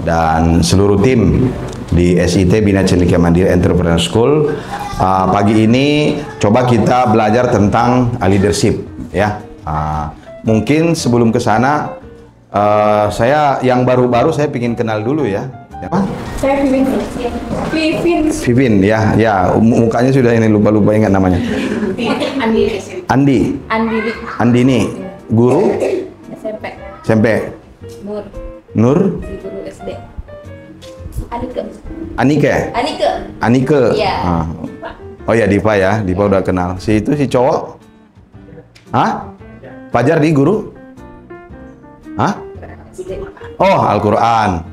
dan seluruh tim di SIT Bina Cendekia Mandiri Entrepreneur School. Pagi ini coba kita belajar tentang leadership ya. Mungkin sebelum ke sana saya yang baru-baru saya ingin kenal dulu ya. Saya Vivin. Vivin ya, mukanya sudah ini lupa-lupa ingat namanya. Andi. Andini. Guru? SMP. Nur? Guru SD. Anike. Iya. Oh ya, Diva ya, Diva udah kenal. Si cowok? Hah? Fajar di guru? Hah? Oh, Al-Quran.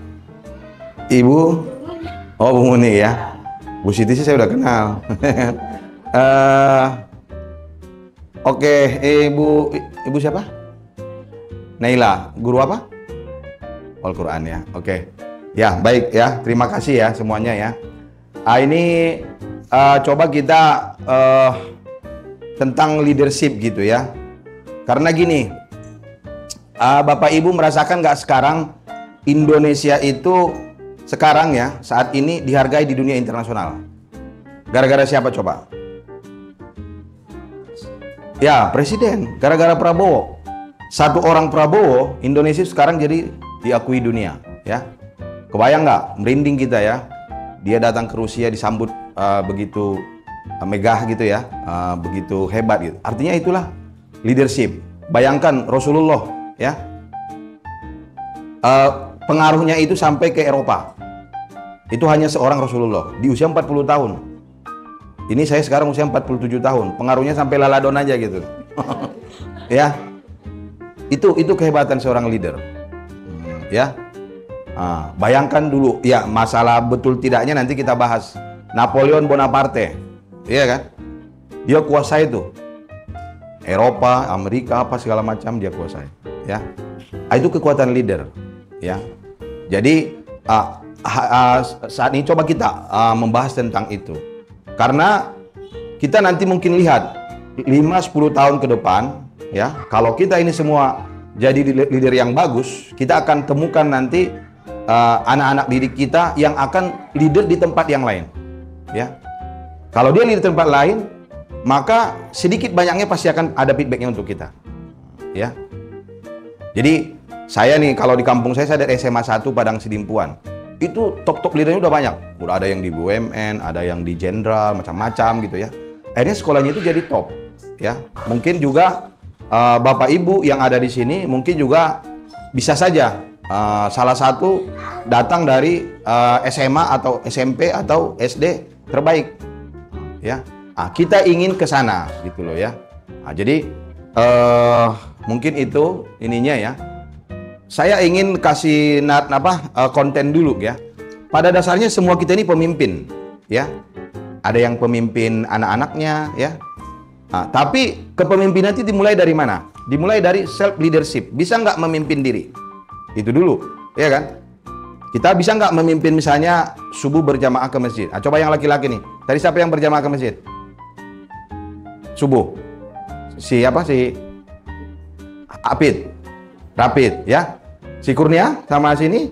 Ibu? Oh, Bu Muni ya. Bu Siti sih saya udah kenal. Oke, Ibu siapa? Naila, guru apa? Al-Quran ya. Oke. Ya, baik ya. Terima kasih ya semuanya ya. Ini coba kita tentang leadership gitu ya. Karena gini, Bapak Ibu merasakan nggak sekarang Indonesia itu sekarang ya, saat ini dihargai di dunia internasional. Gara-gara siapa coba? Ya, Presiden. Gara-gara Prabowo. Satu orang Prabowo, Indonesia sekarang jadi diakui dunia ya. Kebayang nggak? Merinding kita ya. Dia datang ke Rusia disambut begitu megah gitu ya, begitu hebat gitu. Artinya itulah leadership. Bayangkan Rasulullah ya, pengaruhnya itu sampai ke Eropa. Itu hanya seorang Rasulullah di usia 40 tahun. Ini saya sekarang usia 47 tahun, pengaruhnya sampai laladon aja gitu. Ya. Itu kehebatan seorang leader. Ya. Bayangkan dulu ya, masalah betul tidaknya nanti kita bahas. Napoleon Bonaparte. Iya kan? Dia kuasai itu Eropa, Amerika, apa segala macam dia kuasai, ya. Itu kekuatan leader, ya. Jadi saat ini coba kita membahas tentang itu. Karena kita nanti mungkin lihat 5-10 tahun ke depan, ya, kalau kita ini semua jadi leader yang bagus, kita akan temukan nanti anak-anak didik kita yang akan leader di tempat yang lain, ya. Kalau dia leader di tempat lain, maka sedikit banyaknya pasti akan ada feedbacknya untuk kita, ya. Jadi saya nih, kalau di kampung saya dari SMA 1 Padang Sidimpuan, itu top leadernya udah banyak. Udah ada yang di BUMN, ada yang di jenderal, macam-macam gitu ya. Akhirnya sekolahnya itu jadi top, ya. Mungkin juga Bapak Ibu yang ada di sini mungkin juga bisa saja salah satu datang dari SMA atau SMP atau SD terbaik, ya. Kita ingin ke sana gitu loh ya. Jadi mungkin itu ininya ya. Saya ingin kasih konten dulu ya. Pada dasarnya semua kita ini pemimpin ya. Ada yang pemimpin anak-anaknya ya. Tapi kepemimpinan itu dimulai dari mana? Dimulai dari self leadership. Bisa nggak memimpin diri? Itu dulu, ya kan? Kita bisa nggak memimpin misalnya subuh berjamaah ke masjid? Coba yang laki-laki nih. Tadi siapa yang berjamaah ke masjid? Subuh. Si Rapid ya. Si Kurnia sama sini.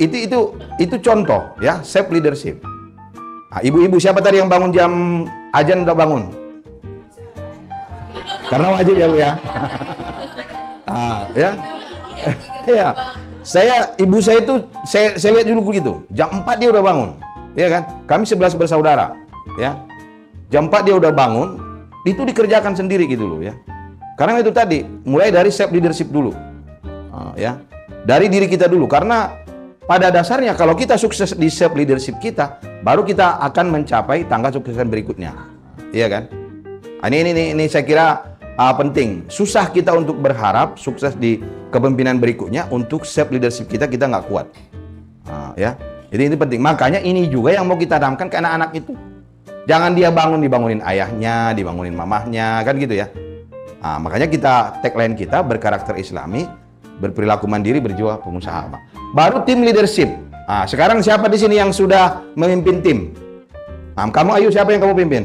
Itu contoh ya, self leadership. Ibu-ibu siapa tadi yang bangun jam azan udah bangun? Karena wajib ya Bu ya. Ya. Ya. Ibu saya itu saya lihat dulu begitu. Jam 4 dia udah bangun. Ya kan? Kami 11 bersaudara, ya. Jam 4 dia udah bangun, itu dikerjakan sendiri gitu loh ya. Karena itu tadi, mulai dari self leadership dulu. Ya. Dari diri kita dulu, karena pada dasarnya kalau kita sukses di self leadership kita, baru kita akan mencapai tangga suksesan berikutnya. Iya kan? Ini saya kira penting. Susah kita untuk berharap sukses di kepemimpinan berikutnya, untuk self leadership kita nggak kuat. Ya. Jadi ini penting. Makanya ini juga yang mau kita tanamkan ke anak-anak itu. Jangan dia dibangunin ayahnya, dibangunin mamahnya, kan gitu ya. Makanya tagline kita berkarakter Islami, berperilaku mandiri, berjiwa pengusaha. Baru tim leadership. Sekarang siapa di sini yang sudah memimpin tim? Kamu Ayu, siapa yang kamu pimpin?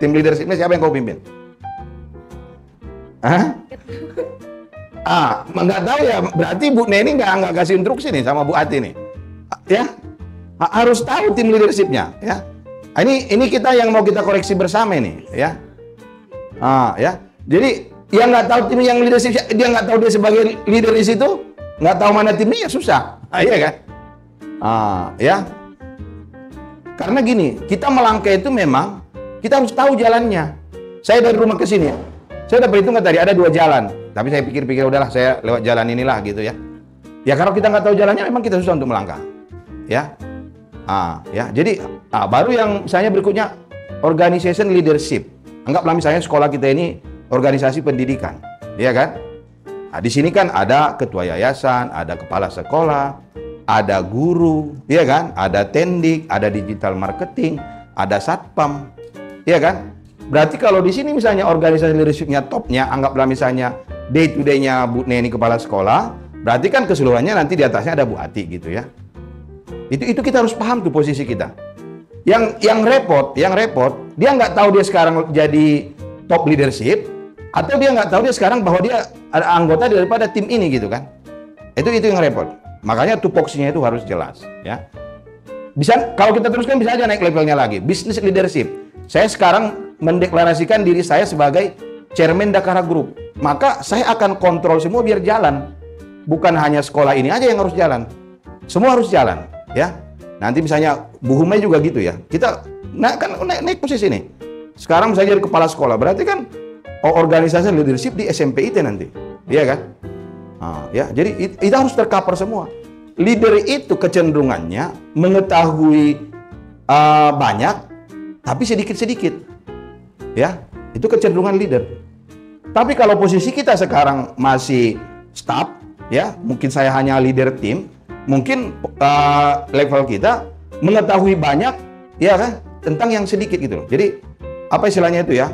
Tim leadershipnya siapa yang kamu pimpin? Nggak tahu ya, berarti Bu Neni nggak kasih instruksi nih sama Bu Ati nih. Ya, harus tahu tim leadershipnya ya. Ini kita yang mau kita koreksi bersama ini ya. Ya. Jadi yang nggak tahu tim yang leadership, dia nggak tahu dia sebagai leader di situ, nggak tahu mana timnya ya susah. Iya kan? Ya. Karena gini, kita melangkah itu memang kita harus tahu jalannya. Saya dari rumah ke sini, saya udah perhitungan tadi ada 2 jalan. Tapi saya pikir-pikir udahlah saya lewat jalan inilah gitu ya. Ya kalau kita nggak tahu jalannya memang kita susah untuk melangkah. Ya. Ya. Jadi baru yang misalnya berikutnya organization leadership. Anggaplah misalnya sekolah kita ini organisasi pendidikan, ya kan? Di sini kan ada ketua yayasan, ada kepala sekolah, ada guru, ya kan? Ada tendik, ada digital marketing, ada satpam, ya kan? Berarti kalau di sini misalnya organisasi leadershipnya topnya, anggaplah misalnya day to day-nya Bu Neni kepala sekolah, berarti kan keseluruhannya nanti di atasnya ada Bu Ati gitu ya. Itu kita harus paham tuh posisi kita. Yang repot, dia nggak tahu dia sekarang jadi top leadership, atau dia nggak tahu dia sekarang bahwa dia ada anggota daripada tim ini gitu kan. Itu yang repot. Makanya tupoksinya itu harus jelas ya. Bisa kalau kita teruskan bisa aja naik levelnya lagi. Business leadership. Saya sekarang mendeklarasikan diri saya sebagai chairman Dakara Group. Maka saya akan kontrol semua biar jalan. Bukan hanya sekolah ini aja yang harus jalan. Semua harus jalan ya. Nanti misalnya Bu Humay juga gitu ya. Kita naik posisi nih. Sekarang saya jadi kepala sekolah. Berarti kan organisasi leadership di SMP itu nanti. Iya kan? Ya, jadi itu harus tercover semua. Leader itu kecenderungannya mengetahui banyak, tapi sedikit-sedikit. Ya, itu kecenderungan leader. Tapi kalau posisi kita sekarang masih staff, ya, mungkin saya hanya leader tim, mungkin level kita mengetahui banyak, ya kan, tentang yang sedikit gitu. Jadi apa istilahnya itu ya?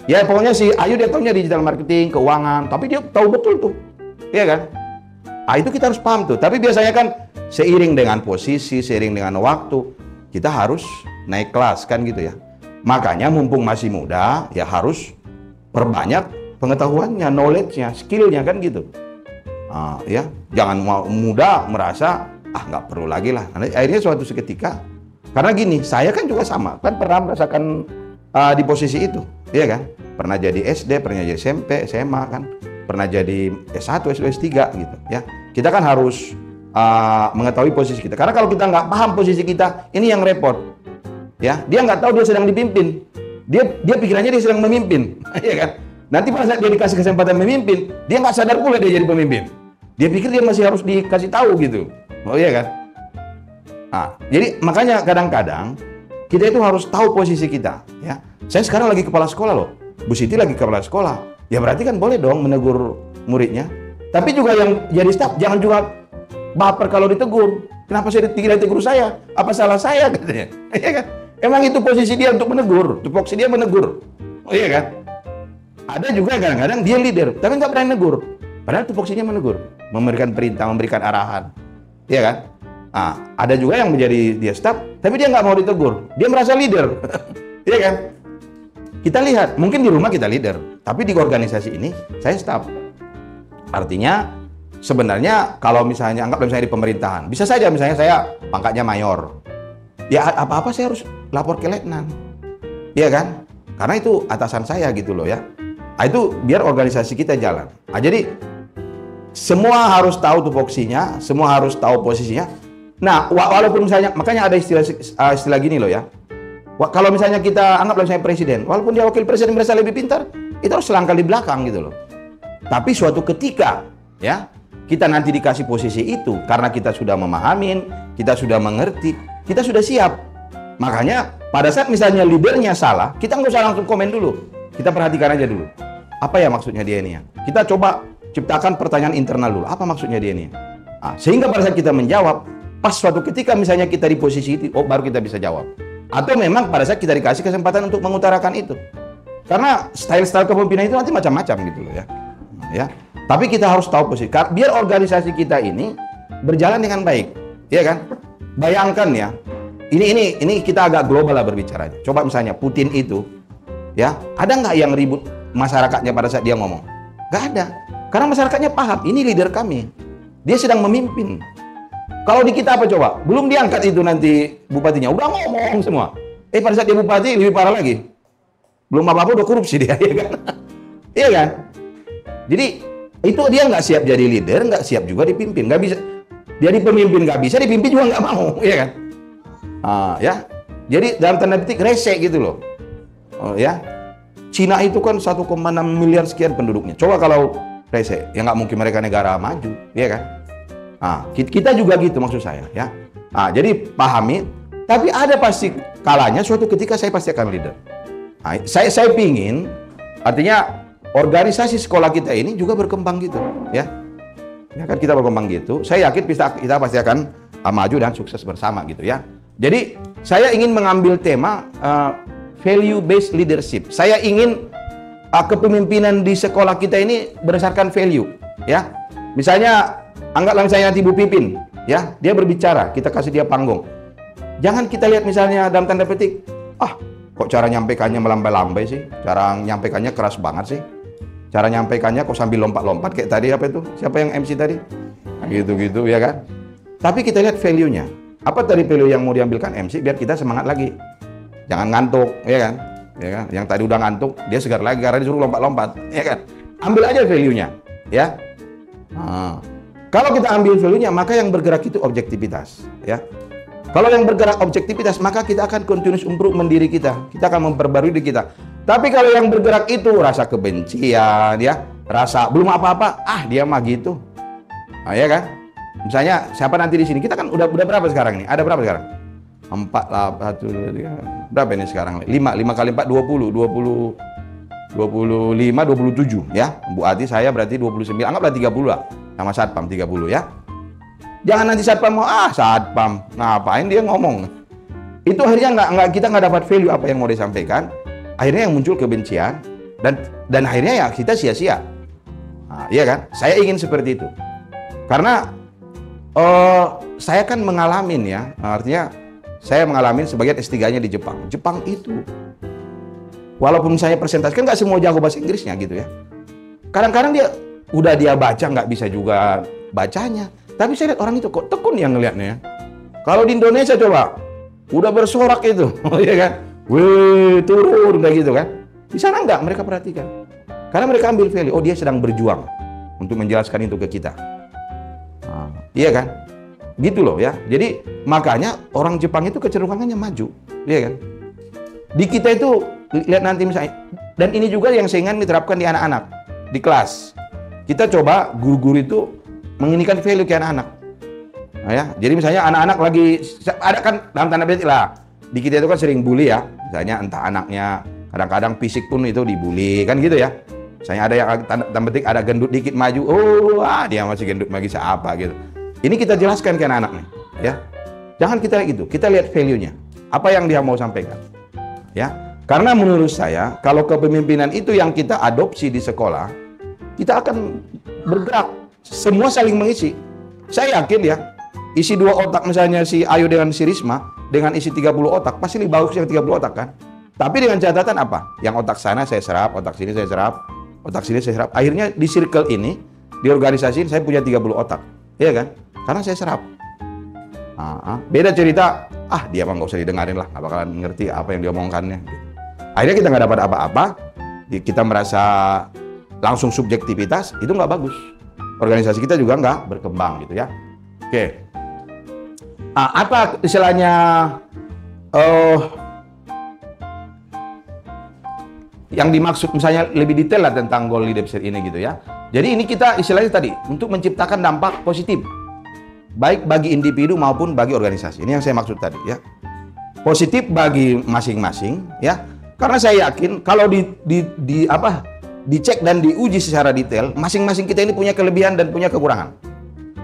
Ya pokoknya si Ayu dia tahunya digital marketing, keuangan, tapi dia tahu betul tuh. Iya kan? Itu kita harus paham tuh. Tapi biasanya kan seiring dengan posisi, seiring dengan waktu, kita harus naik kelas kan gitu ya. Makanya mumpung masih muda, ya harus perbanyak pengetahuannya, knowledge-nya, skill-nya kan gitu. Ya, jangan muda merasa nggak perlu lagi lah. Akhirnya suatu seketika, karena gini, saya kan juga sama, kan pernah merasakan di posisi itu, iya kan? Pernah jadi SD, pernah jadi SMP, SMA kan, pernah jadi S1, S2, S3 gitu ya. Kita kan harus mengetahui posisi kita. Karena kalau kita nggak paham posisi kita, ini yang repot. Ya, dia nggak tahu dia sedang dipimpin. Dia pikirannya dia sedang memimpin, iya kan? Nanti pada saat dia dikasih kesempatan memimpin, dia nggak sadar pula dia jadi pemimpin. Dia pikir dia masih harus dikasih tahu gitu. Oh iya kan? Jadi makanya kadang-kadang kita itu harus tahu posisi kita, ya. Saya sekarang lagi kepala sekolah loh. Bu Siti lagi kepala sekolah. Ya berarti kan boleh dong menegur muridnya. Tapi juga yang jadi staf jangan juga baper kalau ditegur. Kenapa saya ditegur saya? Apa salah saya katanya? Iya kan? Emang itu posisi dia untuk menegur, tupoksi dia menegur. Oh iya kan? Ada juga kadang-kadang dia leader, tapi nggak berani negur. Padahal tupoksinya menegur, memberikan perintah, memberikan arahan. Iya kan? Ada juga yang menjadi dia staff, tapi dia nggak mau ditegur. Dia merasa leader. Iya kan? Kita lihat, mungkin di rumah kita leader, tapi di organisasi ini saya staff. Artinya sebenarnya kalau misalnya anggap misalnya di pemerintahan, bisa saja misalnya saya pangkatnya mayor. Ya apa-apa saya harus lapor ke letnan. Iya kan? Karena itu atasan saya gitu loh ya. Itu biar organisasi kita jalan. Jadi semua harus tahu tupoksinya, semua harus tahu posisinya. Nah, walaupun misalnya, makanya ada istilah gini loh ya. Kalau misalnya kita anggap misalnya presiden, walaupun dia wakil presiden merasa lebih pintar, itu harus selangkah di belakang gitu loh. Tapi suatu ketika ya, kita nanti dikasih posisi itu karena kita sudah memahamin, kita sudah mengerti, kita sudah siap. Makanya pada saat misalnya leadernya salah, kita nggak usah langsung komen dulu. Kita perhatikan aja dulu. Apa ya maksudnya dia ini ya? Kita coba ciptakan pertanyaan internal dulu. Apa maksudnya dia ini? Sehingga pada saat kita menjawab, pas suatu ketika misalnya kita di posisi itu, baru kita bisa jawab. Atau memang pada saat kita dikasih kesempatan untuk mengutarakan itu. Karena style-style kepemimpinan itu nanti macam-macam gitu loh ya. Ya. Tapi kita harus tahu posisi. Biar organisasi kita ini berjalan dengan baik. Iya kan? Bayangkan ya. Ini kita agak global lah berbicaranya. Coba misalnya Putin itu, ya, ada nggak yang ribut masyarakatnya pada saat dia ngomong? Nggak ada. Karena masyarakatnya paham, ini leader kami. Dia sedang memimpin. Kalau di kita apa coba? Belum diangkat itu nanti bupatinya, udah ngomong semua. Pada saat dia bupati lebih parah lagi. Belum apa-apa udah korupsi dia, ya kan? Iya kan? Jadi itu dia nggak siap jadi leader, nggak siap juga dipimpin, nggak bisa. Jadi pemimpin nggak bisa, dipimpin juga nggak mau, ya kan? Ya. Jadi dalam tanda petik rese gitu loh. Ya. Cina itu kan 1,6 miliar sekian penduduknya. Coba kalau rese, ya nggak mungkin mereka negara maju, ya kan? Kita juga gitu maksud saya, ya. Jadi pahami, tapi ada pasti kalanya suatu ketika saya pasti akan leader. Saya pingin, artinya organisasi sekolah kita ini juga berkembang gitu, ya. Ya kan kita berkembang gitu. Saya yakin kita pasti akan maju dan sukses bersama gitu, ya. Jadi saya ingin mengambil tema value based leadership. Saya ingin kepemimpinan di sekolah kita ini berdasarkan value, ya. Misalnya anggaplah misalnya nanti Bu Pipin, ya, dia berbicara, kita kasih dia panggung. Jangan kita lihat misalnya dalam tanda petik, kok cara nyampaikannya melambai-lambai sih, cara nyampaikannya keras banget sih, cara nyampaikannya kok sambil lompat-lompat kayak tadi apa itu, siapa yang MC tadi, gitu-gitu, ya kan. Tapi kita lihat value-nya, apa tadi value yang mau diambilkan MC biar kita semangat lagi, jangan ngantuk, ya kan, yang tadi udah ngantuk dia segar lagi karena disuruh lompat-lompat, ya kan. Ambil aja value-nya, ya. Kalau kita ambil value-nya, maka yang bergerak itu objektivitas, ya. Kalau yang bergerak objektivitas, maka kita akan continuous improvement diri kita. Kita akan memperbarui diri kita. Tapi kalau yang bergerak itu rasa kebencian, ya, rasa belum apa-apa, dia mah gitu. Ya kan? Misalnya siapa nanti di sini? Kita kan udah berapa sekarang nih? Ada berapa sekarang? 4, 1, 2, 3. Berapa ini sekarang? 5 kali 4, 20, 25, 27, ya. Bu Ati saya berarti 29. Anggaplah 30 lah. Sama Satpam 30, ya. Jangan nanti Satpam mau, Satpam, ngapain dia ngomong. Itu akhirnya kita nggak dapat value apa yang mau disampaikan. Akhirnya yang muncul kebencian, dan akhirnya ya kita sia-sia. Iya kan? Saya ingin seperti itu. Karena saya kan mengalamin, ya, artinya saya mengalamin sebagian S3-nya di Jepang. Jepang itu, walaupun saya presentasi, kan nggak semua jago bahasa Inggrisnya gitu, ya. Kadang-kadang dia baca nggak bisa juga bacanya. Tapi saya lihat orang itu kok tekun yang ngelihatnya. Kalau di Indonesia coba, udah bersorak itu, ya kan? Wih, turun kayak gitu kan? Di sana enggak, mereka perhatikan. Karena mereka ambil value, dia sedang berjuang untuk menjelaskan itu ke kita. Iya kan? Gitu loh, ya. Jadi makanya orang Jepang itu kecenderungannya maju, iya kan? Di kita itu lihat nanti misalnya, dan ini juga yang saya ingin diterapkan di anak-anak di kelas. Kita coba guru-guru itu menginikan value ke anak-anak. Ya, jadi misalnya anak-anak lagi ada kan dalam tanda petik lah. Di kita itu kan sering bully, ya. Misalnya entah anaknya kadang-kadang fisik pun itu dibully kan gitu, ya. Misalnya ada yang tanda petik ada gendut dikit maju, dia masih gendut lagi siapa gitu. Ini kita jelaskan ke anak-anak nih, ya. Jangan kita gitu. Kita lihat value-nya. Apa yang dia mau sampaikan. Ya. Karena menurut saya kalau kepemimpinan itu yang kita adopsi di sekolah, kita akan bergerak. Semua saling mengisi. Saya yakin, ya, isi 2 otak misalnya si Ayu dengan si Risma, dengan isi 30 otak, pasti lebih bagus yang 30 otak kan. Tapi dengan catatan apa? Yang otak sana saya serap, otak sini saya serap, otak sini saya serap. Akhirnya di circle ini, di organisasi ini saya punya 30 otak. Iya kan? Karena saya serap. Beda cerita, dia mah nggak usah didengarin lah, nggak bakalan ngerti apa yang diomongkannya. Akhirnya kita nggak dapat apa-apa, kita merasa langsung subjektivitas, itu nggak bagus. Organisasi kita juga nggak berkembang gitu, ya. Oke. Apa istilahnya yang dimaksud misalnya lebih detail lah tentang goal leadership ini gitu, ya. Jadi ini kita istilahnya tadi untuk menciptakan dampak positif baik bagi individu maupun bagi organisasi. Ini yang saya maksud tadi, ya. Positif bagi masing-masing, ya. Karena saya yakin kalau dicek dan diuji secara detail, masing-masing kita ini punya kelebihan dan punya kekurangan.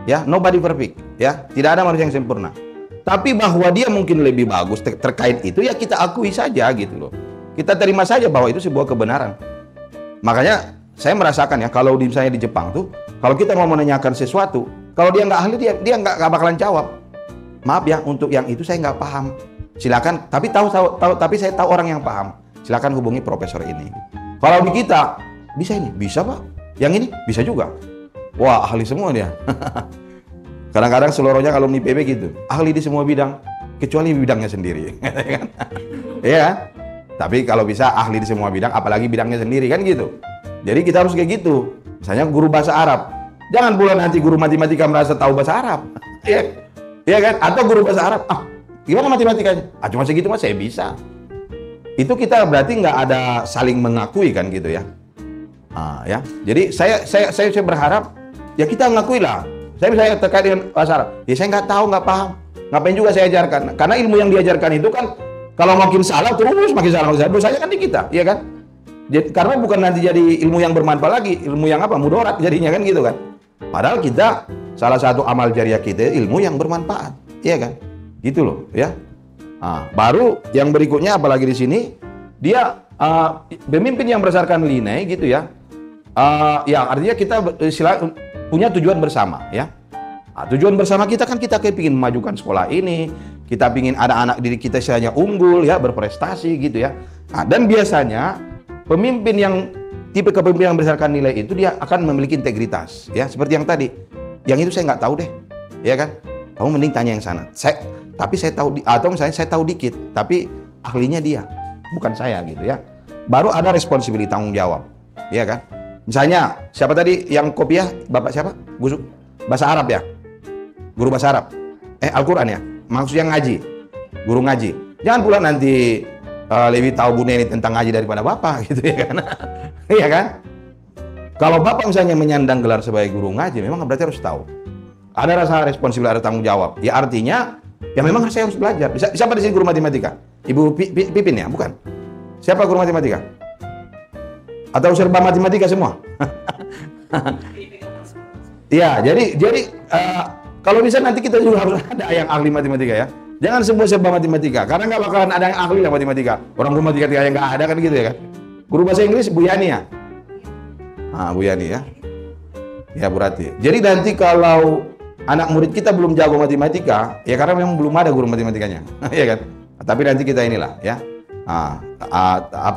Ya, nobody perfect, ya. Tidak ada manusia yang sempurna. Tapi bahwa dia mungkin lebih bagus terkait itu, ya kita akui saja gitu loh. Kita terima saja bahwa itu sebuah kebenaran. Makanya saya merasakan, ya, kalau misalnya di Jepang tuh, kalau kita mau menanyakan sesuatu, kalau dia nggak ahli, dia nggak bakalan jawab. Maaf, ya, untuk yang itu saya nggak paham. Silakan, tapi tapi saya tahu orang yang paham. Silakan hubungi profesor ini. Kalau di kita, bisa ini? Bisa, Pak. Yang ini bisa juga. Wah, ahli semua dia. Kadang-kadang seluruhnya alumni PB gitu, ahli di semua bidang, kecuali bidangnya sendiri. Iya kan? Tapi kalau bisa ahli di semua bidang, apalagi bidangnya sendiri kan gitu. Jadi kita harus kayak gitu. Misalnya guru bahasa Arab, jangan pula nanti guru matematika merasa tahu bahasa Arab. Iya kan? Atau guru bahasa Arab, gimana matematikanya? Cuma segitu mas saya bisa. Itu kita berarti nggak ada saling mengakui kan gitu ya. Ya. Jadi saya berharap ya kita ngakui lah. Saya misalnya terkait dengan bahasa Arab, ya saya nggak tahu, nggak paham. Ngapain juga saya ajarkan? Karena ilmu yang diajarkan itu kan kalau makin salah terus makin salah, dosanya kan di kita, ya kan? Jadi, karena bukan nanti jadi ilmu yang bermanfaat lagi, ilmu yang apa? Mudarat jadinya kan gitu kan. Padahal kita salah satu amal jariah kita ilmu yang bermanfaat, ya kan? Gitu loh, ya. Baru yang berikutnya apalagi di sini dia pemimpin yang berdasarkan nilai gitu ya. Ya artinya kita punya tujuan bersama ya. Tujuan bersama kita kan kita ingin memajukan sekolah ini, kita ingin ada anak didik kita istilahnya unggul ya, berprestasi gitu ya. Dan biasanya pemimpin yang tipe kepemimpinan yang berdasarkan nilai itu dia akan memiliki integritas ya, seperti yang tadi. Yang itu saya nggak tahu deh, ya kan? Kamu mending tanya yang sana. Tapi saya tahu atau misalnya saya tahu dikit, tapi ahlinya dia, bukan saya gitu ya. Baru ada responsibility, tanggung jawab, ya kan? Misalnya siapa tadi yang kopiah, Bapak siapa? Gusuk bahasa Arab ya. Guru bahasa Arab, Al-Quran ya, maksudnya ngaji, guru ngaji. Jangan pula nanti lebih tahu Bu Neni tentang ngaji daripada Bapak, gitu ya kan? Iya kan? Kalau Bapak misalnya menyandang gelar sebagai guru ngaji, memang berarti harus tahu. Ada rasa responsibel, ada tanggung jawab. Ya artinya, ya memang saya harus belajar. Siapa di sini guru matematika? Ibu Pipin ya, bukan? Siapa guru matematika? Atau serba matematika semua? Ya, jadi kalau bisa nanti kita juga harus ada yang ahli matematika ya. Jangan semua serba matematika, karena nggak bakalan ada yang ahli lah matematika. Orang guru matematika yang nggak ada kan gitu ya kan. Guru bahasa Inggris Bu Yani ya. Bu Yani ya. Ya Bu Rati. Jadi nanti kalau anak murid kita belum jago matematika, ya karena memang belum ada guru matematikanya, ya kan. Tapi nanti kita inilah ya.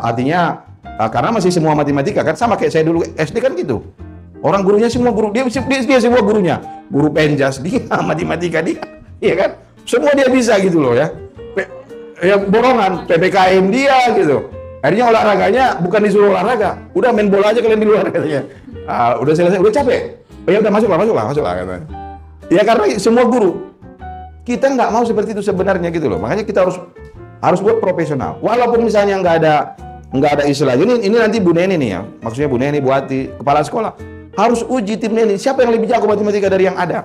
Artinya karena masih semua matematika kan sama kayak saya dulu SD kan gitu. Orang gurunya semua guru, dia semua gurunya. Guru penjas dia, matematika dia, iya kan? Semua dia bisa gitu loh ya. Ya borongan, PPKM dia gitu. Akhirnya olahraganya bukan disuruh olahraga, udah main bola aja kalian di luar katanya. Udah selesai, udah capek. Ya udah masuklah katanya. Ya karena semua guru. Kita nggak mau seperti itu sebenarnya gitu loh. Makanya kita harus buat profesional. Walaupun misalnya nggak ada istilah. Ini nanti Bu Neni nih ya. Maksudnya Bu Neni, Bu Ati, kepala sekolah. Harus uji tim Neni, siapa yang lebih jago matematika dari yang ada.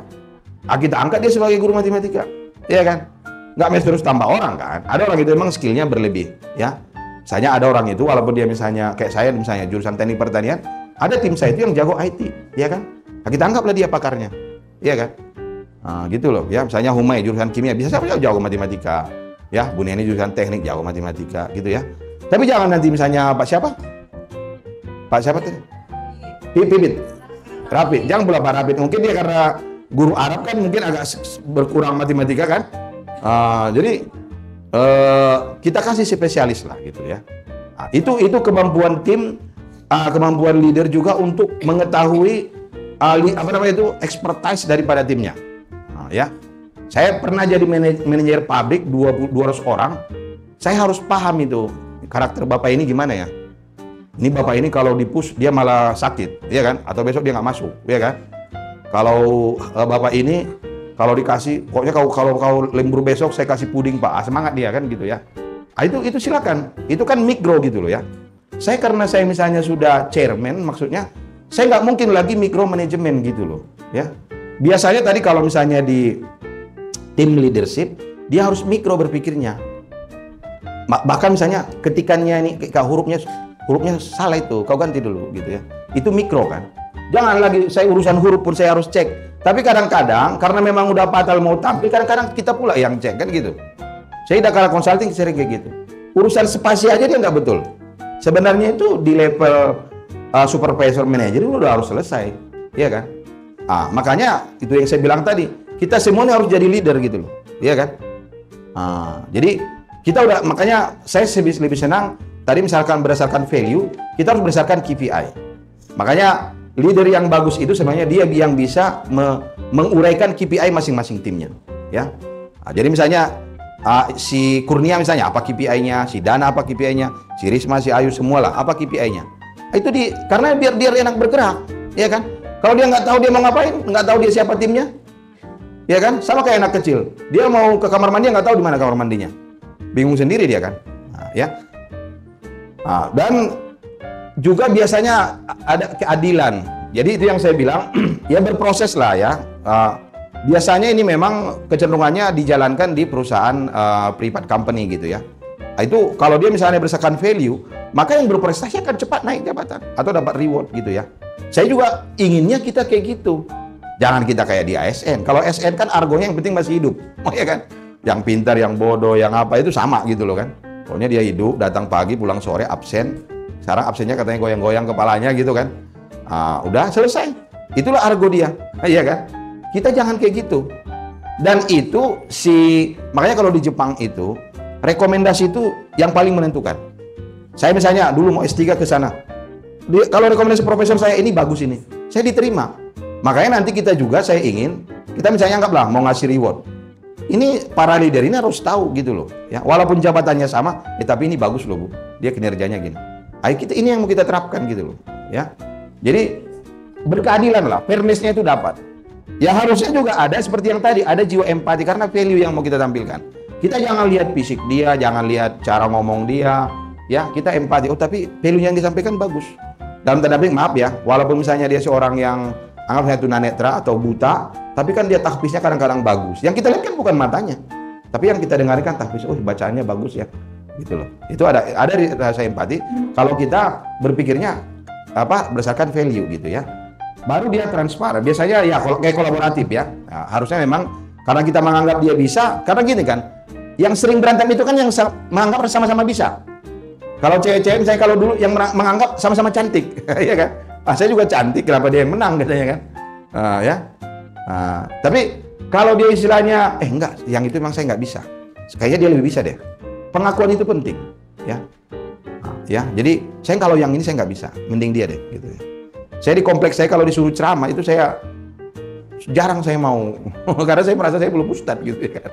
Kita angkat dia sebagai guru matematika, ya kan? Nggak mesti terus tambah orang kan? Ada orang itu memang skillnya berlebih, ya. Misalnya ada orang itu, walaupun dia misalnya kayak saya, misalnya jurusan teknik pertanian, ada tim saya itu yang jago IT, ya kan? Kita anggaplah dia pakarnya, ya kan? Gitu loh, ya. Misalnya Humay jurusan kimia, bisa siapa jago matematika, ya. Bu Neni jurusan teknik jago matematika, gitu ya. Tapi jangan nanti misalnya Pak siapa tuh? Pipit. Rapid, jangan pula Pak Rapid. Mungkin dia karena guru Arab kan mungkin agak berkurang matematika kan. Jadi kita kasih spesialis lah gitu ya. Itu kemampuan tim, kemampuan leader juga untuk mengetahui expertise daripada timnya. Ya, saya pernah jadi manajer pabrik 200 orang. Saya harus paham itu karakter bapak ini gimana ya. Ini bapak ini kalau di-push dia malah sakit, ya kan? Atau besok dia nggak masuk, ya kan? Kalau bapak ini kalau dikasih, pokoknya kalau lembur besok saya kasih puding Pak, semangat dia kan gitu ya. Itu silakan, itu kan mikro gitu loh ya. Karena saya misalnya sudah chairman, maksudnya saya nggak mungkin lagi mikro manajemen gitu loh, ya. Biasanya tadi kalau misalnya di tim leadership, dia harus mikro berpikirnya. Bahkan misalnya ketikannya ini kayak hurufnya salah itu, kau ganti dulu gitu ya. Itu mikro kan. Jangan lagi saya urusan huruf pun saya harus cek. Tapi kadang-kadang karena memang udah fatal mau tampil, kadang-kadang kita pula yang cek kan gitu. Saya udah kalah consulting sering kayak gitu. Urusan spasi aja dia nggak betul. Sebenarnya itu di level supervisor manager udah harus selesai, ya kan? Makanya itu yang saya bilang tadi, kita semuanya harus jadi leader gitu loh, ya kan? Jadi kita udah, makanya saya lebih senang tadi misalkan berdasarkan value, kita harus berdasarkan KPI. Makanya leader yang bagus itu sebenarnya dia yang bisa menguraikan KPI masing-masing timnya, ya. Nah, jadi misalnya si Kurnia misalnya apa KPI-nya, si Dana apa KPI-nya, si Risma, si Ayu semualah apa KPI-nya. Itu karena biar dia enak bergerak, ya kan? Kalau dia nggak tahu dia mau ngapain, nggak tahu dia siapa timnya, ya kan? Sama kayak anak kecil, dia mau ke kamar mandi nggak tahu di mana kamar mandinya, bingung sendiri dia kan, nah, ya. Nah, dan juga biasanya ada keadilan. Jadi itu yang saya bilang, ya berproses lah ya. Biasanya ini memang kecenderungannya dijalankan di perusahaan private company gitu ya. Nah, itu kalau dia misalnya berdasarkan value, maka yang berprestasi akan cepat naik jabatan atau dapat reward gitu ya. Saya juga inginnya kita kayak gitu. Jangan kita kayak di ASN. Kalau ASN kan argonya yang penting masih hidup, ya kan? Yang pintar, yang bodoh, yang apa itu sama gitu loh kan. Pokoknya dia hidup, datang pagi, pulang sore, absen. Sekarang absennya katanya goyang-goyang kepalanya gitu kan. Udah selesai. Itulah argo dia, iya kan? Kita jangan kayak gitu. Dan itu makanya kalau di Jepang itu rekomendasi itu yang paling menentukan. Saya misalnya dulu mau S3 ke sana. Kalau rekomendasi profesor saya ini bagus ini, saya diterima. Makanya nanti kita juga saya ingin kita misalnya anggaplah mau ngasih reward. Ini para leader ini harus tahu gitu loh, ya. Walaupun jabatannya sama, tapi ini bagus loh Bu. Dia kinerjanya gini. Ayo ini yang mau kita terapkan gitu loh, ya. Jadi berkeadilan lah, fairness-nya itu dapat. Ya harusnya juga ada seperti yang tadi, ada jiwa empati karena value yang mau kita tampilkan. Kita jangan lihat fisik dia, jangan lihat cara ngomong dia, ya. Kita empati. Oh tapi value yang disampaikan bagus. Dalam tanda petik maaf ya, walaupun misalnya dia seorang yang anggapnya tunanetra atau buta, tapi kan dia tahfiznya kadang-kadang bagus. Yang kita lihat kan bukan matanya, tapi yang kita dengarkan tahfiz, oh bacaannya bagus ya, gitu loh. Itu ada rasa empati. Kalau kita berpikirnya berdasarkan value gitu ya, baru dia transparan. Biasanya ya kayak kolaboratif ya. Nah, harusnya memang karena kita menganggap dia bisa, karena gini kan, yang sering berantem itu kan yang menganggap sama-sama bisa. Kalau cewek-cewek misalnya kalau dulu yang menganggap sama-sama cantik, ya kan? Saya juga cantik, kenapa dia yang menang katanya kan? Ya. Tapi kalau dia istilahnya, enggak, yang itu memang saya nggak bisa. Kayaknya dia lebih bisa deh. Pengakuan itu penting, ya. Ya, jadi saya kalau yang ini saya nggak bisa, mending dia deh, gitu ya. Saya di kompleks saya kalau disuruh ceramah itu saya jarang saya mau, karena saya merasa saya belum ustadz gitu ya kan.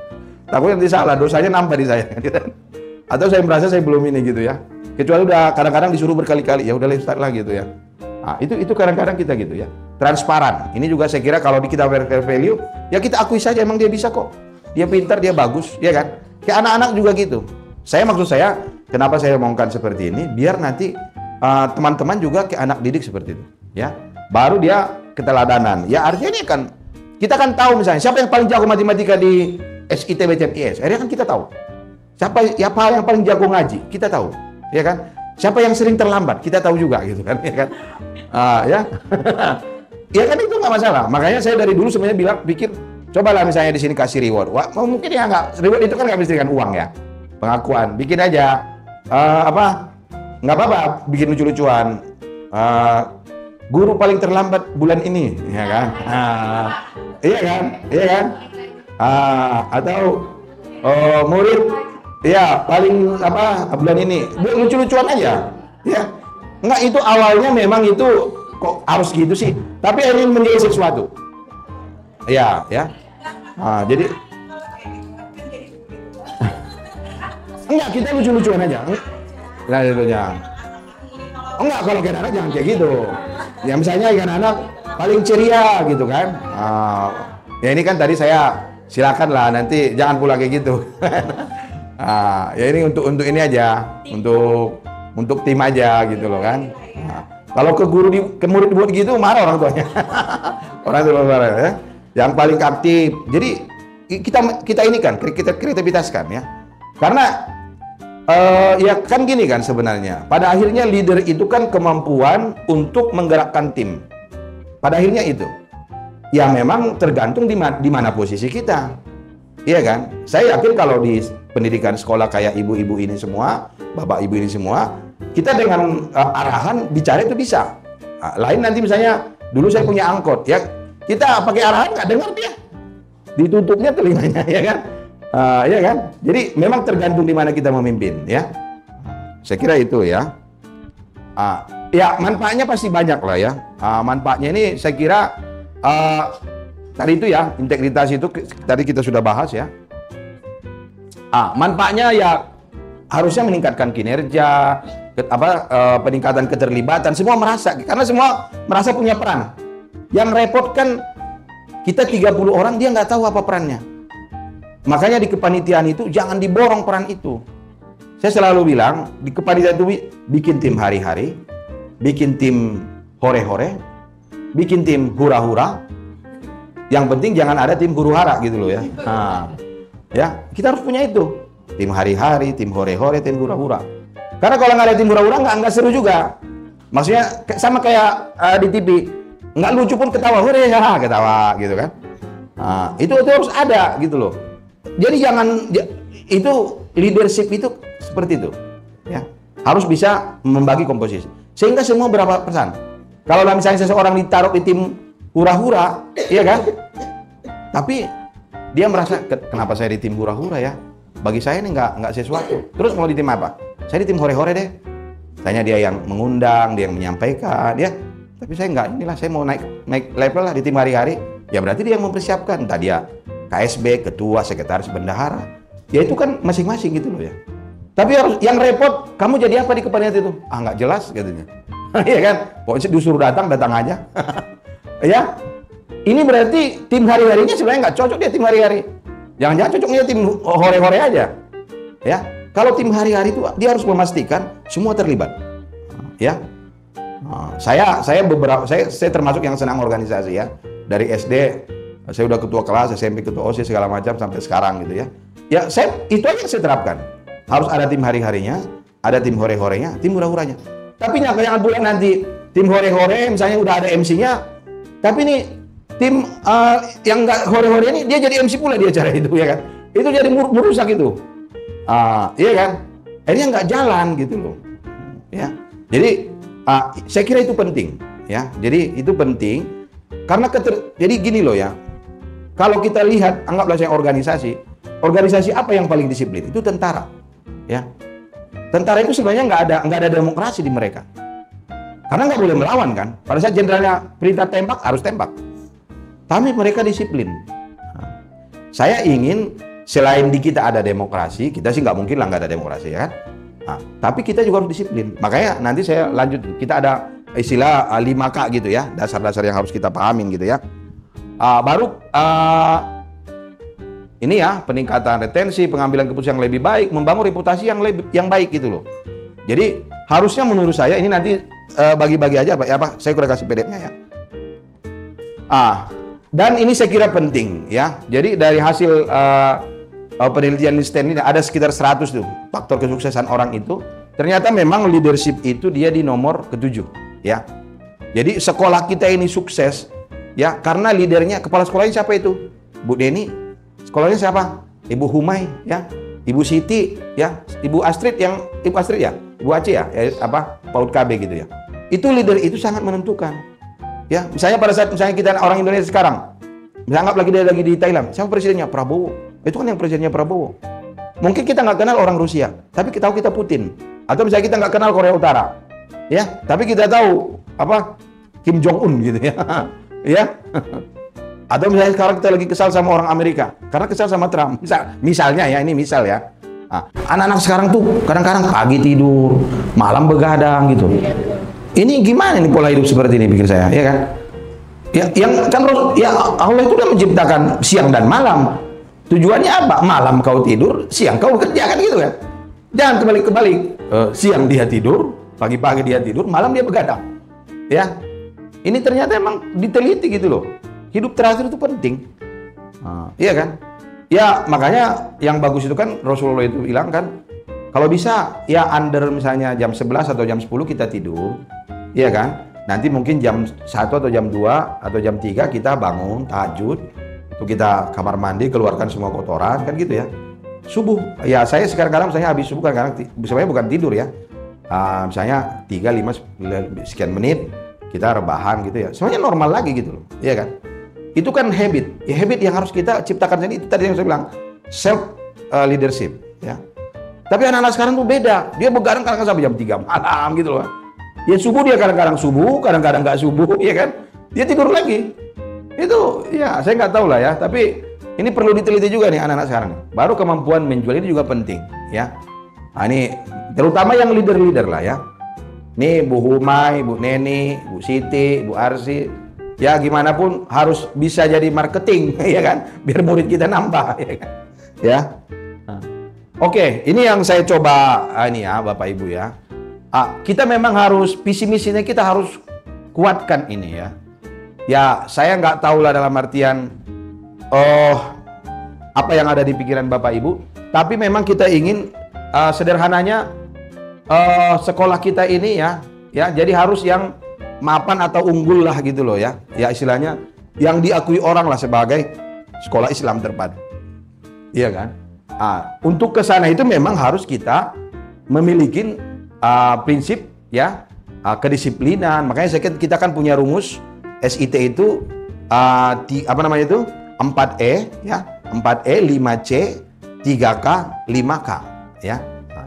Takutnya nanti salah, dosanya nambah di saya, gitu kan. Atau saya merasa saya belum ini gitu ya. Kecuali udah kadang-kadang disuruh berkali-kali, ya udah ustadz lah gitu ya. Nah, itu kadang-kadang kita gitu ya. Transparan. Ini juga saya kira kalau kita value, ya kita akui saja emang dia bisa kok. Dia pintar, dia bagus, ya kan? Kayak anak-anak juga gitu. Maksud saya, kenapa saya omongkan seperti ini? Biar nanti teman-teman juga kayak anak didik seperti itu, ya. Baru dia keteladanan. Ya artinya ini kan kita kan tahu misalnya siapa yang paling jago matematika di SITB CMIS. Akhirnya kan kita tahu. Siapa yang paling jago ngaji? Kita tahu, ya kan? Siapa yang sering terlambat? Kita tahu juga gitu kan, ya kan? Ya. Ya kan itu nggak masalah. Makanya saya dari dulu sebenarnya pikir, cobalah misalnya di sini kasih reward. Wah, mungkin ya nggak, reward itu kan nggak mesti dengan uang ya. Pengakuan, bikin aja nggak apa-apa, bikin lucu-lucuan. Guru paling terlambat bulan ini, ya kan? Iya kan, iya kan? Atau murid, ya paling bulan ini, lucu-lucuan aja, ya. Nggak, itu awalnya memang itu kok harus gitu sih, tapi ini menjadi sesuatu, ya, ya. Jadi enggak, kita lucu-lucuan aja. Nah, itunya. Enggak, kalau ikan anak jangan kayak gitu. Ya misalnya ikan anak paling ceria gitu kan. Ya ini kan tadi saya silakan lah, nanti jangan pula kayak gitu. Ya ini untuk ini aja, untuk tim aja gitu loh kan. Kalau ke murid dibuat gitu marah orang tuanya. Orang tua marah ya. Yang paling aktif. Jadi kita ini kan kita kreativitaskan ya. Karena ya kan gini kan sebenarnya. Pada akhirnya leader itu kan kemampuan untuk menggerakkan tim. Pada akhirnya itu. Ya memang tergantung di mana posisi kita. Iya kan? Saya yakin kalau di pendidikan sekolah kayak ibu-ibu ini semua, bapak ibu ini semua, kita dengan arahan bicara itu bisa. Lain nanti misalnya dulu saya punya angkot, ya kita pakai arahan nggak dengar dia, ditutupnya telinganya, ya kan? Ya kan? Jadi memang tergantung di mana kita memimpin, ya. Saya kira itu ya. Ya, manfaatnya pasti banyak lah ya. Manfaatnya ini saya kira tadi itu ya, integritas itu tadi kita sudah bahas ya. Manfaatnya ya harusnya meningkatkan kinerja, peningkatan keterlibatan, semua merasa, karena semua merasa punya peran. Yang repot kan kita 30 orang, dia nggak tahu apa perannya. Makanya di kepanitiaan itu jangan diborong peran itu. Saya selalu bilang, di kepanitiaan itu bikin tim hari-hari, bikin tim hore-hore, bikin tim hura-hura. Yang penting jangan ada tim huru-hara gitu loh ya. Ya, kita harus punya itu. Tim hari-hari, tim hore-hore, tim hura-hura. Karena kalau nggak ada tim hura-hura nggak seru juga. Maksudnya sama kayak di TV, nggak lucu pun ketawa, hore ya, ketawa gitu kan. Itu harus ada gitu loh. Jadi jangan, itu leadership itu seperti itu. Ya, harus bisa membagi komposisi. Sehingga semua berapa persen. Kalau misalnya seseorang ditaruh di tim hura-hura, iya kan? Tapi dia merasa, kenapa saya di tim hura-hura ya? Bagi saya ini nggak sesuatu. Terus mau di tim apa? Saya di tim hore-hore deh. Tanya dia yang mengundang, dia yang menyampaikan, ya. Tapi saya nggak, inilah saya mau naik level lah di tim hari-hari. Ya berarti dia yang mempersiapkan. Entah dia KSB, ketua, sekretaris, bendahara. Ya itu kan masing-masing gitu loh ya. Tapi harus yang repot, kamu jadi apa di kepanitiaan itu? Nggak jelas katanya. Iya kan? Pokoknya disuruh datang aja. Ya. Ini berarti tim hari-harinya sebenarnya nggak cocok dia tim hari-hari. Jangan-jangan cocoknya tim hore-hore aja. Ya. Kalau tim hari-hari itu dia harus memastikan semua terlibat. Ya. Saya termasuk yang senang organisasi ya. Dari SD saya udah ketua kelas, SMP ketua OSIS segala macam sampai sekarang gitu ya. Ya, itu aja yang saya terapkan. Harus ada tim hari-harinya, ada tim hore-horenya, tim hura-huranya. Tapi jangan pula nanti tim hore-hore misalnya udah ada MC-nya, tapi nih tim yang nggak hore-hore ini dia jadi MC pula di acara itu ya kan. Itu jadi merusak itu. Iya kan? Akhirnya nggak jalan gitu loh. Ya. Jadi saya kira itu penting ya. Jadi itu penting karena jadi gini loh ya. Kalau kita lihat, anggaplah saya organisasi apa yang paling disiplin? Itu tentara. Ya. Tentara itu sebenarnya nggak ada demokrasi di mereka. Karena nggak boleh melawan kan. Pada saat jenderalnya perintah tembak harus tembak. Tapi mereka disiplin. Saya ingin selain di kita ada demokrasi, kita sih nggak mungkin lah nggak ada demokrasi ya kan. Tapi kita juga harus disiplin. Makanya nanti saya lanjut, kita ada istilah 5K gitu ya, dasar-dasar yang harus kita pahamin gitu ya. Ini ya, peningkatan retensi, pengambilan keputusan yang lebih baik, membangun reputasi yang baik gitu loh. Jadi harusnya menurut saya ini nanti bagi-bagi aja Pak ya Pak, saya udah kasih PDF-nya ya. Dan ini saya kira penting ya. Jadi dari hasil penelitian di STEM ini ada sekitar 100 tuh faktor kesuksesan orang itu. Ternyata memang leadership itu dia di nomor ke-7 ya. Jadi sekolah kita ini sukses ya karena leadernya, kepala sekolahnya siapa itu? Bu Deni. Sekolahnya siapa? Ibu Humay ya. Ibu Siti ya. Ibu Astrid ya. Ibu Aceh ya. PAUD KB gitu ya. Itu leader itu sangat menentukan. Ya, misalnya pada saat kita orang Indonesia sekarang, misalnya anggap dia lagi di Thailand, siapa presidennya? Prabowo. Itu kan yang presidennya Prabowo. Mungkin kita nggak kenal orang Rusia, tapi kita tahu kita Putin. Atau misalnya kita nggak kenal Korea Utara, ya, tapi kita tahu Kim Jong Un gitu ya, ya. Atau misalnya sekarang kita lagi kesal sama orang Amerika, karena kesal sama Trump. Misalnya ya, ini misal ya. Anak-anak sekarang tuh kadang-kadang pagi tidur, malam begadang gitu. Ini gimana nih pola hidup seperti ini pikir saya, ya kan? Ya, yang kan ya Allah itu udah menciptakan siang dan malam. Tujuannya apa? Malam kau tidur, siang kau bekerja kan gitu kan? Jangan kebalik-kebalik. Siang dia tidur, pagi-pagi dia tidur, malam dia begadang. Ya, ini ternyata emang diteliti gitu loh. Hidup teratur itu penting. Iya kan? Ya makanya yang bagus itu kan Rasulullah itu bilang kan, kalau bisa ya under misalnya jam 11 atau jam 10 kita tidur. Iya kan? Nanti mungkin jam 1 atau jam 2 atau jam 3 kita bangun tahajud. Itu kita kamar mandi, keluarkan semua kotoran kan gitu ya. Subuh, ya saya sekarang misalnya habis subuh kan sebenarnya bukan tidur ya. Misalnya 3, 5 sekian menit kita rebahan gitu ya. Semuanya normal lagi gitu loh. Iya kan? Itu kan habit. Ya, habit yang harus kita ciptakan sendiri. Itu tadi yang saya bilang self leadership ya. Tapi anak-anak sekarang tuh beda. Dia begadang kadang sampai jam 3 malam gitu loh. Ya subuh dia kadang-kadang subuh, kadang-kadang nggak subuh, ya kan? Dia tidur lagi. Itu ya saya nggak tahu lah ya, tapi ini perlu diteliti juga nih anak-anak sekarang. Baru kemampuan menjual ini juga penting ya. Nah, ini terutama yang leader-leader lah ya. Nih Bu Humay, Bu Neni, Bu Siti, Bu Arsi, ya gimana pun harus bisa jadi marketing ya kan, biar murid kita nambah ya kan. Ya. Oke, ini yang saya coba ini ya Bapak Ibu ya. Kita memang harus visi misinya kita harus kuatkan ini ya. Ya, saya nggak tahu lah dalam artian apa yang ada di pikiran Bapak Ibu, tapi memang kita ingin sederhananya sekolah kita ini ya, jadi harus yang mapan atau unggul lah gitu loh ya. Ya istilahnya yang diakui orang lah sebagai sekolah Islam terpadu. Iya kan? Untuk ke sana itu memang harus kita memiliki prinsip ya, kedisiplinan. Makanya kita kan punya rumus SIT itu apa namanya itu 4E ya, 4E, 5C, 3K, 5K ya.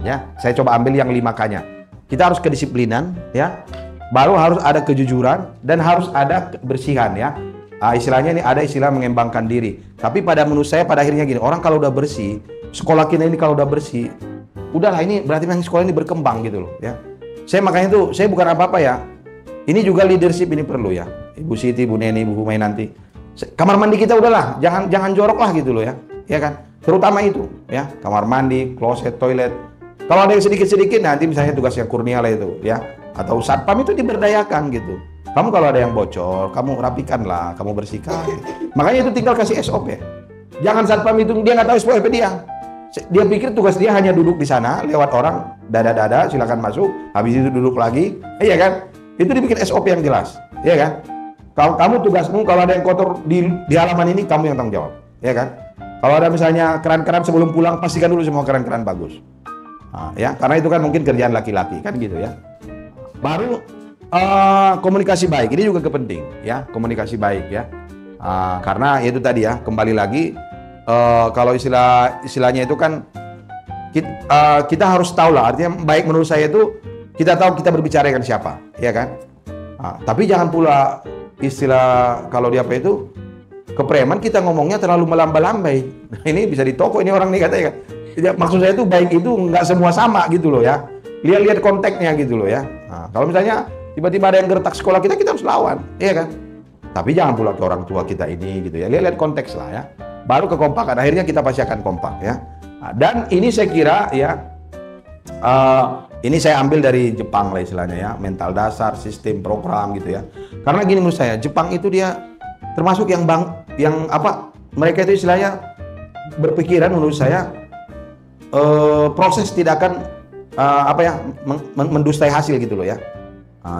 Ya, saya coba ambil yang 5K-nya. Kita harus kedisiplinan ya, baru harus ada kejujuran dan harus ada kebersihan ya. Istilahnya ini ada istilah mengembangkan diri. Tapi menurut saya pada akhirnya gini, orang kalau udah bersih, sekolah kita ini kalau udah bersih, udahlah ini berarti memang sekolah ini berkembang gitu loh ya. Saya makanya tuh saya bukan apa-apa ya. Ini juga leadership ini perlu ya. Ibu Siti, Bu Neni, Bu Humay nanti. Kamar mandi kita udahlah, jangan jorok lah gitu loh ya. Ya kan? Terutama itu ya, kamar mandi, kloset, toilet. Kalau ada yang sedikit-sedikit nanti misalnya tugasnya Kurnia lah itu ya. Atau satpam itu diberdayakan gitu. Kamu kalau ada yang bocor, kamu rapikan lah, kamu bersihkan. Makanya itu tinggal kasih SOP. Jangan satpam itu dia nggak tahu SOP dia. Dia pikir tugas dia hanya duduk di sana, lewat orang, dada-dada, silakan masuk, habis itu duduk lagi, iya kan? Itu dibikin SOP yang jelas, iya kan? Kalau kamu tugasmu kalau ada yang kotor di halaman ini kamu yang tanggung jawab, ya kan? Kalau ada misalnya keran-keran sebelum pulang pastikan dulu semua keran-keran bagus, ya karena itu kan mungkin kerjaan laki-laki kan gitu ya. Baru komunikasi baik ini juga penting ya, komunikasi baik ya, karena itu tadi ya kembali lagi kalau istilahnya itu kan kita harus tahu lah artinya baik menurut saya itu kita tahu kita berbicara dengan siapa, ya kan? Tapi jangan pula istilah kalau di apa itu kepreman kita ngomongnya terlalu melamba-lambai. Nah, ini bisa di toko ini orang nih katanya kan. Maksud saya itu baik itu nggak semua sama gitu loh ya. Lihat-lihat konteksnya gitu loh ya. Kalau misalnya tiba-tiba ada yang gertak sekolah kita harus lawan, iya kan? Tapi jangan pula ke orang tua kita ini gitu ya. Lihat-lihat konteks lah ya. Baru kekompakan. Akhirnya kita pasti akan kompak ya. Dan ini saya kira ya. Ini saya ambil dari Jepang lah istilahnya ya, mental dasar, sistem, program gitu ya. Karena gini menurut saya, Jepang itu dia termasuk yang mereka itu istilahnya berpikiran menurut saya proses tidak akan mendustai hasil gitu loh ya.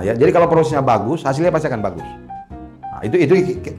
Ya jadi kalau prosesnya bagus, hasilnya pasti akan bagus. Itu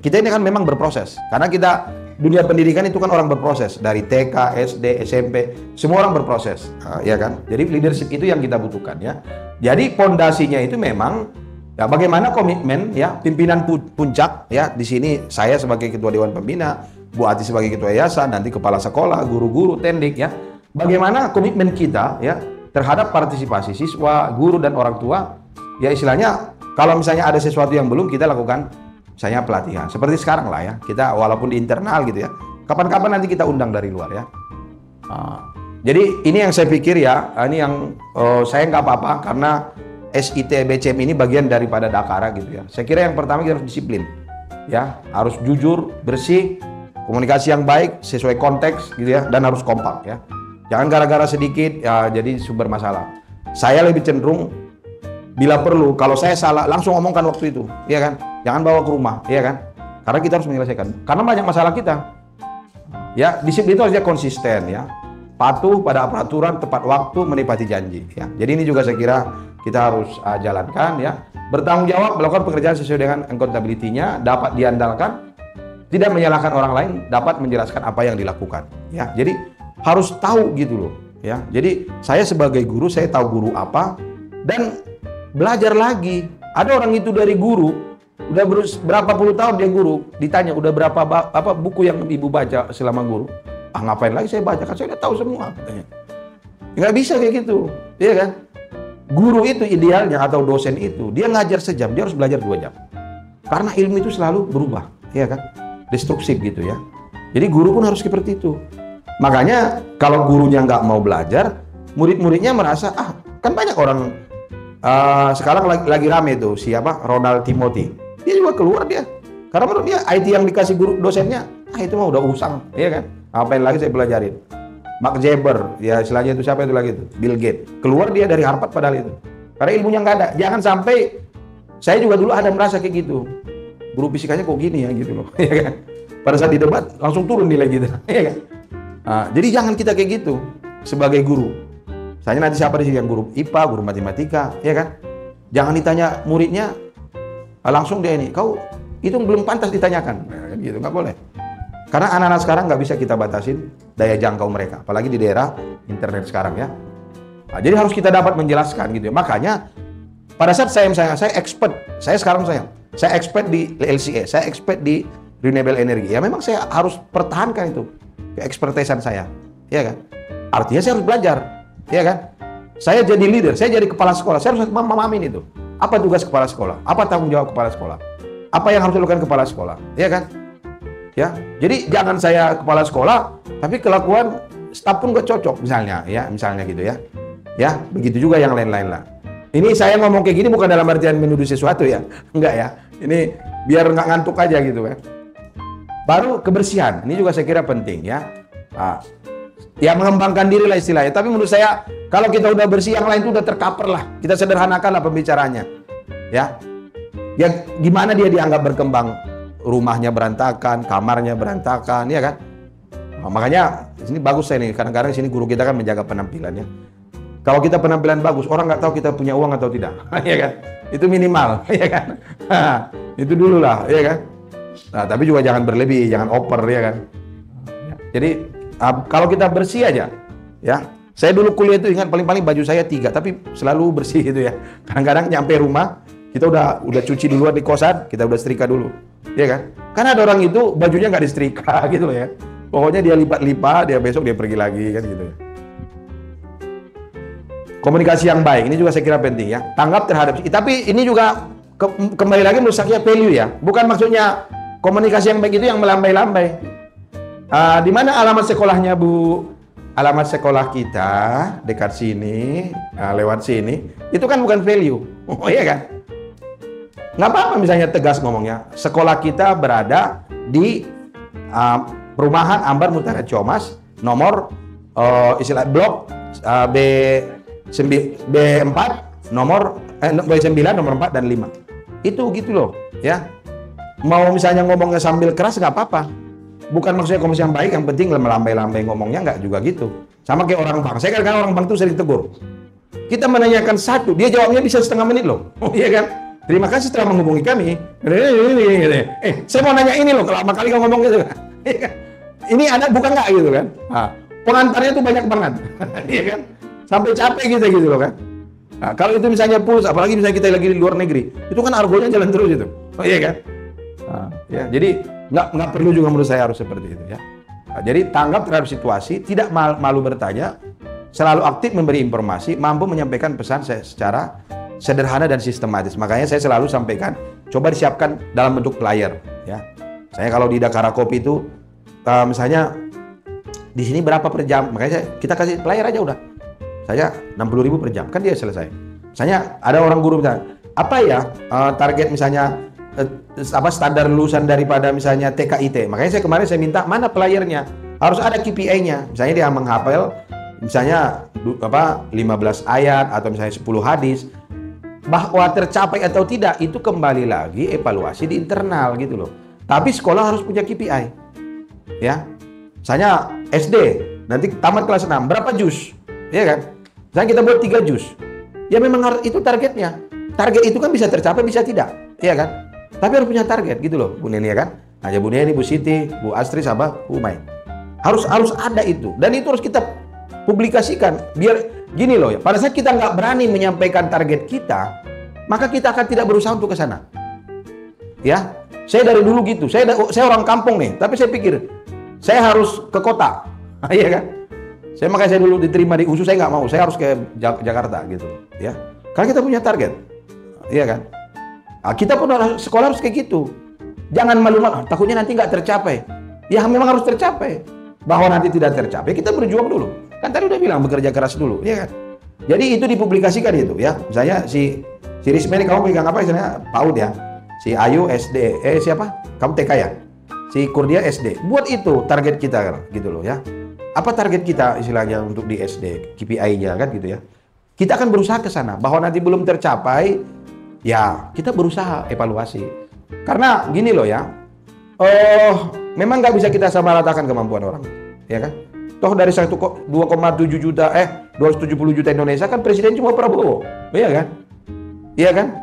kita ini kan memang berproses. Karena kita dunia pendidikan itu kan orang berproses dari TK, SD, SMP, semua orang berproses, ya kan? Jadi leadership itu yang kita butuhkan ya. Jadi pondasinya itu memang ya bagaimana komitmen ya pimpinan puncak ya di sini saya sebagai ketua dewan pembina, Bu Ati sebagai ketua yayasan, nanti kepala sekolah, guru-guru, tendik ya. Bagaimana komitmen kita ya terhadap partisipasi siswa, guru dan orang tua ya istilahnya kalau misalnya ada sesuatu yang belum kita lakukan. Misalnya pelatihan, seperti sekarang lah ya, kita walaupun di internal gitu ya, kapan-kapan nanti kita undang dari luar ya. Jadi ini yang saya pikir ya, ini yang saya nggak apa-apa karena SIT BCM ini bagian daripada Dakara gitu ya. Saya kira yang pertama kita harus disiplin, ya, harus jujur, bersih, komunikasi yang baik sesuai konteks gitu ya, dan harus kompak ya. Jangan gara-gara sedikit ya jadi sumber masalah. Saya lebih cenderung bila perlu, kalau saya salah langsung omongkan waktu itu, ya kan? Jangan bawa ke rumah, ya kan? Karena kita harus menyelesaikan. Karena banyak masalah kita. Ya, disiplin itu harusnya konsisten, ya. Patuh pada peraturan, tepat waktu, menepati janji. Ya. Jadi ini juga saya kira kita harus jalankan, ya. Bertanggung jawab, melakukan pekerjaan sesuai dengan accountability-nya, dapat diandalkan, tidak menyalahkan orang lain, dapat menjelaskan apa yang dilakukan. Ya, jadi harus tahu gitu loh. Ya, jadi saya sebagai guru, saya tahu guru apa dan belajar lagi. Ada orang itu dari guru. Udah berapa puluh tahun dia guru, ditanya udah berapa buku yang ibu baca selama guru? Ngapain lagi saya baca, kan saya udah tahu semua. Nggak bisa kayak gitu, iya kan? Guru itu idealnya atau dosen itu, dia ngajar sejam, dia harus belajar 2 jam. Karena ilmu itu selalu berubah, ya kan? Destruktif gitu ya. Jadi guru pun harus seperti itu. Makanya kalau gurunya nggak mau belajar, murid-muridnya merasa, kan banyak orang sekarang lagi rame tuh, siapa? Ronald Timothy. Dia juga keluar dia. Karena menurut dia IT yang dikasih guru dosennya, itu mah udah usang, ya kan? Apain lagi saya pelajarin. Mark Zuckerberg, ya istilahnya itu siapa itu lagi itu? Bill Gates. Keluar dia dari Harvard padahal itu. Karena ilmunya nggak ada. Jangan sampai, saya juga dulu ada merasa kayak gitu. Guru fisikanya kok gini ya gitu loh, ya kan? Pada saat di debat langsung turun nilai gitu, ya kan? Jadi jangan kita kayak gitu sebagai guru. Saya nanti siapa di sini yang guru IPA, guru matematika, ya kan? Jangan ditanya muridnya, langsung dia ini, kau itu belum pantas ditanyakan, nah, gitu nggak boleh. Karena anak-anak sekarang nggak bisa kita batasin daya jangkau mereka, apalagi di daerah internet sekarang ya. Jadi harus kita dapat menjelaskan gitu ya. Makanya pada saat saya expert, saya expert di LCA, saya expert di renewable energy. Ya memang saya harus pertahankan itu keekspertisan saya, ya kan? Artinya saya harus belajar, ya kan? Saya jadi leader, saya jadi kepala sekolah, saya harus memahamin itu. Apa tugas kepala sekolah? Apa tanggung jawab kepala sekolah? Apa yang harus dilakukan kepala sekolah, ya kan? Ya, jadi jangan saya kepala sekolah, tapi kelakuan staf pun gak cocok misalnya, ya, misalnya gitu ya. Ya, begitu juga yang lain-lain lah. Ini saya ngomong kayak gini bukan dalam artian menuduh sesuatu ya, enggak ya. Ini biar nggak ngantuk aja gitu kan. Baru kebersihan, ini juga saya kira penting ya. Ya mengembangkan diri lah istilahnya. Tapi menurut saya kalau kita udah bersih, yang lain itu udah tercover lah. Kita sederhanakan lah pembicaranya, ya. Ya gimana dia dianggap berkembang? Rumahnya berantakan, kamarnya berantakan, ya kan? Makanya ini bagus saya nih. Kadang-kadang sini guru kita kan menjaga penampilannya. Kalau kita penampilan bagus, orang nggak tahu kita punya uang atau tidak, ya kan? Itu minimal, ya kan? Itu dulu lah, ya kan? Nah, tapi juga jangan berlebih, jangan over, ya kan? Jadi kalau kita bersih aja, ya. Saya dulu kuliah itu ingat paling-paling baju saya 3, tapi selalu bersih gitu ya. Kadang-kadang nyampe rumah, kita udah cuci duluan di kosan, kita udah setrika dulu, ya kan? Karena ada orang itu bajunya nggak disetrika gitu loh ya. Pokoknya dia lipat-lipat, dia besok dia pergi lagi kan gitu ya. Komunikasi yang baik, ini juga saya kira penting ya. Tanggap terhadap, tapi ini juga kembali lagi menurut saya value ya. Bukan maksudnya komunikasi yang baik itu yang melambai-lambai. Di mana alamat sekolahnya Bu? Alamat sekolah kita dekat sini, lewat sini. Itu kan bukan value, oh iya kan? Nggak apa-apa misalnya tegas ngomongnya. Sekolah kita berada di perumahan Ambar Mutiara Ciomas, nomor istilah blok B4 nomor B9 nomor 4 dan 5. Itu gitu loh ya. Mau misalnya ngomongnya sambil keras nggak apa-apa. Bukan maksudnya komunikasi yang baik, yang penting melambai-lambai ngomongnya nggak juga gitu. Sama kayak orang bank. Saya kadang-kadang orang bank itu sering tegur. Kita menanyakan satu, dia jawabnya bisa setengah menit loh. Oh iya kan? Terima kasih telah menghubungi kami. Saya mau nanya ini loh, lama kali kamu ngomong gitu. Ini anak bukan nggak gitu kan? Pengantarnya tuh banyak banget. Iya kan? Sampai capek kita gitu loh kan. Nah, kalau itu misalnya puls, apalagi misalnya kita lagi di luar negeri, itu kan argonya jalan terus itu. Oh iya kan? Nah, ya, jadi nggak perlu juga menurut saya harus seperti itu ya. Nah, jadi tanggap terhadap situasi, tidak malu bertanya, selalu aktif memberi informasi, mampu menyampaikan pesan secara sederhana dan sistematis. Makanya saya selalu sampaikan, coba disiapkan dalam bentuk flyer ya. Saya kalau di Dakara Kopi itu misalnya di sini berapa per jam, makanya kita kasih flyer aja udah. Saya 60.000 per jam, kan dia selesai. Misalnya ada orang guru misalnya, apa ya target misalnya apa standar lulusan daripada misalnya TKIT. Makanya saya minta mana playernya, harus ada KPI-nya. Misalnya dia menghafal misalnya 15 ayat atau misalnya 10 hadis. Bahwa tercapai atau tidak itu kembali lagi evaluasi di internal gitu loh. Tapi sekolah harus punya KPI. Ya. Misalnya SD, nanti tamat kelas 6, berapa juz? Ya kan? Misalnya kita buat 3 juz. Ya memang harus itu targetnya. Target itu kan bisa tercapai, bisa tidak. Iya kan? Tapi harus punya target gitu loh, Bu Neni ya kan? Nah, Bu Neni, Bu Siti, Bu Astri, sama Bu Umay. Harus ada itu. Dan itu harus kita publikasikan. Biar gini loh ya, pada saat kita nggak berani menyampaikan target kita, maka kita akan tidak berusaha untuk ke sana. Ya, saya dari dulu gitu. Saya orang kampung nih, tapi saya pikir saya harus ke kota. Iya kan? Makanya saya dulu diterima di USU, saya nggak mau. Saya harus ke Jakarta gitu. Ya. Karena kita punya target. Iya kan? Nah, kita pun sekolah harus kayak gitu. Jangan malu-malu, takutnya nanti nggak tercapai. Ya memang harus tercapai. Bahwa nanti tidak tercapai, kita berjuang dulu. Kan tadi udah bilang bekerja keras dulu, ya kan? Jadi itu dipublikasikan itu ya. Misalnya si Risma ini kamu pegang apa istilahnya? PAUD ya. Si Ayu SD, siapa? Kamu TK ya? Si Kurdia SD. Buat itu target kita gitu loh ya. Apa target kita istilahnya untuk di SD? KPI-nya kan gitu ya. Kita akan berusaha ke sana. Bahwa nanti belum tercapai, ya kita berusaha evaluasi. Karena gini loh ya. Memang nggak bisa kita samaratakan kemampuan orang, ya kan? Toh dari 2,7 juta, 270 juta Indonesia kan presiden cuma Prabowo, iya kan? Iya kan?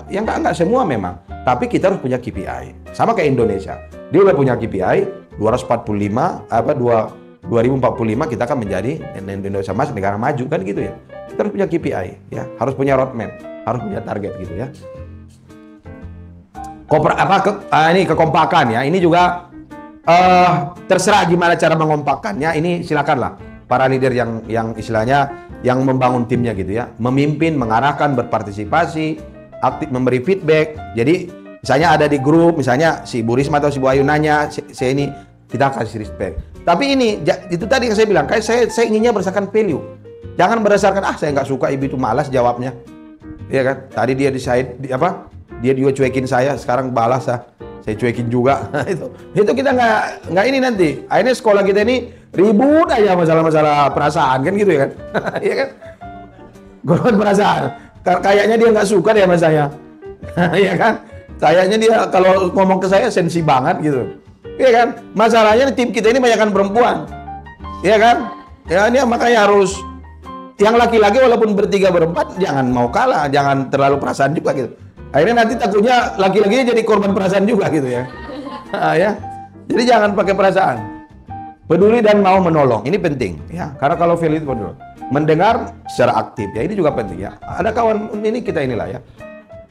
Ya nggak semua memang. Tapi kita harus punya KPI. Sama kayak Indonesia. Dia udah punya KPI 2045 kita akan menjadi Indonesia Mas, negara maju kan gitu ya. Kita harus punya KPI ya, harus punya roadmap, harus punya target gitu ya. Ini kekompakan ya. Ini juga terserah gimana cara mengompakkannya. Ini silakanlah para leader yang istilahnya yang membangun timnya gitu ya, memimpin, mengarahkan, berpartisipasi, aktif memberi feedback. Jadi misalnya ada di grup, misalnya si Bu Risma atau si Bu Ayu nanya, saya ini kita kasih respect. Tapi ini itu tadi yang saya bilang, kayak saya inginnya berdasarkan value. Jangan berdasarkan saya nggak suka ibu itu malas jawabnya. Iya kan? Tadi dia dia juga cuekin saya, sekarang balas saya cuekin juga. itu kita nggak ini nanti. Akhirnya sekolah kita ini ribut aja masalah-masalah perasaan kan gitu ya kan? Iya kan? Golongan perasaan. Kayaknya dia nggak suka deh sama saya. Iya kan? Kayaknya dia kalau ngomong ke saya sensi banget gitu. Iya kan? Masalahnya tim kita ini banyakkan perempuan. Iya kan? Ya ini makanya harus yang laki-laki walaupun bertiga berempat jangan mau kalah, jangan terlalu perasaan juga gitu. Akhirnya nanti takutnya laki-lakinya jadi korban perasaan juga gitu ya. Ya. Jadi jangan pakai perasaan. Peduli dan mau menolong. Ini penting ya. Karena kalau value itu peduli. Mendengar secara aktif ya, ini juga penting ya. Ada kawan ini kita inilah ya.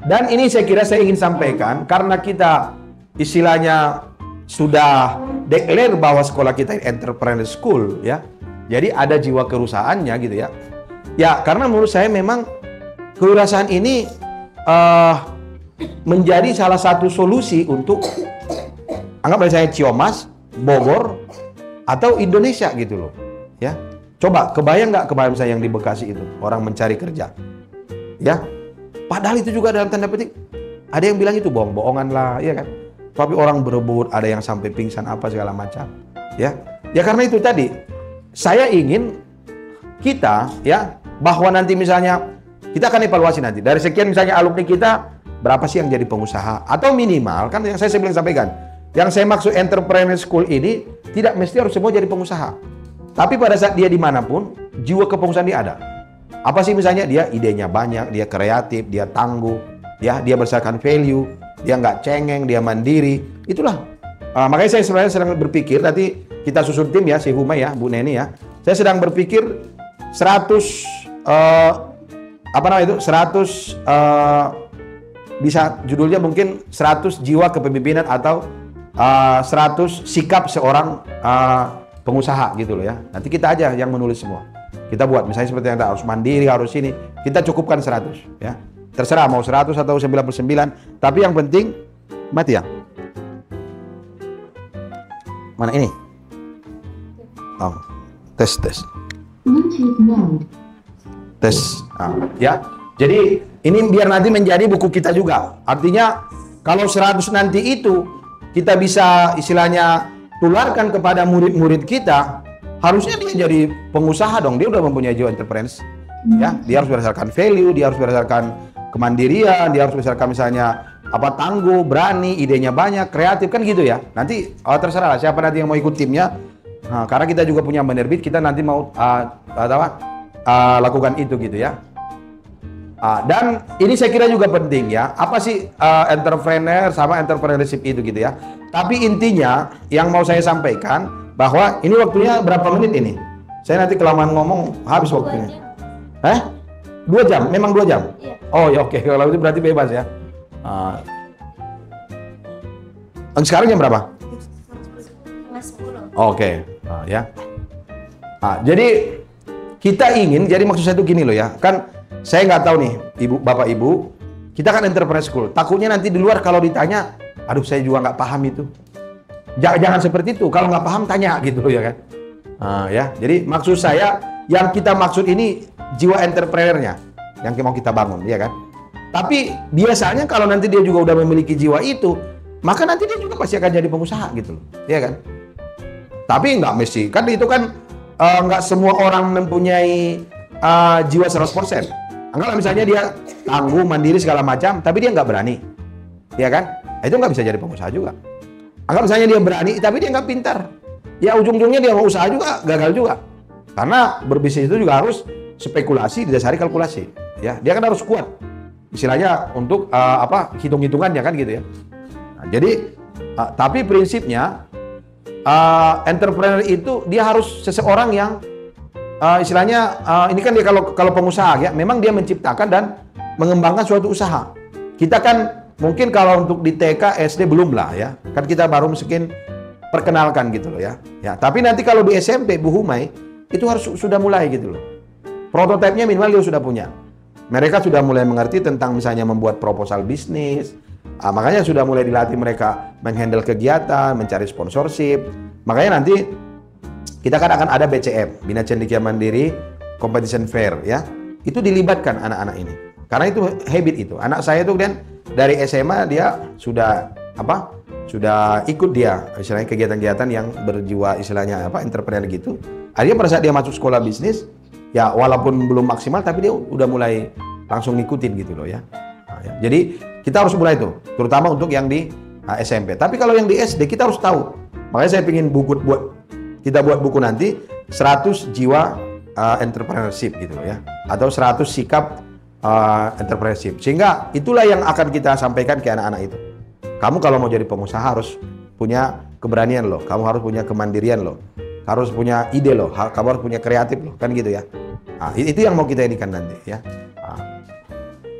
Dan ini saya kira saya ingin sampaikan karena kita istilahnya sudah declare bahwa sekolah kita entrepreneur school ya. Jadi ada jiwa kewirausahaannya gitu ya. Ya, karena menurut saya memang kewirausahaan ini menjadi salah satu solusi untuk anggap misalnya Ciamis, Bogor, atau Indonesia gitu loh. Ya, coba kebayang nggak misalnya yang di Bekasi itu orang mencari kerja, ya. Padahal itu juga dalam tanda petik ada yang bilang itu bohong-bohongan lah, ya kan. Tapi orang berebut, ada yang sampai pingsan apa segala macam, ya. Ya karena itu tadi saya ingin kita ya bahwa nanti misalnya kita akan evaluasi nanti dari sekian misalnya alumni kita berapa sih yang jadi pengusaha atau minimal kan yang saya sebelum sampaikan yang saya maksud entrepreneur school ini tidak mesti harus semua jadi pengusaha tapi pada saat dia dimanapun jiwa kepengusahaan dia ada apa sih misalnya dia idenya banyak dia kreatif dia tangguh ya dia berdasarkan value dia nggak cengeng dia mandiri itulah makanya saya sebenarnya sedang berpikir nanti kita susun tim ya si Huma ya Bu Neni ya saya sedang berpikir 100 bisa judulnya mungkin 100 jiwa kepemimpinan atau 100 sikap seorang pengusaha gitu loh ya. Nanti kita aja yang menulis semua. Kita buat misalnya seperti yang ada harus mandiri, harus ini. Kita cukupkan 100 ya. Terserah mau 100 atau 99, tapi yang penting mati ya. Mana ini? Oh, tes. Tes, ya. Jadi ini biar nanti menjadi buku kita juga. Artinya kalau 100 nanti itu kita bisa istilahnya tularkan kepada murid-murid kita, harusnya dia jadi pengusaha dong. Dia udah mempunyai jiwa entrepreneur. Ya, dia harus berdasarkan value, dia harus berdasarkan kemandirian, dia harus berdasarkan misalnya tangguh, berani, idenya banyak, kreatif kan gitu ya. Nanti terserah lah siapa nanti yang mau ikut timnya. Nah, karena kita juga punya penerbit, kita nanti mau lakukan itu gitu ya. Dan ini saya kira juga penting ya. Apa sih entrepreneur sama entrepreneurship itu gitu ya. Tapi intinya yang mau saya sampaikan bahwa ini waktunya berapa menit ini? Saya nanti kelamaan ngomong habis waktunya. 2 jam? Memang 2 jam? Iya. Oh ya oke. Kalau itu berarti bebas ya. Sekarang jam berapa? 10. Oke. Ya. Jadi kita ingin, jadi maksud saya itu gini loh ya, kan saya nggak tahu nih, bapak ibu, kita kan entrepreneur school. Takutnya nanti di luar kalau ditanya, aduh saya juga nggak paham itu. Jangan seperti itu. Kalau nggak paham tanya gitu ya kan. Ya, jadi maksud saya yang kita maksud ini jiwa entrepreneurnya yang mau kita bangun, ya kan. Tapi biasanya kalau nanti dia juga udah memiliki jiwa itu, maka nanti dia juga pasti akan jadi pengusaha gitu loh, ya kan. Tapi nggak mesti, kan itu kan nggak semua orang mempunyai jiwa 100%. Anggaplah misalnya dia tangguh, mandiri segala macam, tapi dia nggak berani, ya kan? Itu nggak bisa jadi pengusaha juga. Anggap misalnya dia berani, tapi dia nggak pintar, ya ujung-ujungnya dia mau usaha juga gagal juga. Karena berbisnis itu juga harus spekulasi didasari kalkulasi, ya. Dia kan harus kuat, istilahnya untuk hitung-hitungannya kan gitu ya. Nah, jadi tapi prinsipnya entrepreneur itu dia harus seseorang yang istilahnya ini kan dia kalau pengusaha ya, memang dia menciptakan dan mengembangkan suatu usaha. Kita kan mungkin kalau untuk di TK, SD belum lah ya. Kan kita baru mungkin perkenalkan gitu loh ya. Ya, tapi nanti kalau di SMP Bu Humay itu harus sudah mulai gitu loh. Prototipenya minimal dia sudah punya. Mereka sudah mulai mengerti tentang misalnya membuat proposal bisnis. Makanya sudah mulai dilatih mereka menghandle kegiatan, mencari sponsorship. Makanya nanti kita kan akan ada BCM, Bina Cendekia Mandiri Competition Fair ya. Itu dilibatkan anak-anak ini. Karena itu habit itu. Anak saya itu kan dari SMA dia sudah sudah ikut dia istilahnya kegiatan-kegiatan yang berjiwa istilahnya entrepreneur gitu. Akhirnya pada saat dia masuk sekolah bisnis, ya walaupun belum maksimal tapi dia udah mulai langsung ngikutin gitu loh ya. Ya. Jadi kita harus mulai itu, terutama untuk yang di SMP. Tapi kalau yang di SD kita harus tahu. Makanya saya ingin kita buat buku nanti 100 jiwa entrepreneurship gitu loh ya, atau 100 sikap entrepreneurship. Sehingga itulah yang akan kita sampaikan ke anak-anak itu. Kamu kalau mau jadi pengusaha harus punya keberanian loh, kamu harus punya kemandirian loh, harus punya ide loh, kamu harus punya kreatif loh, kan gitu ya. Nah, itu yang mau kita inikan nanti ya.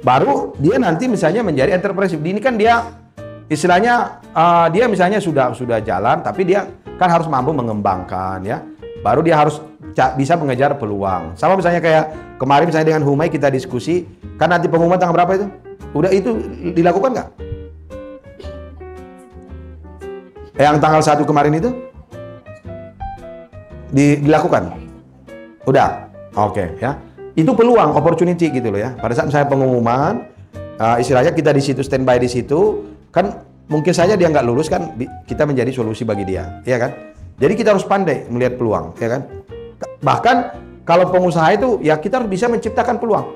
Baru dia nanti misalnya menjadi entrepreneurship. Ini kan dia istilahnya dia misalnya sudah jalan, tapi dia kan harus mampu mengembangkan ya. Baru dia harus bisa mengejar peluang. Sama misalnya kayak kemarin misalnya dengan Humay kita diskusi, kan nanti pengumuman tanggal berapa itu? Udah itu dilakukan nggak? Yang tanggal 1 kemarin itu dilakukan? Udah, oke ya. Itu peluang, opportunity gitu loh ya. Pada saat saya pengumuman, istilahnya kita di situ standby di situ, kan mungkin saja dia nggak lulus kan, kita menjadi solusi bagi dia, ya kan? Jadi kita harus pandai melihat peluang, ya kan? Bahkan kalau pengusaha itu ya kita harus bisa menciptakan peluang.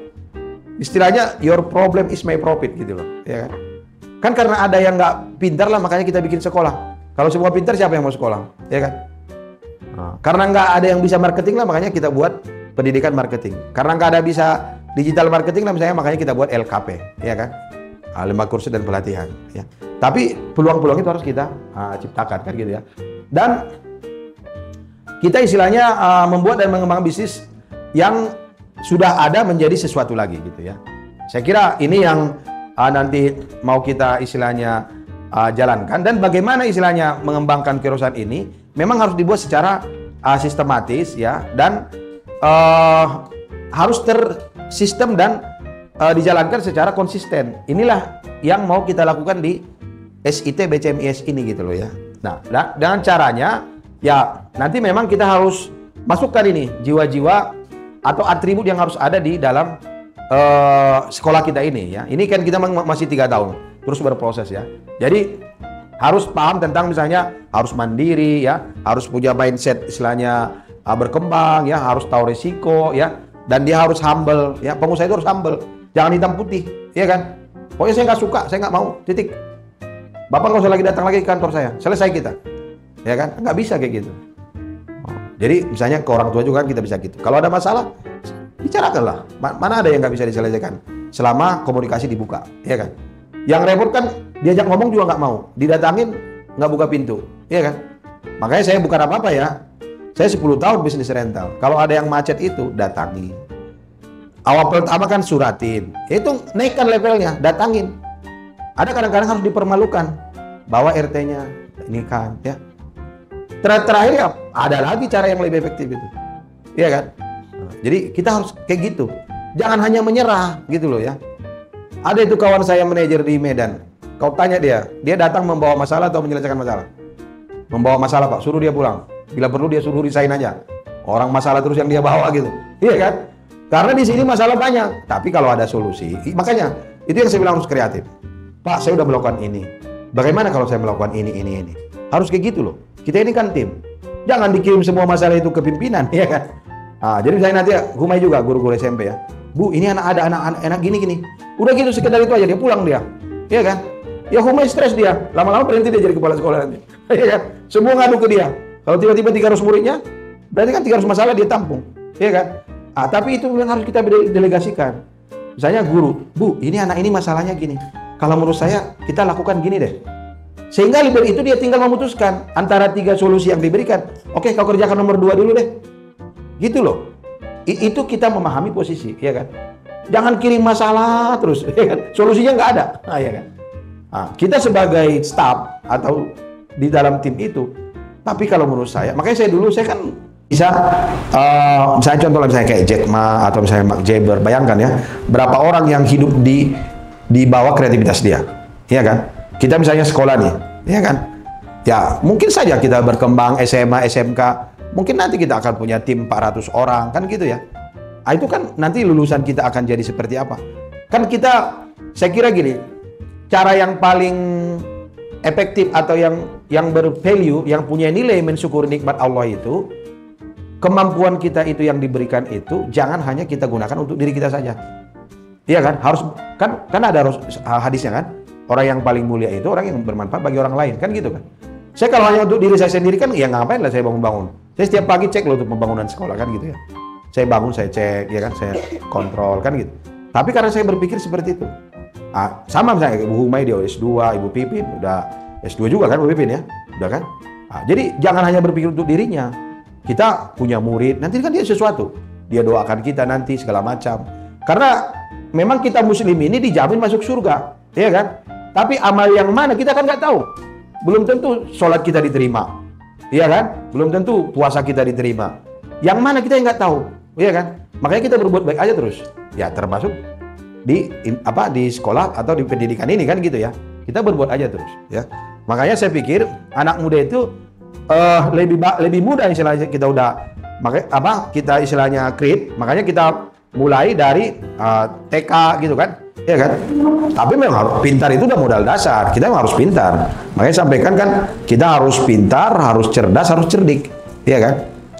Istilahnya your problem is my profit gitu loh, ya kan? Kan karena ada yang nggak pintar lah makanya kita bikin sekolah. Kalau semua pintar siapa yang mau sekolah, ya kan? Karena nggak ada yang bisa marketing lah makanya kita buat pendidikan marketing. Karena nggak ada bisa digital marketing lah misalnya makanya kita buat LKP, ya kan? Lembaga kursus dan pelatihan, ya. Tapi peluang-peluang itu harus kita ciptakan kan gitu ya. Dan kita istilahnya membuat dan mengembangkan bisnis yang sudah ada menjadi sesuatu lagi gitu ya. Saya kira ini yang nanti mau kita istilahnya jalankan, dan bagaimana istilahnya mengembangkan kewirausahaan ini memang harus dibuat secara sistematis ya, dan harus tersistem dan dijalankan secara konsisten. Inilah yang mau kita lakukan di SIT BCMIS ini gitu loh ya. Nah, dengan caranya ya nanti memang kita harus masukkan ini jiwa-jiwa atau atribut yang harus ada di dalam sekolah kita ini ya. Ini kan kita masih 3 tahun terus berproses ya. Jadi harus paham tentang misalnya harus mandiri ya, harus punya mindset istilahnya berkembang ya, harus tahu risiko ya, dan dia harus humble ya. Pengusaha itu harus humble, jangan hitam putih ya kan. Pokoknya saya nggak suka, saya nggak mau, titik. Bapak nggak usah lagi datang lagi ke kantor saya, selesai kita ya kan. Nggak bisa kayak gitu. Jadi misalnya ke orang tua juga kan kita bisa gitu. Kalau ada masalah bicarakanlah, mana ada yang nggak bisa diselesaikan selama komunikasi dibuka ya kan. Yang repot kan diajak ngomong juga nggak mau, didatangin nggak buka pintu, ya kan? Makanya saya bukan apa-apa ya. Saya 10 tahun bisnis rental. Kalau ada yang macet itu datangi. Awal pertama kan suratin, itu naikkan levelnya, datangin. Ada kadang-kadang harus dipermalukan, bawa RT-nya, ini kan, ya. Terakhir ya ada lagi cara yang lebih efektif itu, ya kan? Jadi kita harus kayak gitu. Jangan hanya menyerah gitu loh ya. Ada itu kawan saya manajer di Medan. Kau tanya dia datang membawa masalah atau menyelesaikan masalah? Membawa masalah Pak, suruh dia pulang. Bila perlu dia suruh resign aja. Orang masalah terus yang dia bawa gitu. Iya kan? Karena di sini masalah banyak. Tapi kalau ada solusi, makanya itu yang saya bilang harus kreatif. Pak, saya udah melakukan ini. Bagaimana kalau saya melakukan ini? Harus kayak gitu loh. Kita ini kan tim. Jangan dikirim semua masalah itu ke pimpinan, ya kan? Nah, jadi misalnya nanti Humay juga guru-guru SMP ya. Bu, ini ada anak gini. Udah gitu sekedar itu aja dia pulang dia. Iya kan? Ya Humay stres dia. Lama-lama berhenti dia jadi kepala sekolah nanti. Iya kan? Semua ngadu ke dia. Kalau tiba-tiba 300 muridnya, berarti kan 300 masalah dia tampung. Iya kan? Ah, tapi itu yang harus kita delegasikan. Misalnya guru, Bu, ini anak ini masalahnya gini. Kalau menurut saya, kita lakukan gini deh. Sehingga leader itu dia tinggal memutuskan antara 3 solusi yang diberikan. Oke, kau kerjakan nomor 2 dulu deh. Gitu loh. Itu kita memahami posisi, ya kan? Jangan kirim masalah terus, ya kan? Solusinya nggak ada, ya kan? Nah, kita sebagai staff atau di dalam tim itu, tapi kalau menurut saya, makanya saya kan bisa, misalnya contoh misalnya kayak Jack Ma atau misalnya Mark Jaber, bayangkan ya, berapa orang yang hidup di bawah kreativitas dia, ya kan? Kita misalnya sekolah nih, ya kan? Ya mungkin saja kita berkembang SMA, SMK, mungkin nanti kita akan punya tim 400 orang, kan gitu ya. Nah, itu kan nanti lulusan kita akan jadi seperti apa. Kan kita, saya kira gini, cara yang paling efektif atau yang bervalue, yang punya nilai mensyukuri nikmat Allah itu, kemampuan kita itu yang diberikan itu, jangan hanya kita gunakan untuk diri kita saja. Iya kan? Harus, kan ada hadisnya kan? Orang yang paling mulia itu orang yang bermanfaat bagi orang lain, kan gitu kan? Saya kalau hanya untuk diri saya sendiri kan, ya ngapain lah saya bangun-bangun. Saya setiap pagi cek loh untuk pembangunan sekolah kan gitu ya. Saya bangun, saya cek, ya kan, saya kontrol kan gitu. Tapi karena saya berpikir seperti itu. Sama misalnya Ibu Humay dia S2, Ibu Pipin udah S2 juga kan, Ibu Pipin ya, udah kan. Jadi jangan hanya berpikir untuk dirinya. Kita punya murid, nanti kan dia sesuatu. Dia doakan kita nanti segala macam. Karena memang kita Muslim ini dijamin masuk surga, ya kan. Tapi amal yang mana kita kan nggak tahu. Belum tentu sholat kita diterima, iya kan? Belum tentu puasa kita diterima. Yang mana kita nggak tahu, iya kan? Makanya kita berbuat baik aja terus. Ya termasuk di sekolah atau di pendidikan ini kan gitu ya. Kita berbuat aja terus, ya. Makanya saya pikir anak muda itu lebih mudah istilahnya kita udah kita istilahnya create. Makanya kita mulai dari TK gitu kan. Ya kan? Tapi memang harus pintar itu udah modal dasar. Kita memang harus pintar. Makanya sampaikan kan kita harus pintar, harus cerdas, harus cerdik. Iya kan?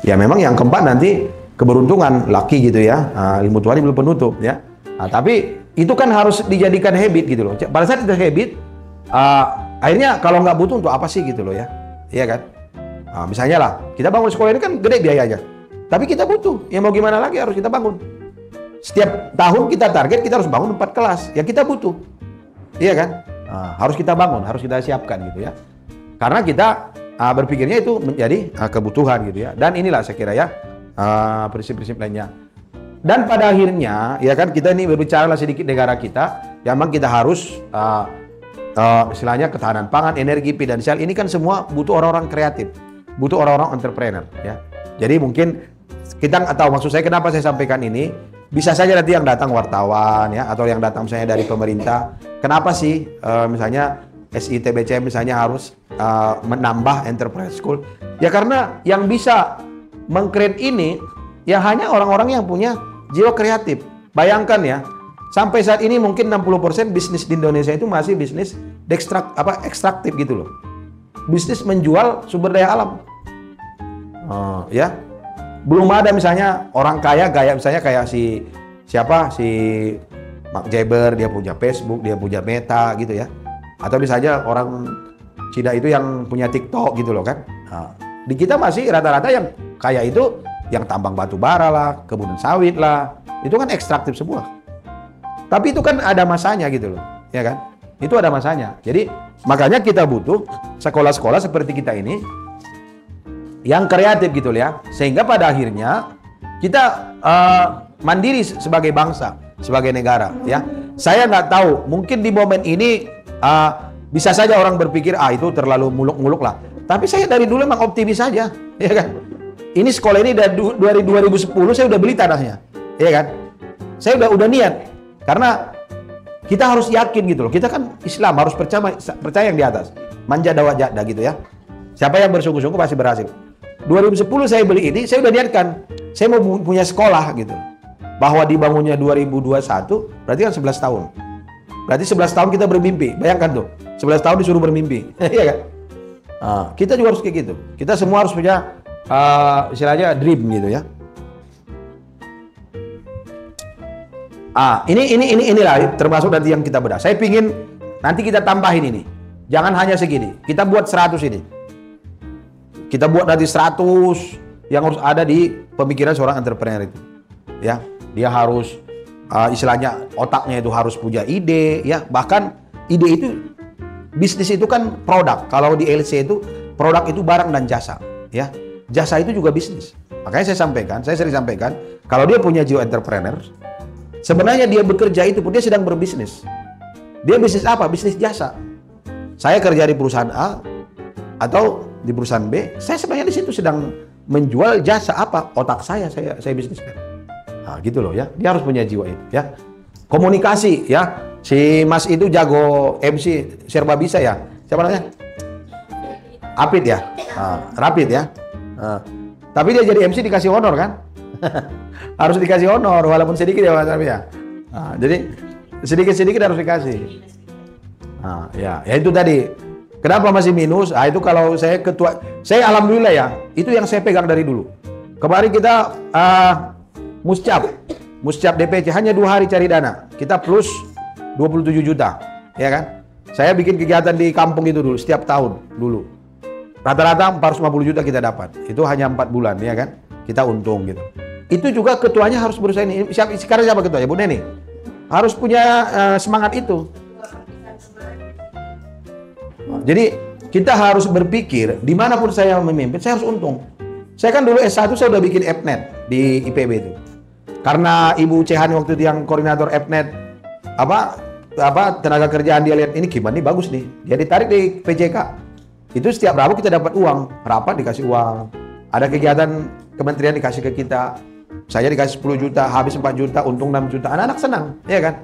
Ya memang yang keempat nanti keberuntungan, laki gitu ya. Ilmu Tuhan belum penutup ya. Tapi itu kan harus dijadikan habit gitu loh. Pada saat itu habit, akhirnya kalau nggak butuh untuk apa sih gitu loh ya. Iya kan? Misalnya lah, kita bangun sekolah ini kan gede biayanya. Tapi kita butuh. Ya mau gimana lagi harus kita bangun. Setiap tahun kita target kita harus bangun 4 kelas. Ya kita butuh. Iya kan? Harus kita bangun, harus kita siapkan gitu ya. Karena kita berpikirnya itu menjadi kebutuhan gitu ya. Dan inilah saya kira ya prinsip-prinsip lainnya. Dan pada akhirnya ya kan kita ini berbicara sedikit negara kita. Ya memang kita harus istilahnya ketahanan pangan, energi, finansial. Ini kan semua butuh orang-orang kreatif. Butuh orang-orang entrepreneur ya. Jadi mungkin kita nggak tahu maksud saya kenapa saya sampaikan ini. Bisa saja nanti yang datang wartawan ya atau yang datang misalnya dari pemerintah. Kenapa sih misalnya SITBCM misalnya harus menambah enterprise school? Ya karena yang bisa meng-create ini ya hanya orang-orang yang punya jiwa kreatif. Bayangkan ya, sampai saat ini mungkin 60% bisnis di Indonesia itu masih bisnis ekstraktif gitu loh. Bisnis menjual sumber daya alam. Ya. Belum ada misalnya orang kaya misalnya kayak si Mark Jaber, dia punya Facebook, dia punya Meta gitu ya. Atau misalnya orang Cina itu yang punya TikTok gitu loh kan. Di kita masih rata-rata yang kaya itu yang tambang batu bara lah, kebun sawit lah. Itu kan ekstraktif semua. Tapi itu kan ada masanya gitu loh, ya kan? Itu ada masanya. Jadi makanya kita butuh sekolah-sekolah seperti kita ini yang kreatif gitu ya, sehingga pada akhirnya kita mandiri sebagai bangsa, sebagai negara ya. Saya nggak tahu, mungkin di momen ini bisa saja orang berpikir itu terlalu muluk-muluk lah. Tapi saya dari dulu emang optimis saja, ya kan. Ini sekolah ini dari 2010 saya udah beli tanahnya, ya kan. Saya udah niat. Karena kita harus yakin gitu loh. Kita kan Islam harus percaya yang di atas. Manja dawa jada gitu ya. Siapa yang bersungguh-sungguh pasti berhasil. 2010 saya beli ini, saya udah niatkan. Saya mau punya sekolah gitu. Bahwa dibangunnya 2021, berarti kan 11 tahun. Berarti 11 tahun kita bermimpi. Bayangkan tuh, 11 tahun disuruh bermimpi. Iya kan? Nah, kita juga harus kayak gitu. Kita semua harus punya istilahnya dream gitu ya. Inilah termasuk nanti yang kita bedah. Saya pingin nanti kita tambahin ini. Jangan hanya segini. Kita buat 100 ini. Kita buat nanti 100 yang harus ada di pemikiran seorang entrepreneur itu. Ya, dia harus istilahnya otaknya itu harus punya ide ya. Bahkan ide itu bisnis itu kan produk. Kalau di LC itu produk itu barang dan jasa ya. Jasa itu juga bisnis. Makanya saya sering sampaikan kalau dia punya jiwa entrepreneur, sebenarnya dia bekerja itu pun dia sedang berbisnis. Dia bisnis apa? Bisnis jasa. Saya kerja di perusahaan A atau di perusahaan B, saya sebenarnya di situ sedang menjual jasa apa? Otak saya bisniskan. Nah, gitu loh ya. Dia harus punya jiwa itu ya. Komunikasi ya. Si Mas itu jago MC serba bisa ya. Siapa namanya? Apit ya. Rapid ya. Tapi dia jadi MC dikasih honor kan? Harus dikasih honor walaupun sedikit ya Mas Rapid ya. Jadi sedikit-sedikit harus dikasih. Ya itu tadi. Kenapa masih minus? Itu kalau saya ketua, saya alhamdulillah ya, itu yang saya pegang dari dulu. Kemarin kita muscap DPC hanya 2 hari cari dana, kita plus 27 juta, ya kan? Saya bikin kegiatan di kampung itu dulu, setiap tahun dulu. Rata-rata 450 juta kita dapat, itu hanya 4 bulan, ya kan? Kita untung gitu. Itu juga ketuanya harus berusaha ini. Sekarang siapa ketuanya? Bu Neni. Harus punya semangat itu. Jadi kita harus berpikir dimanapun saya memimpin, saya harus untung. Saya kan dulu S1 saya udah bikin Appnet di IPB itu. Karena Ibu Cehan waktu itu yang koordinator Appnet tenaga kerjaan, dia lihat ini gimana nih, bagus nih. Dia ditarik di PJK. Itu setiap Rabu kita dapat uang, rapat dikasih uang. Ada kegiatan kementerian dikasih ke kita. Saya dikasih 10 juta, habis 4 juta, untung 6 juta. Anak-anak senang, ya kan?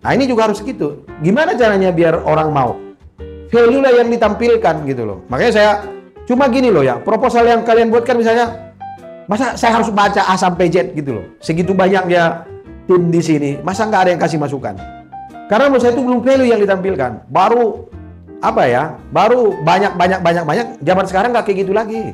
Nah, ini juga harus gitu. Gimana caranya biar orang mau? Value lah yang ditampilkan gitu loh. Makanya saya cuma gini loh ya, proposal yang kalian buatkan misalnya, masa saya harus baca A sampai Z gitu loh. Segitu banyaknya tim di sini, masa nggak ada yang kasih masukan? Karena menurut saya itu belum value yang ditampilkan. Baru baru banyak. Zaman sekarang nggak kayak gitu lagi.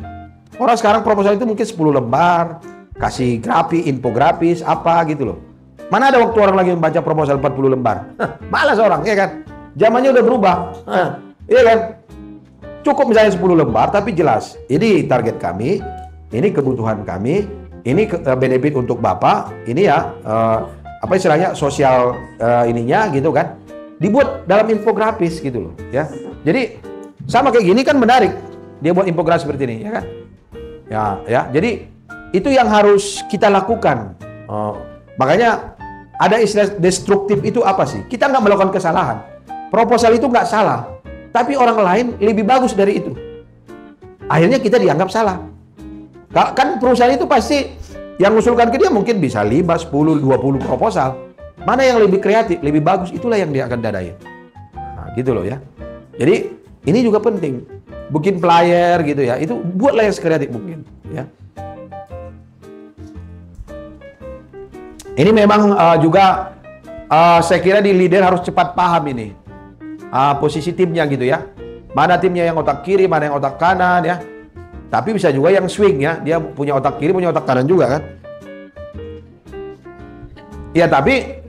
Orang sekarang proposal itu mungkin 10 lembar, kasih grafik, infografis, apa gitu loh. Mana ada waktu orang lagi membaca proposal 40 lembar? Malas orang, ya kan? Zamannya udah berubah, iya kan? Cukup misalnya 10 lembar, tapi jelas. Ini target kami, ini kebutuhan kami, ini benefit untuk Bapak, ini ya, istilahnya sosial ininya gitu kan. Dibuat dalam infografis gitu loh, ya. Jadi sama kayak gini kan menarik. Dia buat infografis seperti ini, ya kan? Ya. Jadi itu yang harus kita lakukan. Makanya ada istilah destruktif itu apa sih? Kita nggak melakukan kesalahan. Proposal itu nggak salah, tapi orang lain lebih bagus dari itu. Akhirnya kita dianggap salah. Kan perusahaan itu pasti yang mengusulkan ke dia mungkin bisa 5, 10, 20 proposal. Mana yang lebih kreatif, lebih bagus, itulah yang dia akan dadain. Nah, gitu loh ya. Jadi ini juga penting. Bikin flyer gitu ya, itu buatlah yang sekreatif mungkin. Ya. Ini memang juga saya kira di leader harus cepat paham ini. Posisi timnya gitu ya. Mana timnya yang otak kiri, mana yang otak kanan ya. Tapi bisa juga yang swing ya. Dia punya otak kiri, punya otak kanan juga kan. Ya tapi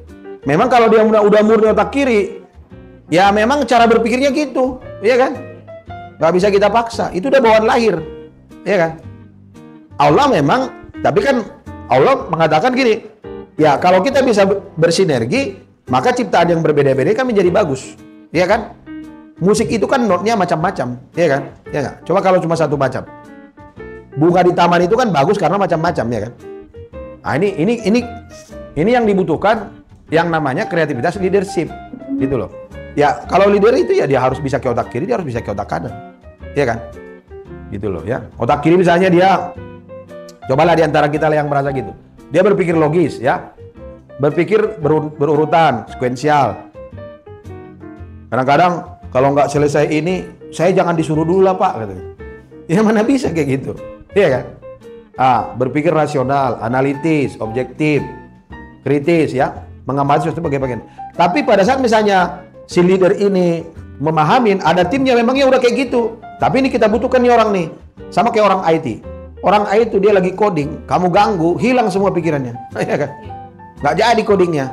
memang kalau dia udah murni otak kiri, ya memang cara berpikirnya gitu. Iya kan? Gak bisa kita paksa. Itu udah bawaan lahir. Iya kan? Allah memang, tapi kan Allah mengatakan gini. Ya kalau kita bisa bersinergi, maka ciptaan yang berbeda-beda kan menjadi bagus. Iya kan? Musik itu kan notnya macam-macam, iya kan? Iya nggak? Coba kalau cuma satu macam. Bunga di taman itu kan bagus karena macam-macam, ya kan? Nah, ini yang dibutuhkan yang namanya kreativitas leadership, gitu loh. Ya, kalau leader itu ya dia harus bisa ke otak kiri, dia harus bisa ke otak kanan. Iya kan? Gitu loh ya. Otak kiri misalnya dia, cobalah di antara kita yang merasa gitu. Dia berpikir logis ya. berpikir berurutan, sekuensial. Kadang-kadang kalau nggak selesai ini, saya jangan disuruh dulu lah Pak, katanya. Ya mana bisa kayak gitu, iya kan? Berpikir rasional, analitis, objektif, kritis ya, mengamati sesuatu bagian-bagian. Tapi pada saat misalnya si leader ini memahamin, ada timnya memangnya udah kayak gitu. Tapi ini kita butuhkan nih orang nih, sama kayak orang IT. Orang IT itu dia lagi coding, kamu ganggu, hilang semua pikirannya, ya kan? Nggak jadi codingnya.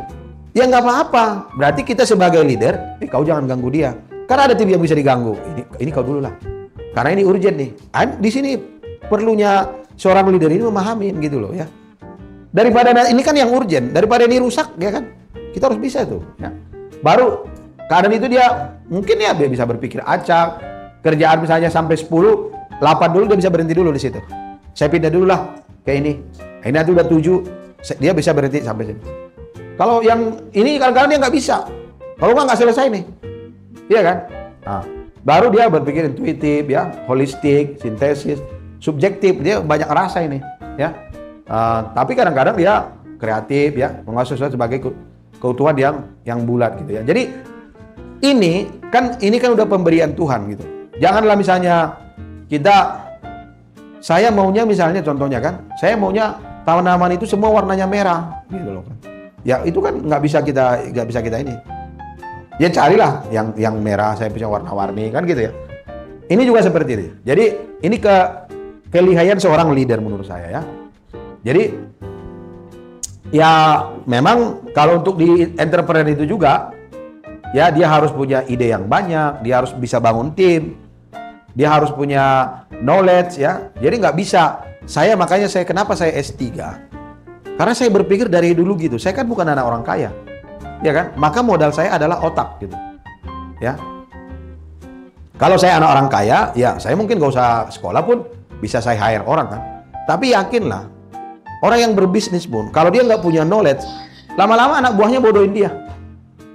Ya nggak apa-apa. Berarti kita sebagai leader, kau jangan ganggu dia. Karena ada tim yang bisa diganggu. Ini kau dulu lah. Karena ini urgent nih. Di sini perlunya seorang leader ini memahamin gitu loh ya. Daripada ini kan yang urgent, daripada ini rusak ya kan. Kita harus bisa tuh. Ya. Baru keadaan itu dia mungkin ya dia bisa berpikir acak. Kerjaan misalnya sampai 10, 8 dulu dia bisa berhenti dulu di situ. Saya pindah dulu lah ke ini. Ini nanti udah 7, dia bisa berhenti sampai sini. Kalau yang ini kadang-kadang dia nggak bisa. Kalau nggak selesai nih. Iya kan? Baru dia berpikir intuitif ya, holistik, sintesis, subjektif. Dia banyak rasa ini ya. Tapi kadang-kadang dia kreatif ya, menguasai sesuatu sebagai keutuhan yang bulat gitu ya. Jadi ini kan udah pemberian Tuhan gitu. Janganlah misalnya saya maunya misalnya contohnya kan, saya maunya tanaman itu semua warnanya merah gitu loh kan. Ya itu kan nggak bisa kita ini. Ya carilah yang merah, saya punya warna-warni kan gitu ya. Ini juga seperti ini. Jadi ini kelihayan seorang leader menurut saya ya. Jadi ya memang kalau untuk di entrepreneur itu juga ya dia harus punya ide yang banyak, dia harus bisa bangun tim, dia harus punya knowledge ya. Jadi nggak bisa. Makanya kenapa saya S3? Karena saya berpikir dari dulu gitu. Saya kan bukan anak orang kaya. Ya kan? Maka modal saya adalah otak gitu. Ya. Kalau saya anak orang kaya, ya saya mungkin gak usah sekolah pun bisa saya hire orang kan. Tapi yakinlah, orang yang berbisnis pun kalau dia nggak punya knowledge, lama-lama anak buahnya bodohin dia.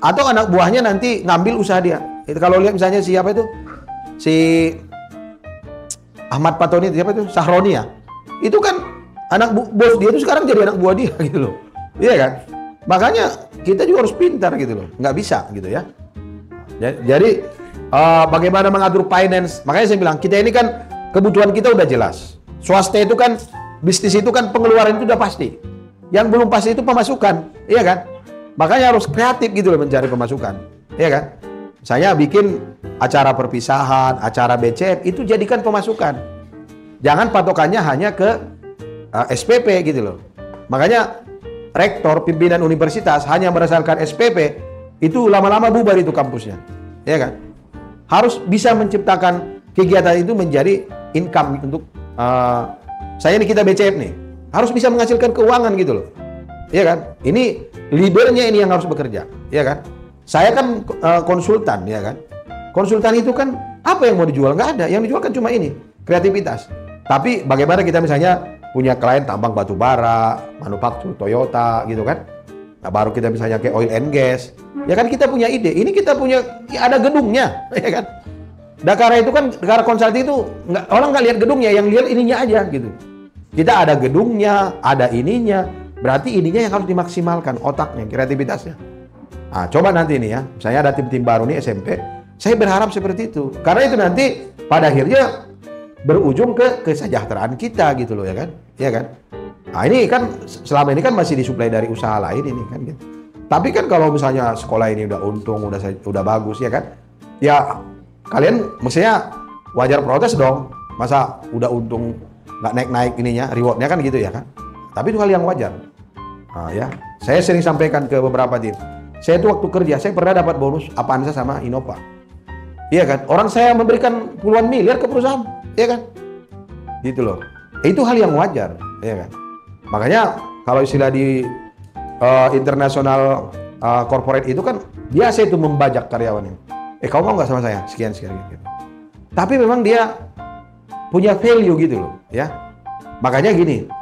Atau anak buahnya nanti ngambil usaha dia. Kalau lihat misalnya siapa itu? Si Ahmad Patoni, siapa itu? Sahroni ya. Itu kan anak bos dia itu sekarang jadi anak buah dia gitu loh. Iya kan? Makanya kita juga harus pintar gitu loh. Nggak bisa gitu ya. Jadi bagaimana mengatur finance? Makanya saya bilang kita ini kan kebutuhan kita udah jelas. Swasta itu kan bisnis itu kan pengeluaran itu udah pasti. Yang belum pasti itu pemasukan, iya kan? Makanya harus kreatif gitu loh mencari pemasukan, iya kan? Saya bikin acara perpisahan, acara BCF itu jadikan pemasukan. Jangan patokannya hanya ke SPP gitu loh. Makanya rektor, pimpinan universitas hanya berdasarkan SPP, itu lama-lama bubar itu kampusnya. Ya kan? Harus bisa menciptakan kegiatan itu menjadi income untuk saya ini kita BCF nih. Harus bisa menghasilkan keuangan gitu loh. Ya kan? Ini leadernya ini yang harus bekerja, ya kan? Saya kan konsultan, ya kan? Konsultan itu kan apa yang mau dijual? Nggak ada. Yang dijual kan cuma ini, kreativitas. Tapi bagaimana kita misalnya punya klien tambang batu bara, manufaktur Toyota gitu kan. Nah, baru kita misalnya kayak oil and gas. Ya kan kita punya ide. Ini kita punya ya ada gedungnya, ya kan. Dakara itu kan Dakara Consulting itu orang nggak lihat gedungnya, yang lihat ininya aja gitu. Kita ada gedungnya, ada ininya. Berarti ininya yang harus dimaksimalkan, otaknya, kreativitasnya. Nah, coba nanti nih ya, misalnya ada tim-tim baru nih SMP, saya berharap seperti itu. Karena itu nanti pada akhirnya berujung ke kesejahteraan kita gitu loh ya kan? Iya kan? Nah ini kan selama ini kan masih disuplai dari usaha lain ini kan gitu. Tapi kan kalau misalnya sekolah ini udah untung, udah bagus ya kan? Ya kalian mestinya wajar protes dong. Masa udah untung nggak naik-naik ininya, rewardnya kan gitu ya kan? Tapi itu hal yang wajar. Nah, ya, saya sering sampaikan ke beberapa tim. Saya itu waktu kerja, saya pernah dapat bonus Avanza sama Innova. Iya kan? Orang saya memberikan puluhan miliar ke perusahaan. Iya kan? Gitu loh. Itu hal yang wajar. Iya kan? Makanya kalau istilah di internasional corporate itu kan biasa itu membajak karyawannya. Kau mau nggak sama saya? Sekian-sekian gitu. Tapi memang dia punya value gitu loh. Ya. Makanya gini.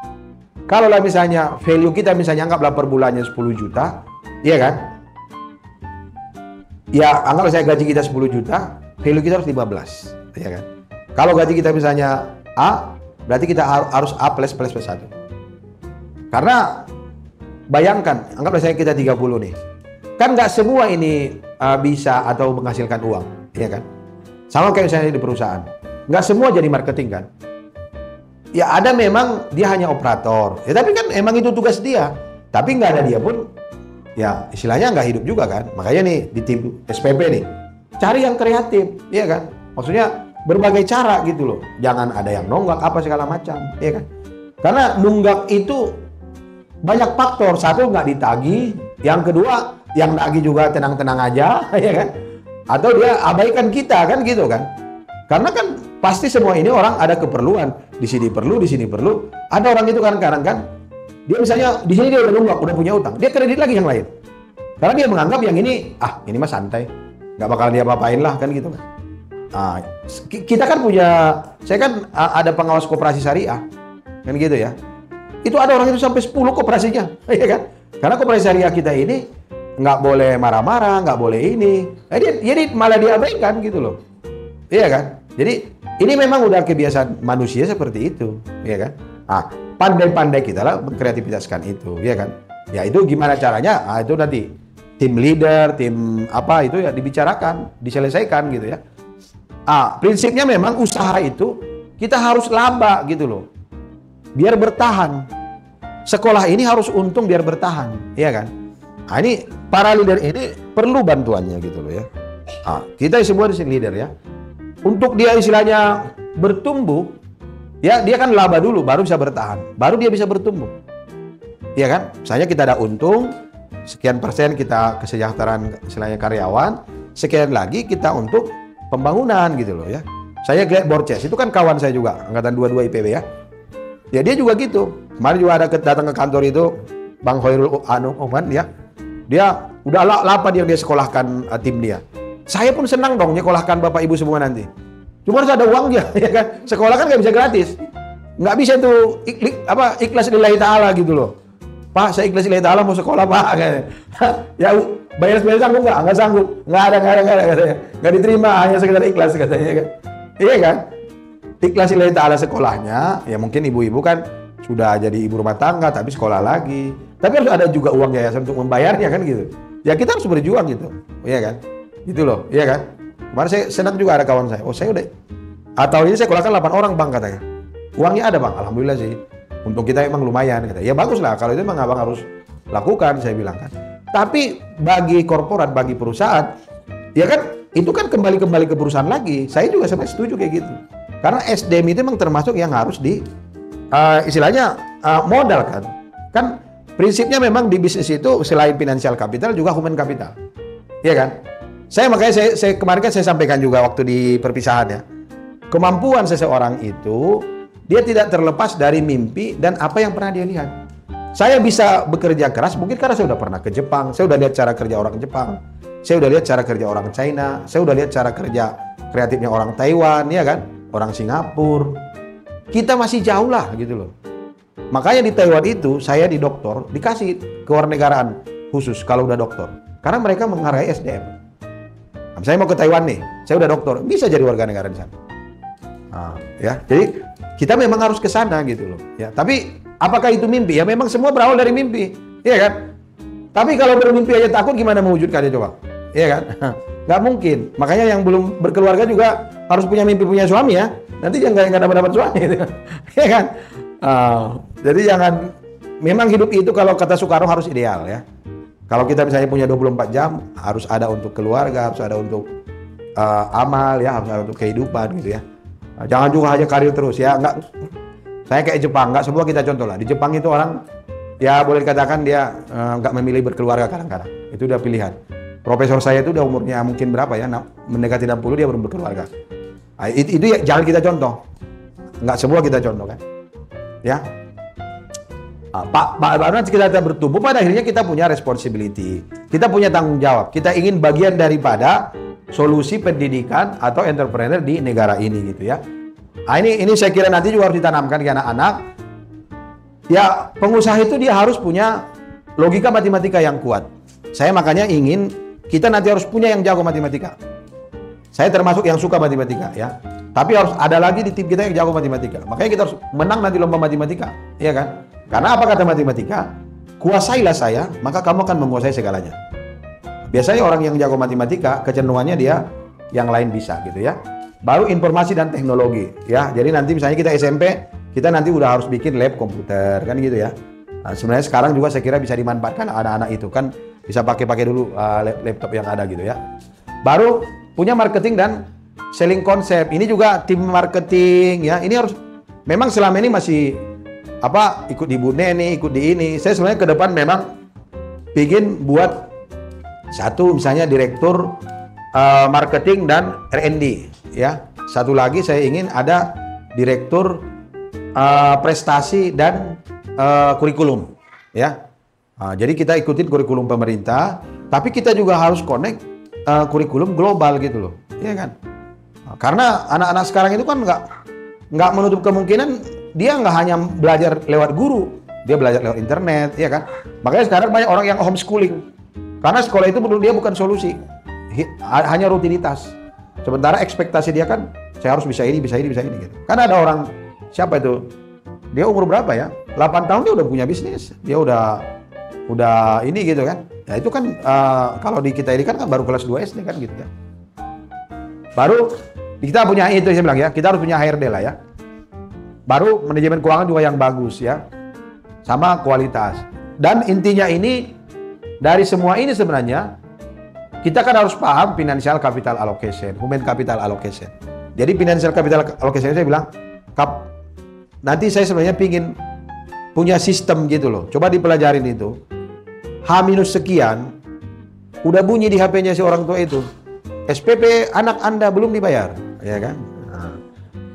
Kalau lah misalnya value kita misalnya anggaplah per bulannya 10 juta, iya kan? Ya anggaplah saya gaji kita 10 juta, value kita harus 15, iya kan? Kalau gaji kita misalnya A, berarti kita harus A plus 1. Karena bayangkan, anggaplah saya kita 30 nih. Kan nggak semua ini bisa atau menghasilkan uang, ya kan? Sama kayak misalnya di perusahaan. Nggak semua jadi marketing kan? Ya ada memang dia hanya operator. Ya tapi kan emang itu tugas dia. Tapi nggak ada dia pun, ya istilahnya nggak hidup juga kan? Makanya nih di tim SPP nih, cari yang kreatif, ya kan? Maksudnya berbagai cara gitu loh. Jangan ada yang nunggak apa segala macam, ya kan? Karena nunggak itu banyak faktor. Satu, nggak ditagih. Yang kedua, yang nagih juga tenang-tenang aja, ya kan? Atau dia abaikan kita kan gitu kan? Karena kan pasti semua ini orang ada keperluan. Di sini perlu, di sini perlu. Ada orang itu kadang-kadang kan, dia misalnya di sini dia udah nunggak, udah punya utang, dia kredit lagi yang lain. Karena dia menganggap yang ini, ini mah santai, nggak bakal dia apa-apain lah kan gitu kan. Nah, kita kan punya, saya kan ada pengawas koperasi syariah, kan gitu ya. Itu ada orang itu sampai 10 koperasinya, ya kan? Karena koperasi syariah kita ini nggak boleh marah-marah, nggak boleh ini. Jadi malah diabaikan gitu loh, iya kan? Jadi ini memang udah kebiasaan manusia seperti itu, ya kan? Pandai-pandai kita lah mengkreativitaskan itu, ya kan? Ya itu gimana caranya? Itu nanti tim leader, tim apa itu ya dibicarakan, diselesaikan gitu ya. Prinsipnya memang usaha itu kita harus laba gitu loh, biar bertahan. Sekolah ini harus untung biar bertahan, ya kan? Ini para leader ini perlu bantuannya gitu loh ya. Kita semua di sini leader ya. Untuk dia istilahnya bertumbuh, ya dia kan laba dulu, baru bisa bertahan, baru dia bisa bertumbuh, ya kan? Misalnya kita ada untung, sekian persen kita kesejahteraan istilahnya karyawan, sekian lagi kita untuk pembangunan gitu loh ya. Saya Glad Borces, itu kan kawan saya juga, angkatan 22 IPB ya. Ya dia juga gitu. Kemarin juga ada datang ke kantor itu, Bang Hoirul Oman ya. Dia udah lapa dia sekolahkan tim dia. Saya pun senang dong nyekolahkan Bapak Ibu semua nanti. Cuma harus ada uangnya, ya kan? Sekolah kan nggak bisa gratis. Nggak bisa tuh ikhlas lillahi ta'ala gitu loh. Pak, saya ikhlas lillahi ta'ala mau sekolah, Pak. Ya bayar sanggup nggak? Nggak sanggup. Nggak ada katanya. Nggak diterima, hanya sekedar ikhlas katanya kan. Iya kan? Ikhlas lillahi ta'ala sekolahnya, ya mungkin ibu-ibu kan sudah jadi ibu rumah tangga tapi sekolah lagi. Tapi harus ada juga uang yayasan untuk membayarnya kan gitu. Ya kita harus berjuang gitu. Iya kan? Gitu loh, iya kan? Kemarin saya senang juga ada kawan saya. Saya udah atau ini saya sekolahkan 8 orang Bang katanya. Uangnya ada Bang, alhamdulillah sih. Untuk kita emang lumayan katanya. Ya bagus lah kalau itu emang Abang harus lakukan saya bilang kan. Tapi bagi korporat, bagi perusahaan, ya kan itu kan kembali ke perusahaan lagi. Saya juga sampai setuju kayak gitu. Karena SDM itu memang termasuk yang harus di istilahnya modal kan. Kan prinsipnya memang di bisnis itu selain financial capital juga human capital. Iya kan? Makanya saya kemarin kan saya sampaikan juga waktu di perpisahan ya. Kemampuan seseorang itu dia tidak terlepas dari mimpi dan apa yang pernah dia lihat. Saya bisa bekerja keras mungkin karena saya udah pernah ke Jepang, saya udah lihat cara kerja orang Jepang, saya udah lihat cara kerja orang China, saya udah lihat cara kerja kreatifnya orang Taiwan, ya kan? Orang Singapura. Kita masih jauh lah gitu loh. Makanya di Taiwan itu saya di dokter dikasih kewarganegaraan khusus kalau udah dokter. Karena mereka menghargai SDM. Saya mau ke Taiwan nih, saya udah dokter, bisa jadi warga negara di sana. Ya, jadi kita memang harus ke sana gitu loh. Ya, tapi apakah itu mimpi? Ya memang semua berawal dari mimpi, iya kan? Tapi kalau bermimpi aja takut, gimana mewujudkannya coba? Iya kan? Nggak mungkin. Makanya yang belum berkeluarga juga harus punya mimpi punya suami ya. Nanti jangan nggak dapat suami, gitu. Iya kan? Jadi jangan. Memang hidup itu kalau kata Soekarno harus ideal ya. Kalau kita misalnya punya 24 jam, harus ada untuk keluarga, harus ada untuk amal ya, harus ada untuk kehidupan gitu ya. Jangan juga hanya karir terus ya. Enggak. Saya kayak Jepang, enggak semua kita contoh lah. Di Jepang itu orang ya boleh dikatakan dia enggak memilih berkeluarga kadang-kadang. Itu udah pilihan. Profesor saya itu udah umurnya mungkin berapa ya? Mendekati 60 dia baru berkeluarga. Itu ya, jangan kita contoh. Enggak semua kita contoh kan. Ya. Pak kita bertumbuh, pada akhirnya kita punya responsibility, kita punya tanggung jawab, kita ingin bagian daripada solusi pendidikan atau entrepreneur di negara ini gitu ya. Ini saya kira nanti juga harus ditanamkan ke anak-anak. Ya pengusaha itu dia harus punya logika matematika yang kuat. Saya makanya ingin kita nanti harus punya yang jago matematika. Saya termasuk yang suka matematika ya. Tapi harus ada lagi di tim kita yang jago matematika. Makanya kita harus menang nanti lomba matematika, ya kan? Karena apa kata matematika? kuasailah saya, maka kamu akan menguasai segalanya. Biasanya orang yang jago matematika, kecenderungannya dia yang lain bisa gitu ya. Baru informasi dan teknologi ya. Jadi nanti misalnya kita SMP, kita nanti udah harus bikin lab komputer kan gitu ya. Nah, sebenarnya sekarang juga saya kira bisa dimanfaatkan anak-anak itu kan bisa pakai dulu laptop yang ada gitu ya. Baru punya marketing dan selling konsep. Ini juga tim marketing ya. Ini harus memang selama ini masih ikut di Bu Neni, ikut di ini. Saya sebenarnya ke depan memang ingin buat satu misalnya direktur marketing dan R&D ya. Satu lagi saya ingin ada direktur prestasi dan kurikulum ya. Jadi kita ikutin kurikulum pemerintah, tapi kita juga harus connect kurikulum global gitu loh, ya kan? Karena anak-anak sekarang itu kan nggak menutup kemungkinan dia nggak hanya belajar lewat guru, dia belajar lewat internet, ya kan? Makanya sekarang banyak orang yang homeschooling, karena sekolah itu menurut dia bukan solusi, hanya rutinitas. Sementara ekspektasi dia kan, saya harus bisa ini gitu. Karena ada orang, siapa itu? Dia umur berapa ya? 8 tahun dia udah punya bisnis, dia udah ini gitu kan. Ya itu kan kalau di kita ini kan baru kelas 2 SD kan gitu ya. Baru kita punya itu saya bilang ya, kita harus punya HRD lah ya. Baru manajemen keuangan juga yang bagus ya. Sama kualitas. Dan intinya ini dari semua ini sebenarnya kita kan harus paham financial capital allocation, human capital allocation. Jadi financial capital allocation saya bilang nanti saya sebenarnya pingin punya sistem gitu loh. Coba dipelajarin itu. H- sekian udah bunyi di HP-nya si orang tua itu. SPP anak Anda belum dibayar, ya kan? Nah,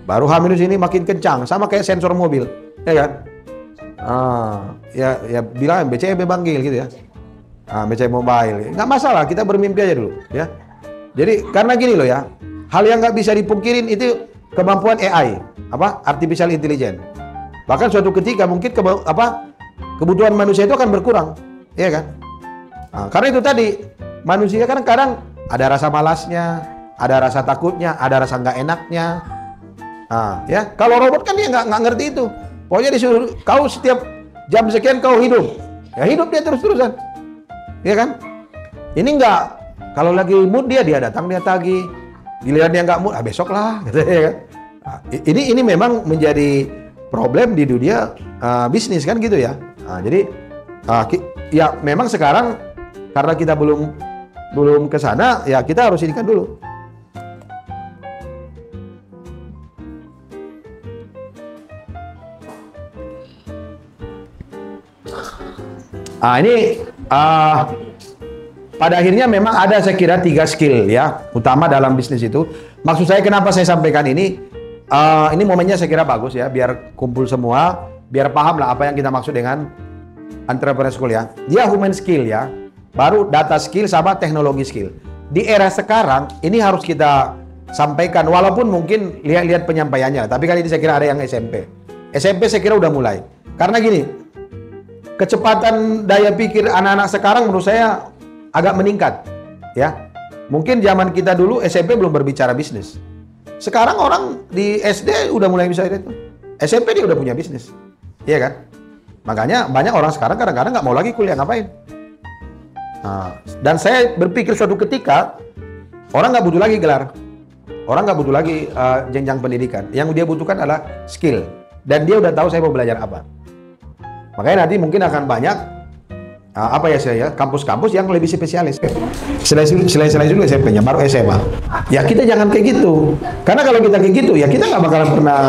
baru H- ini makin kencang, sama kayak sensor mobil, ya kan? Ya bilang BCM panggil gitu ya. BCM mobile, nggak masalah, kita bermimpi aja dulu, ya. Jadi karena gini loh ya, hal yang nggak bisa dipungkirin itu kemampuan AI, artificial intelligence. Bahkan suatu ketika mungkin kebutuhan manusia itu akan berkurang, ya kan? Karena itu tadi manusia kan kadang ada rasa malasnya, ada rasa takutnya, ada rasa nggak enaknya. Ya kalau robot kan dia nggak ngerti itu. Pokoknya disuruh kau setiap jam sekian kau hidup, ya hidup dia terus-terusan, ya kan? Ini nggak, kalau lagi mood dia datang dia tagih, giliran dia nggak mood, besok lah, gitu ya kan? Ini memang menjadi problem di dunia bisnis kan gitu ya. Jadi ya memang sekarang karena kita belum ke sana, ya kita harus inikan dulu. Ini pada akhirnya memang ada saya kira 3 skill ya utama dalam bisnis itu. Maksud saya kenapa saya sampaikan ini momennya saya kira bagus ya, biar kumpul semua, biar paham lah apa yang kita maksud dengan entrepreneur skill ya. Dia human skill ya, baru data skill sama teknologi skill. Di era sekarang ini harus kita sampaikan, walaupun mungkin lihat penyampaiannya, tapi kali ini saya kira ada yang SMP saya kira udah mulai. Karena gini, kecepatan daya pikir anak-anak sekarang menurut saya agak meningkat ya. Mungkin zaman kita dulu SMP belum berbicara bisnis. Sekarang orang di SD udah mulai bisa itu. SMP dia udah punya bisnis. Iya kan? Makanya banyak orang sekarang kadang-kadang nggak mau lagi kuliah, ngapain? Dan saya berpikir suatu ketika orang nggak butuh lagi gelar. Orang nggak butuh lagi jenjang pendidikan. Yang dia butuhkan adalah skill. Dan dia udah tahu saya mau belajar apa. Makanya nanti mungkin akan banyak kampus-kampus yang lebih spesialis. Selain dulu SMP-nya, baru SMA. Ya kita jangan kayak gitu. Karena kalau kita kayak gitu, ya kita nggak bakalan pernah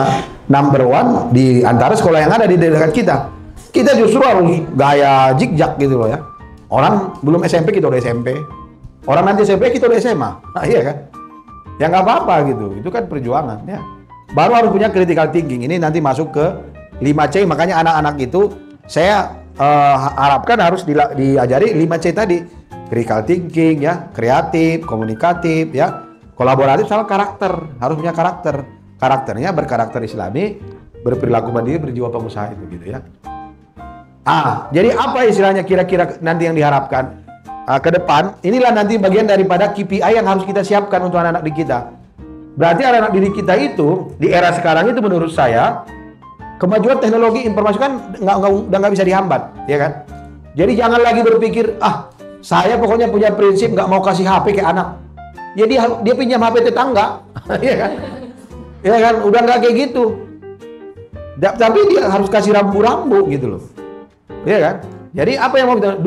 number 1 di antara sekolah yang ada di dekat kita. Kita justru harus gaya zigzag gitu loh ya. Orang belum SMP kita udah SMP. Orang nanti SMP kita udah SMA. Iya kan? Ya nggak apa-apa gitu. Itu kan perjuangan ya. Baru harus punya critical thinking. Ini nanti masuk ke 5C. Makanya anak-anak itu saya harapkan harus diajari 5C tadi. Critical thinking ya, kreatif, komunikatif ya, kolaboratif sama karakter. Harus punya karakter. Karakternya berkarakter Islami, berperilaku mandiri, berjiwa pengusaha itu gitu ya. Jadi apa istilahnya kira-kira nanti yang diharapkan ke depan? Inilah nanti bagian daripada KPI yang harus kita siapkan untuk anak-anak didik kita. Berarti anak-anak didik kita itu di era sekarang itu menurut saya kemajuan teknologi informasi kan udah nggak bisa dihambat, ya kan? Jadi jangan lagi berpikir, saya pokoknya punya prinsip nggak mau kasih HP ke anak. Ya dia pinjam HP tetangga, ya kan? Ya kan, udah nggak kayak gitu. Tapi dia harus kasih rambu-rambu gitu loh, ya kan? Jadi apa yang mau kita?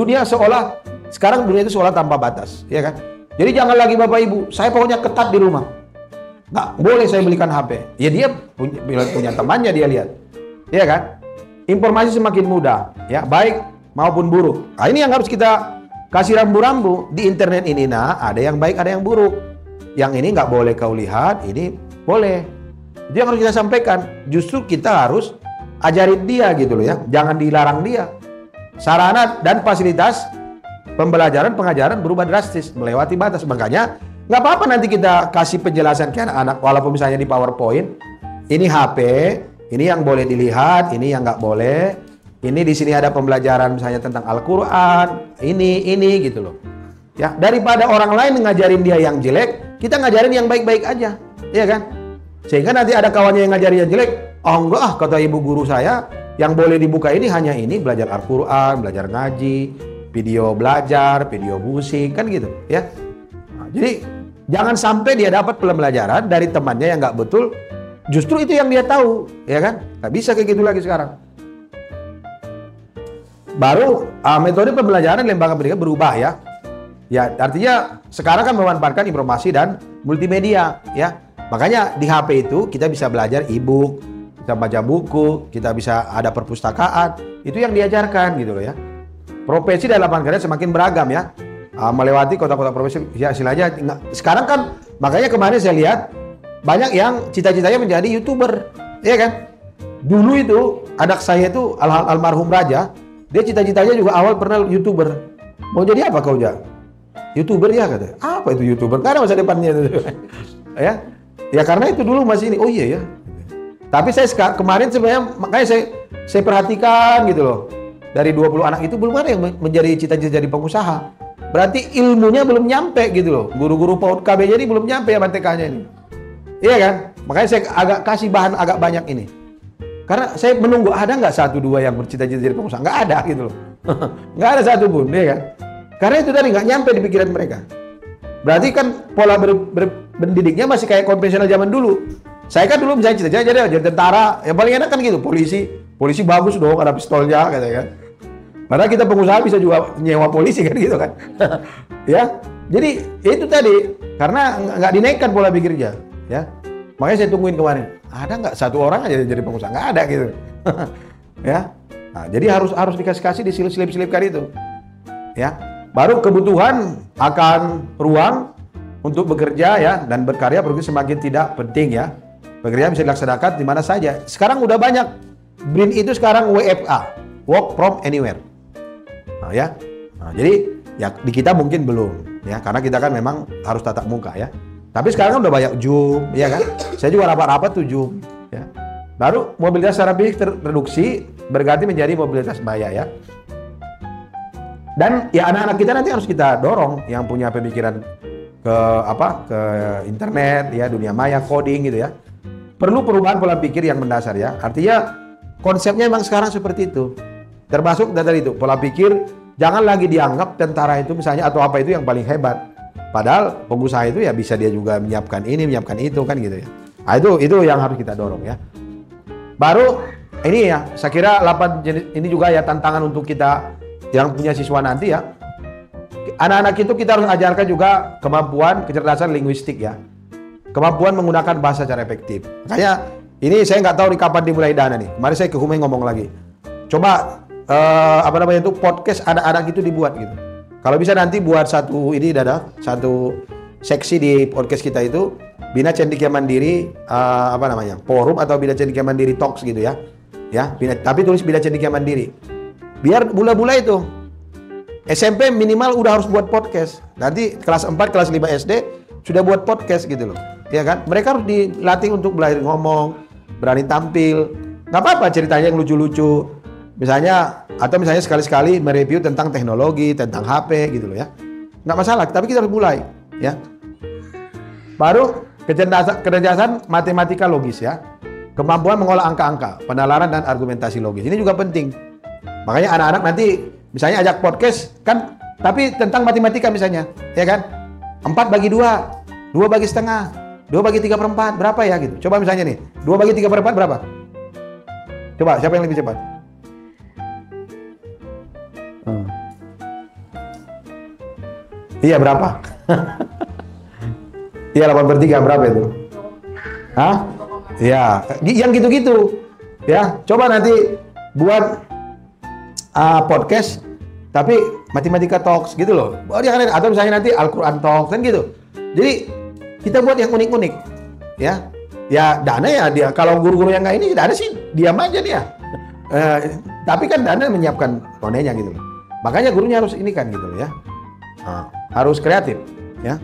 Sekarang dunia itu seolah tanpa batas, ya kan? Jadi jangan lagi Bapak Ibu, saya pokoknya ketat di rumah, nggak boleh saya belikan HP. Ya dia punya temannya, dia lihat, ya kan? Informasi semakin mudah, ya baik maupun buruk. Nah, ini yang harus kita kasih rambu-rambu di internet ini. Nah, ada yang baik, ada yang buruk. Yang ini nggak boleh kau lihat, ini boleh. Itu yang harus kita sampaikan. Justru kita harus ajarin dia gitu loh ya. Jangan dilarang dia. Sarana dan fasilitas pembelajaran, pengajaran berubah drastis, melewati batas. Makanya nggak apa-apa nanti kita kasih penjelasan ke anak-anak, walaupun misalnya di PowerPoint, ini HP, ini yang boleh dilihat, ini yang nggak boleh. Ini di sini ada pembelajaran misalnya tentang Al-Quran, ini gitu loh. Ya, daripada orang lain ngajarin dia yang jelek, kita ngajarin yang baik-baik aja, ya kan? Sehingga nanti ada kawannya yang ngajarin yang jelek, enggak kata ibu guru saya, yang boleh dibuka ini hanya ini, belajar Al-Quran, belajar ngaji, video belajar, video musik, kan gitu, ya. Nah, jadi jangan sampai dia dapat pembelajaran dari temannya yang nggak betul, justru itu yang dia tahu, ya kan? Nggak bisa kayak gitu lagi sekarang. Baru metode pembelajaran lembaga pendidikan berubah ya. Ya, artinya sekarang kan memanfaatkan informasi dan multimedia ya. Makanya di HP itu kita bisa belajar e-book, kita baca buku, kita bisa ada perpustakaan. Itu yang diajarkan gitu loh ya. Profesi dalam lapangan kerja semakin beragam ya. Melewati kota-kota profesi ya istilahnya. Sekarang kan makanya kemarin saya lihat banyak yang cita-citanya menjadi YouTuber, ya kan? Dulu itu anak saya itu almarhum Raja. Dia cita-citanya juga awal pernah YouTuber. Mau jadi apa kau, Ja? YouTuber ya kata. Apa itu YouTuber? Karena masa depannya itu. Ya. Ya karena itu dulu masih ini. Oh iya ya. Tapi saya kemarin sebenarnya makanya saya perhatikan gitu loh. Dari 20 anak itu belum ada yang menjadi cita-cita jadi pengusaha. Berarti ilmunya belum nyampe gitu loh. Guru-guru PAUD KB jadi belum nyampe ya MTK-nya ini. Iya kan? Makanya saya agak kasih bahan agak banyak ini. Karena saya menunggu ada nggak satu dua yang bercita-cita jadi pengusaha, nggak ada gitu loh, nggak ada satu pun, ya kan? Karena itu tadi nggak nyampe di pikiran mereka. Berarti kan pola berdidiknya masih kayak konvensional zaman dulu. Saya kan dulu misalnya cita-cita jadi tentara, yang paling enak kan gitu, polisi bagus dong, ada pistolnya, kan? Padahal kita pengusaha bisa juga nyewa polisi kan gitu kan, ya. Jadi itu tadi karena nggak dinaikkan pola pikirnya, ya. Makanya saya tungguin kemarin. Ada nggak satu orang aja jadi pengusaha? Nggak ada gitu. Ya. Nah, jadi harus dikasih diselip-selipkan itu. Ya. Baru kebutuhan akan ruang untuk bekerja ya dan berkarya begitu semakin tidak penting ya. Pekerjaan bisa dilaksanakan di mana saja. Sekarang udah banyak. BRIN itu sekarang WFA, work from anywhere. Nah, ya. Nah, jadi ya di kita mungkin belum ya karena kita kan memang harus tatap muka ya. Tapi sekarang kan udah banyak Zoom, ya kan? Saya juga rapat-rapat tuh Zoom, ya. Baru mobilitas secara fisik terreduksi berganti menjadi mobilitas maya, ya. Dan ya anak-anak kita nanti harus kita dorong yang punya pemikiran ke internet, ya dunia maya, coding gitu ya. Perlu perubahan pola pikir yang mendasar ya. Artinya konsepnya memang sekarang seperti itu. Termasuk dari itu pola pikir jangan lagi dianggap tentara itu misalnya atau apa itu yang paling hebat. Padahal pengusaha itu ya bisa dia juga menyiapkan ini, menyiapkan itu kan gitu ya. Nah, itu yang harus kita dorong ya. Baru ini ya, saya kira 8 jenis ini juga ya tantangan untuk kita yang punya siswa nanti ya. Anak-anak itu kita harus ajarkan juga kemampuan kecerdasan linguistik ya. Kemampuan menggunakan bahasa secara efektif. Makanya ini saya nggak tahu di kapan dimulai dana nih. Kemarin saya ke Humeng ngomong lagi. Coba podcast anak-anak itu dibuat gitu. Kalau bisa nanti buat satu seksi di podcast kita itu Bina Cendekia Mandiri forum atau Bina Cendekia Mandiri Talks gitu ya. Ya, tapi tulis Bina Cendekia Mandiri. Biar bula-bula itu SMP minimal udah harus buat podcast. Nanti kelas 4, kelas 5 SD sudah buat podcast gitu loh. Ya kan? Mereka harus dilatih untuk belajar ngomong, berani tampil. Nggak apa-apa ceritanya yang lucu-lucu. Misalnya sekali-sekali mereview tentang teknologi, tentang HP gitu loh ya. Nggak masalah, tapi kita harus mulai ya. Baru kecerdasan matematika logis ya. Kemampuan mengolah angka-angka, penalaran dan argumentasi logis. Ini juga penting. Makanya anak-anak nanti Misalnya ajak podcast kan, tapi tentang matematika misalnya, ya kan? 4/2, 2/2, 2/3/4, berapa ya gitu. Coba misalnya nih, 2/3/4 berapa? Coba, siapa yang lebih cepat? Iya, berapa? Iya, 8/3 berapa itu? Hah? Iya, yang gitu-gitu. Ya, coba nanti buat podcast tapi matematika talks gitu loh. Atau misalnya nanti Al-Quran talks kan gitu. Jadi kita buat yang unik-unik. Ya. Ya Dana ya dia kalau guru-guru yang nggak ini Dana sih diam aja dia. Tapi kan Dana menyiapkan tonenya gitu loh. Makanya gurunya harus ini kan gitu loh ya. Harus kreatif ya.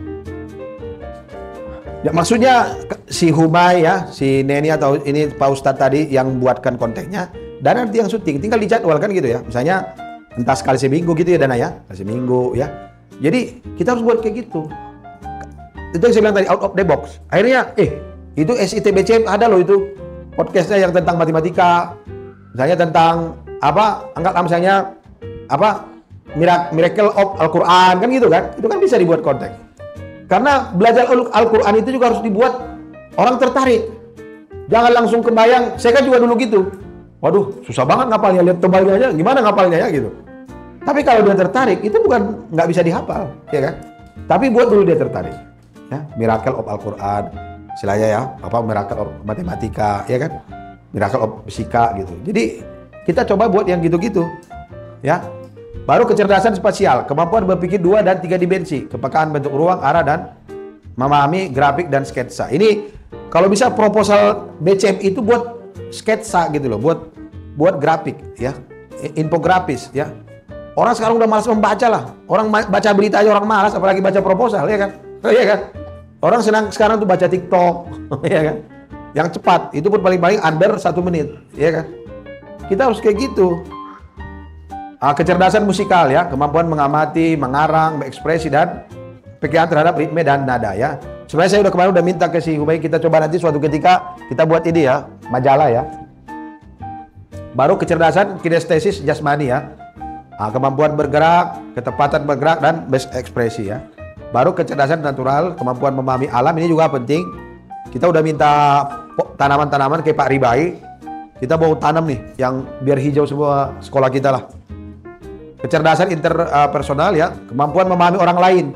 Ya, maksudnya si Humay ya, si Neni atau ini Pak Ustadz tadi yang buatkan kontennya, Dana nanti yang syuting, tinggal dijadwalkan gitu ya. Misalnya entah sekali seminggu gitu ya Dana ya, sekali seminggu ya. Jadi kita harus buat kayak gitu. Itu yang saya bilang tadi, out of the box. Akhirnya, itu SITBC ada loh itu podcastnya yang tentang matematika, misalnya tentang apa, anggaplah misalnya apa Miracle of Al-Quran kan gitu kan, itu kan bisa dibuat konten. Karena belajar Al-Quran itu juga harus dibuat orang tertarik. Jangan langsung kebayang, saya kan juga dulu gitu. Waduh, susah banget ngapalnya, lihat tebalnya aja, gimana ngapalnya ya gitu. Tapi kalau dia tertarik, itu bukan nggak bisa dihafal, ya kan? Tapi buat dulu dia tertarik. Ya, Miracle of Al-Quran, istilahnya ya, apa Miracle of Matematika, ya kan? Miracle of Fisika gitu. Jadi kita coba buat yang gitu-gitu, ya. Baru kecerdasan spasial, kemampuan berpikir 2 dan 3 dimensi, kepekaan bentuk ruang, arah, dan memahami grafik dan sketsa. Ini kalau bisa proposal BCM itu buat sketsa gitu loh, buat grafik ya, infografis ya. Orang sekarang udah malas membaca lah. Orang baca berita aja orang malas, apalagi baca proposal ya kan? Iya kan? Orang senang sekarang tuh baca TikTok, ya kan? Yang cepat, itu pun paling-paling under 1 menit, ya kan? Kita harus kayak gitu. Kecerdasan musikal ya, kemampuan mengamati, mengarang, berekspresi dan pikiran terhadap ritme dan nada ya. Sebenarnya saya kemarin udah minta ke si Humay, kita coba nanti suatu ketika kita buat ini ya, majalah ya. Baru kecerdasan kinestesis jasmani ya, kemampuan bergerak, ketepatan bergerak dan berekspresi ya. Baru kecerdasan natural, kemampuan memahami alam, ini juga penting. Kita udah minta tanaman-tanaman kayak Pak Ribai, kita mau tanam nih yang biar hijau semua sekolah kita lah. Kecerdasan interpersonal ya, kemampuan memahami orang lain,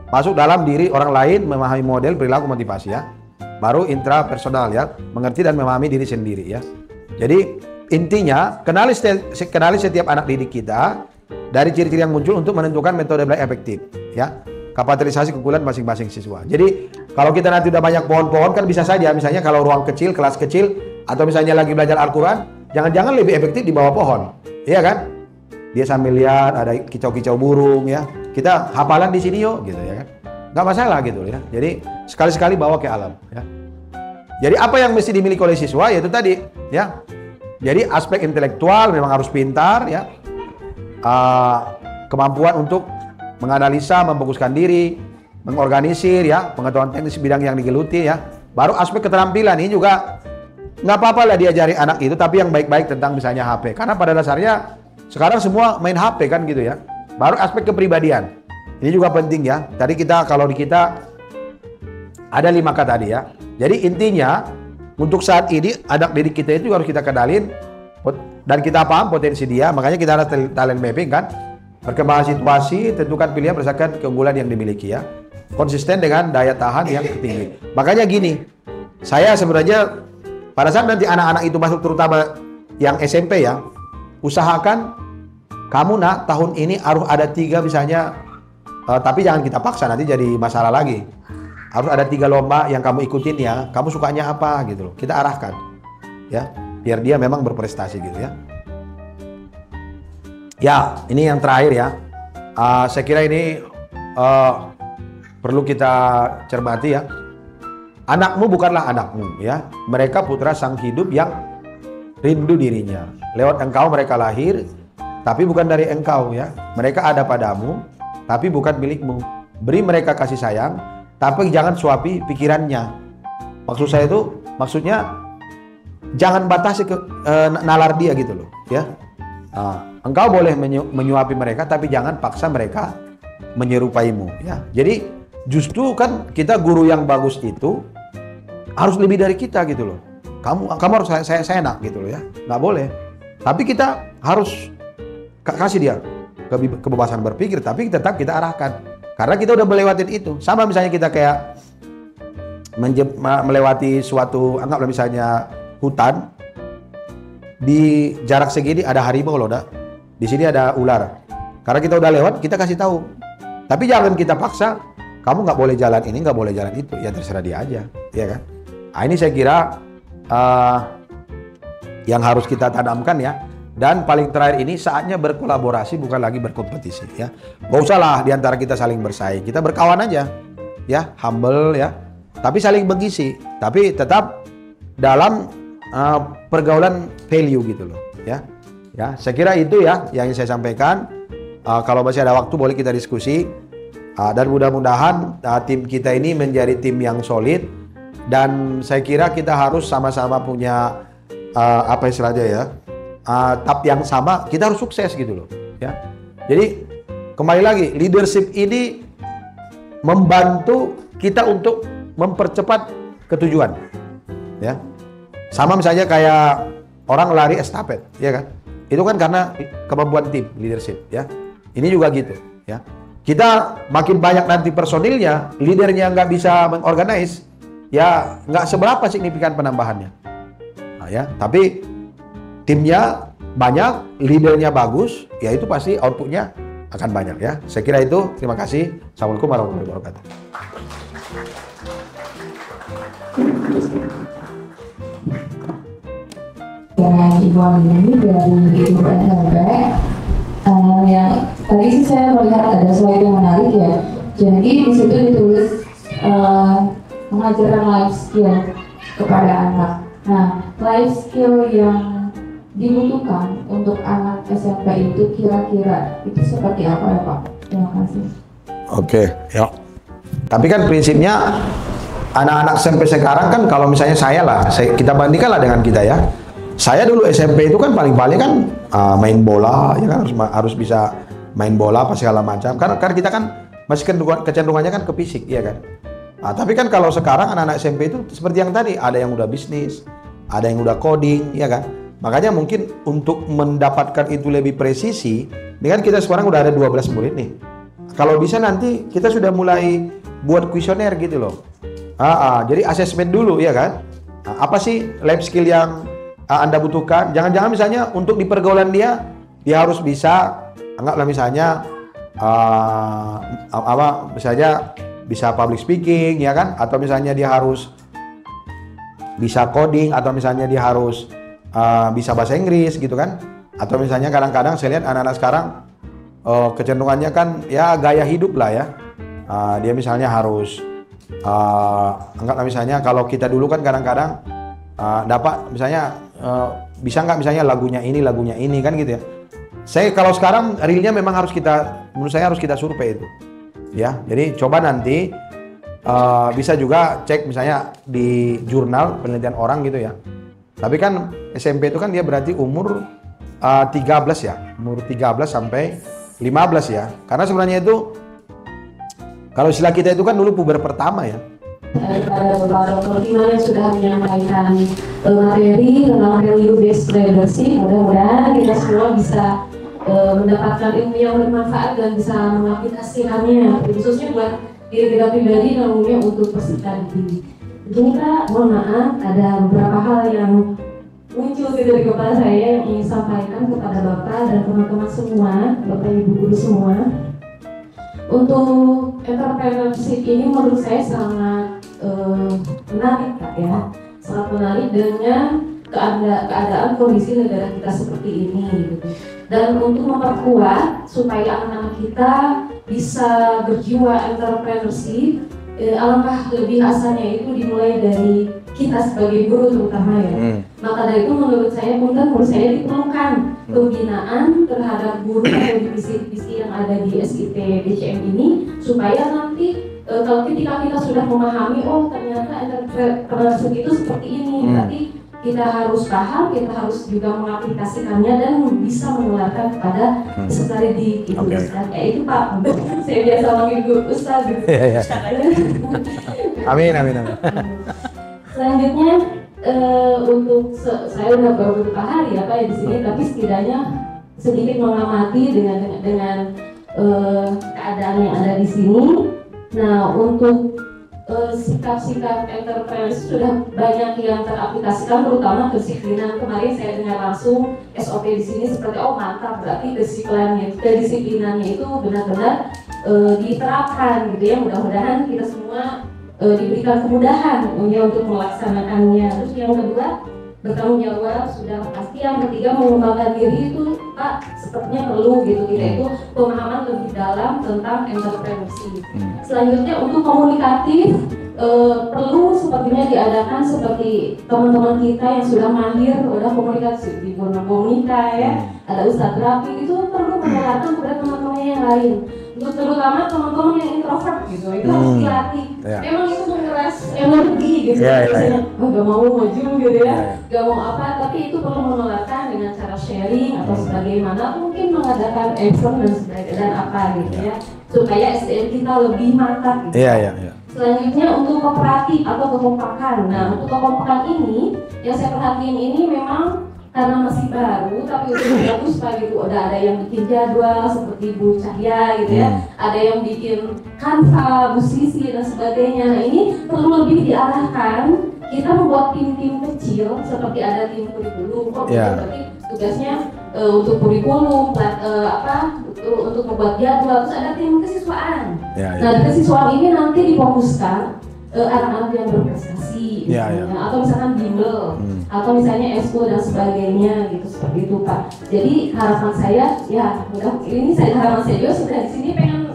masuk dalam diri orang lain, memahami model, perilaku, motivasi ya. Baru intrapersonal ya, mengerti dan memahami diri sendiri ya. Jadi intinya kenali setiap anak didik kita dari ciri-ciri yang muncul untuk menentukan metode belajar efektif ya. Kapitalisasi keunggulan masing-masing siswa. Jadi kalau kita nanti udah banyak pohon-pohon kan bisa saja, misalnya kalau ruang kecil, kelas kecil, atau misalnya lagi belajar Al-Quran, jangan-jangan lebih efektif di bawah pohon, iya kan? Dia sambil lihat ada kicau-kicau burung ya, kita hafalan di sini yuk gitu ya kan, nggak masalah gitu ya. Jadi sekali-sekali bawa ke alam ya. Jadi apa yang mesti dimiliki oleh siswa yaitu tadi ya. Jadi aspek intelektual memang harus pintar ya, kemampuan untuk menganalisa, memfokuskan diri, mengorganisir ya, pengetahuan teknis bidang yang digeluti ya. Baru aspek keterampilan ini juga nggak apa-apa lah diajari anak itu, tapi yang baik-baik tentang misalnya HP, karena pada dasarnya sekarang semua main HP kan gitu ya. Baru aspek kepribadian. Ini juga penting ya. Tadi kalau di kita ada 5K tadi ya. Jadi intinya untuk saat ini anak didik kita itu harus kita kenalin dan kita paham potensi dia. Makanya kita ada talent mapping kan. Perkembangan situasi, tentukan pilihan berdasarkan keunggulan yang dimiliki ya. Konsisten dengan daya tahan yang tinggi. Makanya gini, saya sebenarnya pada saat nanti anak-anak itu masuk terutama yang SMP ya, usahakan kamu nak tahun ini harus ada 3 misalnya, tapi jangan kita paksa nanti jadi masalah lagi. Harus ada 3 lomba yang kamu ikutin ya, kamu sukanya apa gitu loh, kita arahkan ya, biar dia memang berprestasi gitu ya. Ya, ini yang terakhir ya, saya kira ini perlu kita cermati ya. Anakmu bukanlah anakmu ya, mereka putra sang hidup yang rindu dirinya. Lewat engkau mereka lahir, tapi bukan dari engkau ya. Mereka ada padamu, tapi bukan milikmu. Beri mereka kasih sayang, tapi jangan suapi pikirannya. Maksud saya itu, maksudnya jangan batasi nalar dia gitu loh ya. engkau boleh menyuapi mereka, tapi jangan paksa mereka menyerupaimu. Ya, jadi justru kan kita guru yang bagus itu harus lebih dari kita gitu loh. Kamu harus saya enak gitu loh ya, nggak boleh. Tapi kita harus kasih dia kebebasan berpikir, tapi tetap kita arahkan. Karena kita udah melewatin itu. Sama misalnya kita kayak melewati suatu, anggaplah misalnya hutan, di jarak segini ada harimau loh, di sini ada ular. Karena kita udah lewat, kita kasih tahu. Tapi jangan kita paksa, kamu nggak boleh jalan ini, nggak boleh jalan itu. Ya terserah dia aja, ya kan? Nah, ini saya kira yang harus kita tanamkan ya. Dan paling terakhir ini saatnya berkolaborasi, bukan lagi berkompetisi ya. Gak usah lah diantara kita saling bersaing, kita berkawan aja ya, humble ya. Tapi saling mengisi, tapi tetap dalam pergaulan value gitu loh ya. Ya, saya kira itu ya yang saya sampaikan. Kalau masih ada waktu boleh kita diskusi. Dan mudah-mudahan tim kita ini menjadi tim yang solid. Dan saya kira kita harus sama-sama punya apa istilahnya ya, tahap yang sama, kita harus sukses gitu loh ya. Jadi kembali lagi, leadership ini membantu kita untuk mempercepat ketujuan ya. Sama misalnya kayak orang lari estafet ya kan, itu kan karena kemampuan tim leadership ya. Ini juga gitu ya. Kita makin banyak nanti personilnya, leadernya nggak bisa mengorganize ya, nggak seberapa signifikan penambahannya. Nah, ya, tapi timnya banyak, leadernya bagus, ya itu pasti outputnya akan banyak ya. Saya kira itu. Terima kasih. Assalamualaikum warahmatullahi wabarakatuh. Dengan Ibu Aminah ini dari Ibu NLB, yang tadi sih saya melihat ada slide yang menarik ya. Jadi di situ ditulis mengajarkan life skill kepada anak. Nah, life skill yang dibutuhkan untuk anak SMP itu kira-kira itu seperti apa ya Pak? Terima kasih. Oke, ya. Tapi kan prinsipnya anak-anak SMP sekarang kan, kalau misalnya kita bandingkanlah dengan kita ya. Saya dulu SMP itu kan paling-paling kan main bola, ya kan, harus bisa main bola apa segala macam. Karena kita kan masih kecenderungannya kan ke fisik, ya kan. Nah, tapi kan kalau sekarang anak-anak SMP itu seperti yang tadi, ada yang udah bisnis, ada yang udah coding, ya kan. Makanya mungkin untuk mendapatkan itu lebih presisi, ini kan kita sekarang udah ada 12 murid nih. Kalau bisa nanti kita sudah mulai buat kuesioner gitu loh. Jadi asesmen dulu, ya kan. Apa sih life skill yang Anda butuhkan? Jangan-jangan misalnya untuk di pergaulan dia harus bisa, anggaplah misalnya misalnya bisa public speaking, ya kan? Atau misalnya dia harus bisa coding, atau misalnya dia harus bisa bahasa Inggris gitu kan? Atau misalnya kadang-kadang saya lihat anak-anak sekarang kecenderungannya kan ya gaya hidup lah ya. Dia misalnya harus anggaplah misalnya kalau kita dulu kan kadang-kadang dapat misalnya bisa nggak misalnya lagunya ini kan gitu ya. Saya kalau sekarang realnya memang menurut saya harus kita survei itu ya. Jadi coba nanti bisa juga cek misalnya di jurnal penelitian orang gitu ya. Tapi kan SMP itu kan dia berarti umur 13 ya, umur 13 sampai 15 ya. Karena sebenarnya itu kalau istilah kita itu kan dulu puber pertama ya. Pada Bapak Dr. Iman yang sudah menyampaikan materi tentang value based leadership, mudah-mudahan kita semua bisa mendapatkan ilmu yang bermanfaat dan bisa mengaplikasikannya, khususnya buat diri kita pribadi dan umumnya untuk peserta didik. Kita mohon maaf, ada beberapa hal yang muncul dari kepala saya yang ingin sampaikan kepada Bapak dan teman-teman semua, Bapak Ibu guru semua. Untuk entrepreneurship ini menurut saya sangat menarik Kak ya, sangat menarik dengan keadaan kondisi negara kita seperti ini gitu. Dan untuk memperkuat supaya anak-anak kita bisa berjiwa entrepreneurship, alangkah lebih asanya itu dimulai dari kita sebagai guru terutama ya. Maka dari itu menurut saya diperlukan pembinaan terhadap guru atau divisi-divisi yang ada di SIP DCM ini, supaya nanti kalau ketika kita sudah memahami, oh ternyata entrepreneurship itu seperti ini, berarti kita harus paham, kita harus juga mengaplikasikannya dan bisa menularkan kepada peserta didik itu. Ya itu Pak, saya biasa manggil guru Ustaz gitu. Amin. Selanjutnya untuk saya udah baru beberapa hari ya Pak ya di sini, tapi setidaknya sedikit mengamati dengan keadaan yang ada di sini. Nah, untuk sikap-sikap entrepreneur sudah banyak yang teraplikasikan, terutama kedisiplinan. Kemarin saya dengar langsung SOP di sini seperti mantap, berarti kedisiplinannya itu benar-benar diterapkan gitu ya. Mudah-mudahan kita semua diberikan kemudahan untuk melaksanakannya. Terus yang kedua, bertanggung jawab sudah pasti. Yang ketiga, mengembangkan diri itu Pak sepertinya perlu gitu, kita itu pemahaman lebih dalam tentang entrepreneurship. Selanjutnya untuk komunikatif perlu sepertinya diadakan seperti teman-teman kita yang sudah mahir udah komunikasi di Borneo Komunika ya, ada Ustadz Rafi, itu perlu menularkan kepada teman-teman yang lain. Untuk terutama teman-teman yang introvert gitu, itu harus dilatih. Memang itu menguras energi gitu, biasanya gak mau maju gitu ya, gak mau apa, tapi itu perlu menularkan dengan cara sharing atau sebagaimana, mungkin mengadakan event dan sebagainya dan apa gitu ya, supaya SDM kita lebih mantap gitu. Selanjutnya untuk kooperatif atau kekompakan. Nah, untuk kekompakan ini yang saya perhatiin ini memang karena masih baru, tapi udah bagus Pak gitu. Udah ada yang bikin jadwal seperti Bu Cahya gitu ya, ada yang bikin kanva, musisi dan sebagainya. Nah, ini perlu lebih diarahkan. Kita membuat tim-tim kecil seperti ada tim kurikulum, berarti tugasnya untuk kurikulum, untuk membuat jadwal, terus ada tim kesiswaan. Nah, di kesiswaan ini nanti difokuskan anak-anak yang berprestasi, atau misalkan bimbel, atau misalnya expo dan sebagainya gitu, seperti itu Pak. Jadi harapan saya, harapan saya juga sudah di sini pengen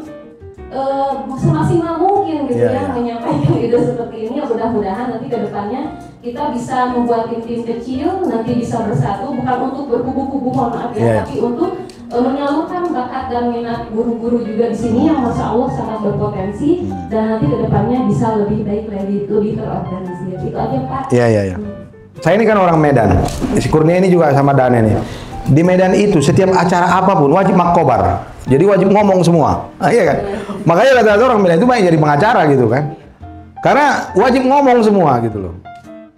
semaksimal mungkin gitu menyampaikan ide seperti ini. Mudah-mudahan nanti ke depannya kita bisa membuat tim-tim kecil, nanti bisa bersatu, bukan untuk berkubu-kubu, mohon maaf tapi untuk menyalurkan bakat dan minat guru-guru juga di sini yang Masya Allah sangat berpotensi, dan nanti ke depannya bisa lebih baik, lebih terorganisir. Itu aja Pak. Saya ini kan orang Medan, si Kurnia ini juga sama Dane nih. Di Medan itu setiap acara apapun wajib makobar, jadi wajib ngomong semua. Iya kan? Makanya rata-rata orang Medan itu banyak jadi pengacara gitu kan, karena wajib ngomong semua gitu loh.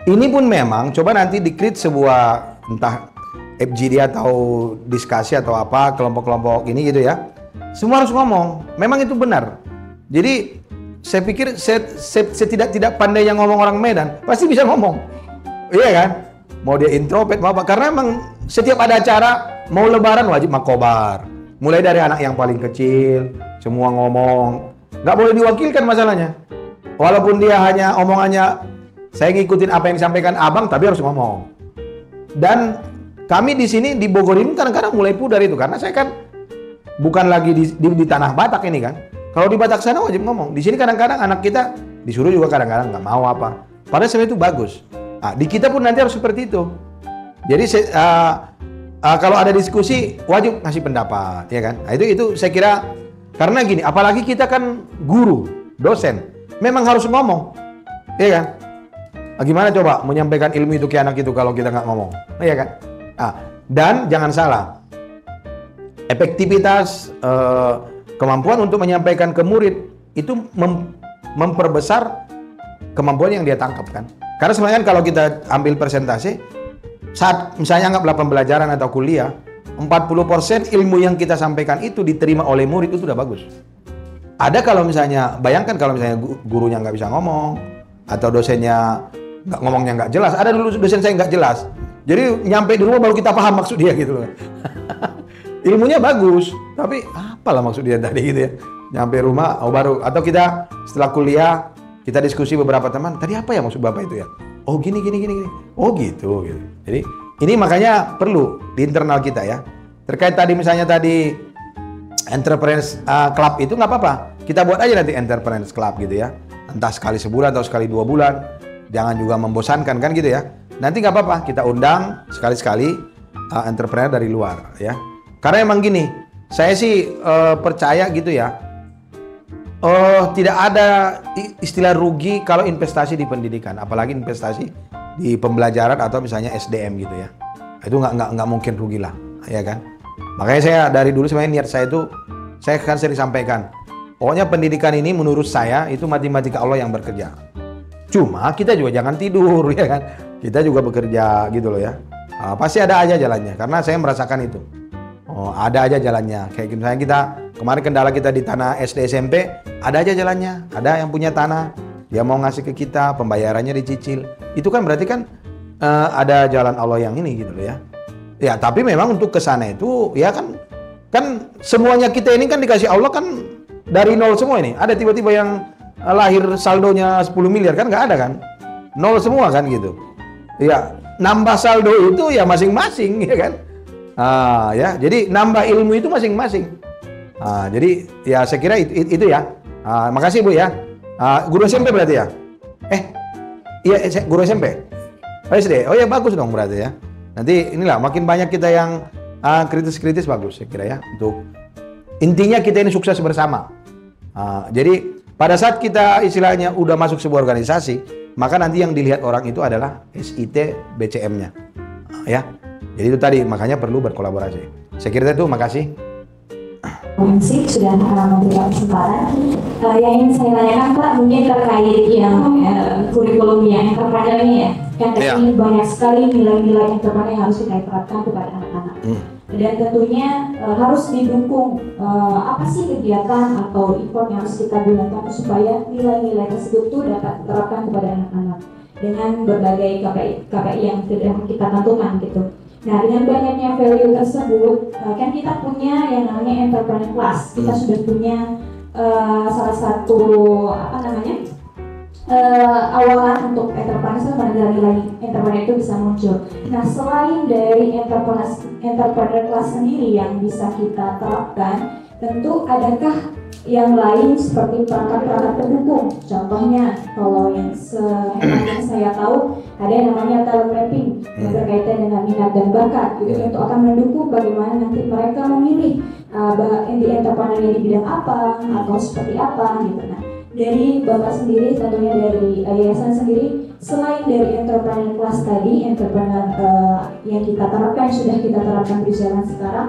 Ini pun memang coba nanti di-create sebuah entah FGD atau diskusi atau apa, kelompok-kelompok ini gitu ya, semua harus ngomong. Memang itu benar. Jadi saya pikir tidak pandainya ngomong orang Medan pasti bisa ngomong, iya kan? Mau dia introvert mau apa, karena memang setiap ada acara, mau lebaran wajib makobar. Mulai dari anak yang paling kecil, semua ngomong. Nggak boleh diwakilkan masalahnya. Walaupun dia hanya omongannya, saya ngikutin apa yang disampaikan abang, tapi harus ngomong. Dan kami di sini di Bogor ini kadang-kadang mulai pudar itu, karena saya kan bukan lagi di tanah Batak ini kan. Kalau di Batak sana wajib ngomong. Di sini kadang-kadang anak kita disuruh juga kadang-kadang nggak mau apa. Padahal sebenarnya itu bagus. Nah, di kita pun nanti harus seperti itu. Jadi kalau ada diskusi wajib ngasih pendapat, ya kan? Nah, itu saya kira, karena gini, apalagi kita kan guru, dosen, memang harus ngomong, ya kan? Nah, gimana coba menyampaikan ilmu itu ke anak itu kalau kita nggak ngomong, ya kan? Nah, dan jangan salah, efektivitas kemampuan untuk menyampaikan ke murid itu memperbesar kemampuan yang dia tangkap kan? Karena sebenarnya kalau kita ambil persentase, saat misalnya anggaplah pembelajaran atau kuliah, 40% ilmu yang kita sampaikan itu diterima oleh murid itu udah bagus. Ada kalau misalnya, bayangkan kalau misalnya gurunya nggak bisa ngomong, atau dosennya ngomongnya nggak jelas. Ada dulu dosen saya nggak jelas, jadi nyampe di rumah baru kita paham maksud dia gitu loh. Ilmunya bagus, tapi apalah maksud dia tadi gitu ya. Nyampe rumah, baru, atau kita setelah kuliah, kita diskusi beberapa teman, tadi apa ya maksud Bapak itu ya? Oh gini. Oh gitu. Jadi ini makanya perlu di internal kita ya. Terkait tadi misalnya tadi Entrepreneurs Club itu nggak apa-apa. Kita buat aja nanti Entrepreneurs Club gitu ya. Entah sekali sebulan atau sekali 2 bulan. Jangan juga membosankan kan gitu ya. Nanti nggak apa-apa, kita undang sekali-sekali entrepreneur dari luar ya. Karena emang gini, saya sih percaya gitu ya. Tidak ada istilah rugi kalau investasi di pendidikan, apalagi investasi di pembelajaran atau misalnya SDM gitu ya. Itu nggak mungkin rugi lah, ya kan? Makanya saya dari dulu sebenarnya niat saya itu, saya kan sering sampaikan, pokoknya pendidikan ini menurut saya itu matematika Allah yang bekerja. Cuma kita juga jangan tidur, ya kan? Kita juga bekerja gitu loh ya. Pasti ada aja jalannya, karena saya merasakan itu. Ada aja jalannya. Kayak misalnya kita kemarin kendala kita di tanah SD SMP, ada aja jalannya. Ada yang punya tanah, dia mau ngasih ke kita, pembayarannya dicicil. Itu kan berarti kan ada jalan Allah yang ini gitu loh ya. Ya tapi memang untuk ke sana itu ya kan semuanya kita ini kan dikasih Allah kan dari nol semua ini. Ada tiba-tiba yang lahir saldonya 10 miliar kan nggak ada kan? Nol semua kan gitu. Ya nambah saldo itu ya masing-masing ya kan. Ya jadi nambah ilmu itu masing-masing. Jadi ya saya kira itu ya. Makasih Bu ya. Guru SMP berarti ya? Iya guru SMP. SD. Oh ya bagus dong berarti ya. Nanti inilah makin banyak kita yang kritis-kritis bagus saya kira ya. Untuk intinya kita ini sukses bersama. Jadi pada saat kita istilahnya udah masuk sebuah organisasi, maka nanti yang dilihat orang itu adalah SIT BCM-nya. Ya. Jadi itu tadi makanya perlu berkolaborasi. Saya kira itu makasih. Masih sudah memberikan kesempatan. Yang ingin saya tanyakan Pak mungkin terkait yang kurikulum yang entrepreneur ini ya. Kan ini banyak sekali nilai-nilai entrepreneur yang harus kita terapkan kepada anak-anak. Dan tentunya harus didukung apa sih kegiatan atau effort yang harus kita gunakan supaya nilai-nilai tersebut tuh dapat diterapkan kepada anak-anak dengan berbagai KPI yang sudah kita tentukan gitu. Nah, dengan banyaknya value tersebut, kan kita punya yang namanya entrepreneur class. Kita sudah punya salah satu awalan untuk entrepreneur sebenarnya nilai entrepreneur itu bisa muncul. Nah, selain dari entrepreneur class sendiri yang bisa kita terapkan, tentu adakah yang lain seperti perangkat-perangkat pendukung. Contohnya, kalau yang saya tahu ada yang namanya talent mapping yang berkaitan dengan minat dan bakat, gitu, untuk akan mendukung bagaimana nanti mereka memilih di entrepreneur di bidang apa atau seperti apa, gitu. Nah, dari Bapak sendiri, tentunya dari yayasan sendiri, selain dari entrepreneur class tadi, entrepreneur yang kita terapkan, sudah kita terapkan di jalan sekarang,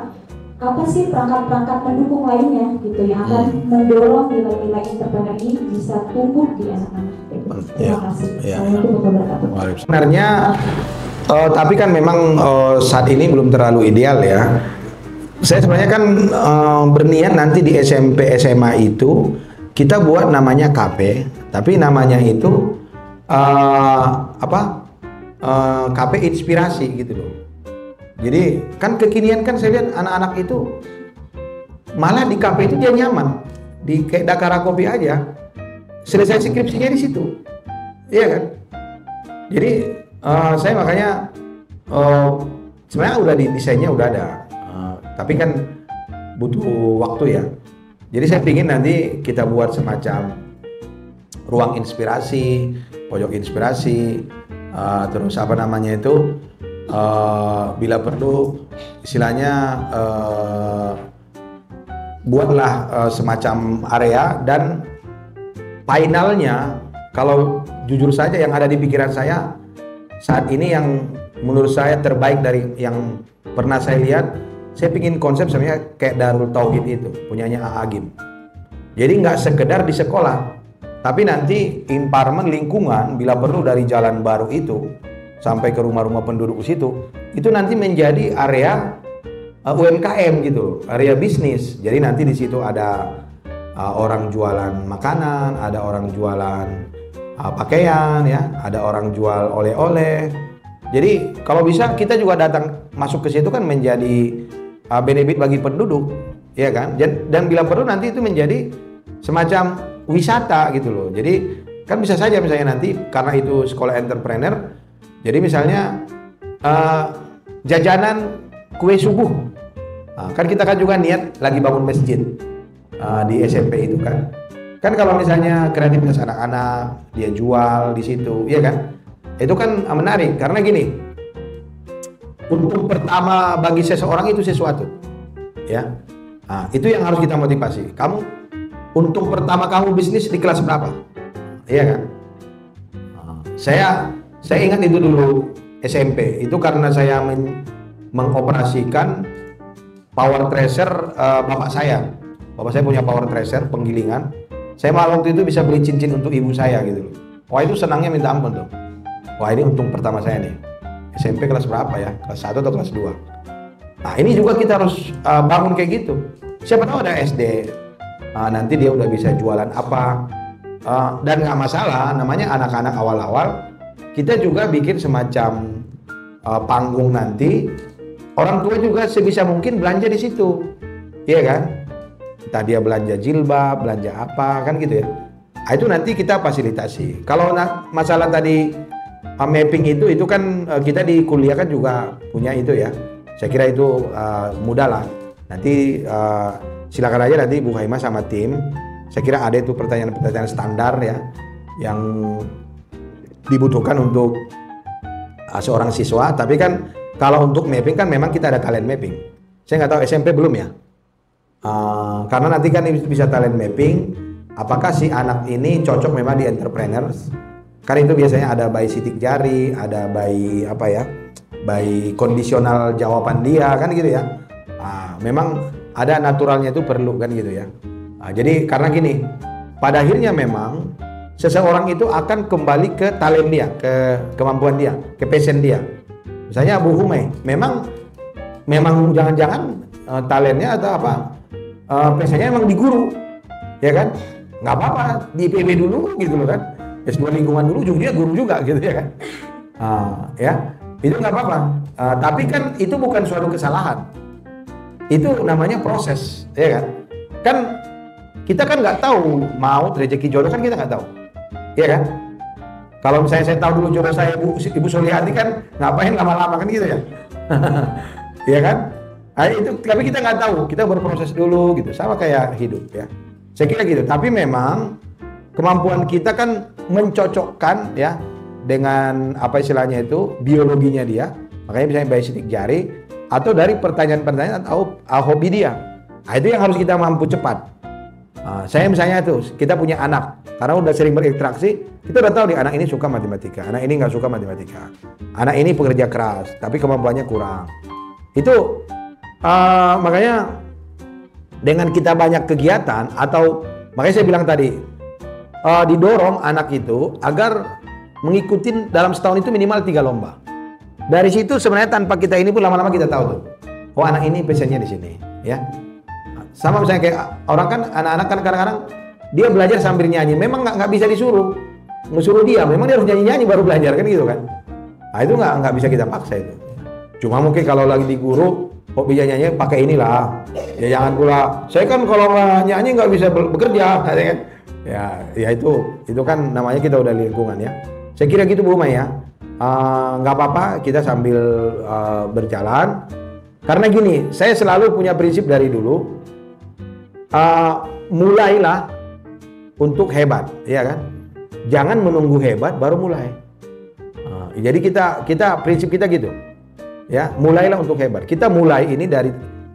apa sih perangkat-perangkat pendukung lainnya gitu yang akan mendorong nilai-nilai entrepreneur ini bisa tumbuh di anak-anak? Terima kasih. Sebenarnya tapi kan memang saat ini belum terlalu ideal ya. Saya sebenarnya kan berniat nanti di SMP SMA itu kita buat namanya KP, tapi namanya itu KP inspirasi gitu loh. Jadi kan kekinian kan saya lihat anak-anak itu malah di KP itu dia nyaman, di kayak Dakara Kopi aja selesai skripsinya di situ, iya kan? Jadi saya makanya sebenarnya udah desainnya udah ada, tapi kan butuh waktu ya. Jadi saya ingin nanti kita buat semacam ruang inspirasi, pojok inspirasi, terus apa namanya itu. Bila perlu istilahnya buatlah semacam area dan finalnya kalau jujur saja yang ada di pikiran saya saat ini yang menurut saya terbaik dari yang pernah saya lihat, saya pingin konsep sebenarnya kayak Darul Tauhid itu punyanya A. Agim. Jadi nggak sekedar di sekolah tapi nanti environment lingkungan bila perlu dari jalan baru itu sampai ke rumah-rumah penduduk situ, itu nanti menjadi area UMKM gitu, area bisnis. Jadi nanti di situ ada orang jualan makanan, ada orang jualan pakaian, ya, ada orang jual oleh-oleh. Jadi kalau bisa kita juga datang masuk ke situ kan menjadi benefit bagi penduduk, ya kan? Dan bila perlu nanti itu menjadi semacam wisata gitu loh. Jadi kan bisa saja misalnya nanti karena itu sekolah entrepreneur. Jadi misalnya jajanan kue subuh, kan kita kan juga niat lagi bangun masjid di SMP itu kan. Kan kalau misalnya kreativitas anak-anak dia jual di situ, iya kan? Itu kan menarik karena gini, untuk pertama bagi seseorang itu sesuatu, ya. Itu yang harus kita motivasi. Kamu untuk pertama kamu bisnis di kelas berapa, iya kan? Saya Saya ingat itu dulu SMP, itu karena saya mengoperasikan power tracer bapak saya. Bapak saya punya power tracer penggilingan. Saya malah waktu itu bisa beli cincin untuk ibu saya gitu loh. Wah itu senangnya minta ampun tuh. Wah ini untung pertama saya nih. SMP kelas berapa ya? Kelas 1 atau kelas 2. Nah ini juga kita harus bangun kayak gitu. Siapa tahu ada SD, nanti dia udah bisa jualan apa. Dan nggak masalah, namanya anak-anak awal-awal. Kita juga bikin semacam panggung nanti. Orang tua juga sebisa mungkin belanja di situ. Iya kan? Entah dia belanja jilbab, belanja apa, kan gitu ya. Nah, itu nanti kita fasilitasi. Kalau masalah tadi mapping itu kan kita di kuliah kan juga punya itu ya. Saya kira itu mudah lah. Nanti silakan aja nanti Bu Haima sama tim. Saya kira ada itu pertanyaan-pertanyaan standar ya yang dibutuhkan untuk seorang siswa. Tapi kan kalau untuk mapping kan memang kita ada talent mapping. Saya nggak tahu SMP belum ya. Karena nanti kan bisa talent mapping. Apakah si anak ini cocok memang di entrepreneurs? Karena itu biasanya ada by sidik jari, ada by apa ya? By kondisional jawaban dia kan gitu ya. Memang ada naturalnya itu perlu kan gitu ya. Jadi karena gini, pada akhirnya memang seseorang itu akan kembali ke talent dia, ke kemampuan dia, ke passion dia. Misalnya Bu Humay, memang jangan-jangan talentnya atau apa? Passionnya memang di guru, ya kan? Nggak apa-apa, di IPB dulu gitu loh kan. S2 lingkungan dulu, dia guru juga gitu ya kan. Ya. Itu nggak apa-apa, tapi kan itu bukan suatu kesalahan. Itu namanya proses, ya kan? Kan kita kan nggak tahu mau rezeki jodoh kan kita nggak tahu, ya kan? Kalau misalnya saya tahu dulu jodoh saya Ibu Soliati kan ngapain lama-lama kan gitu ya, ya kan? Itu tapi kita nggak tahu, kita berproses dulu gitu, sama kayak hidup ya. Saya kira gitu. Tapi memang kemampuan kita kan mencocokkan ya dengan apa istilahnya itu biologinya dia, makanya misalnya by sidik jari atau dari pertanyaan-pertanyaan atau hobi dia. Nah, itu yang harus kita mampu cepat. Saya misalnya itu kita punya anak, karena udah sering berinteraksi, kita udah tahu nih anak ini suka matematika, anak ini nggak suka matematika, anak ini pekerja keras tapi kemampuannya kurang. Itu makanya dengan kita banyak kegiatan atau makanya saya bilang tadi didorong anak itu agar mengikuti dalam setahun itu minimal 3 lomba. Dari situ sebenarnya tanpa kita ini pun lama-lama kita tahu tuh, oh anak ini passionnya di sini, ya. Sama misalnya kayak orang kan anak-anak kan kadang-kadang dia belajar sambil nyanyi, memang nggak bisa disuruh dia, memang dia harus nyanyi-nyanyi baru belajar kan gitu kan. Nah itu nggak bisa kita paksa itu. Cuma mungkin kalau lagi di guru, kok bisa nyanyi pakai inilah, ya jangan pula. Saya kan kalau nyanyi nggak bisa bekerja, kan? Ya itu kan namanya kita udah lingkungan ya. Saya kira gitu Bu Umay ya. Nggak apa-apa kita sambil berjalan. Karena gini, saya selalu punya prinsip dari dulu. Mulailah untuk hebat, ya kan? Jangan menunggu hebat baru mulai. Jadi kita prinsip kita gitu, ya. Mulailah untuk hebat. Kita mulai ini dari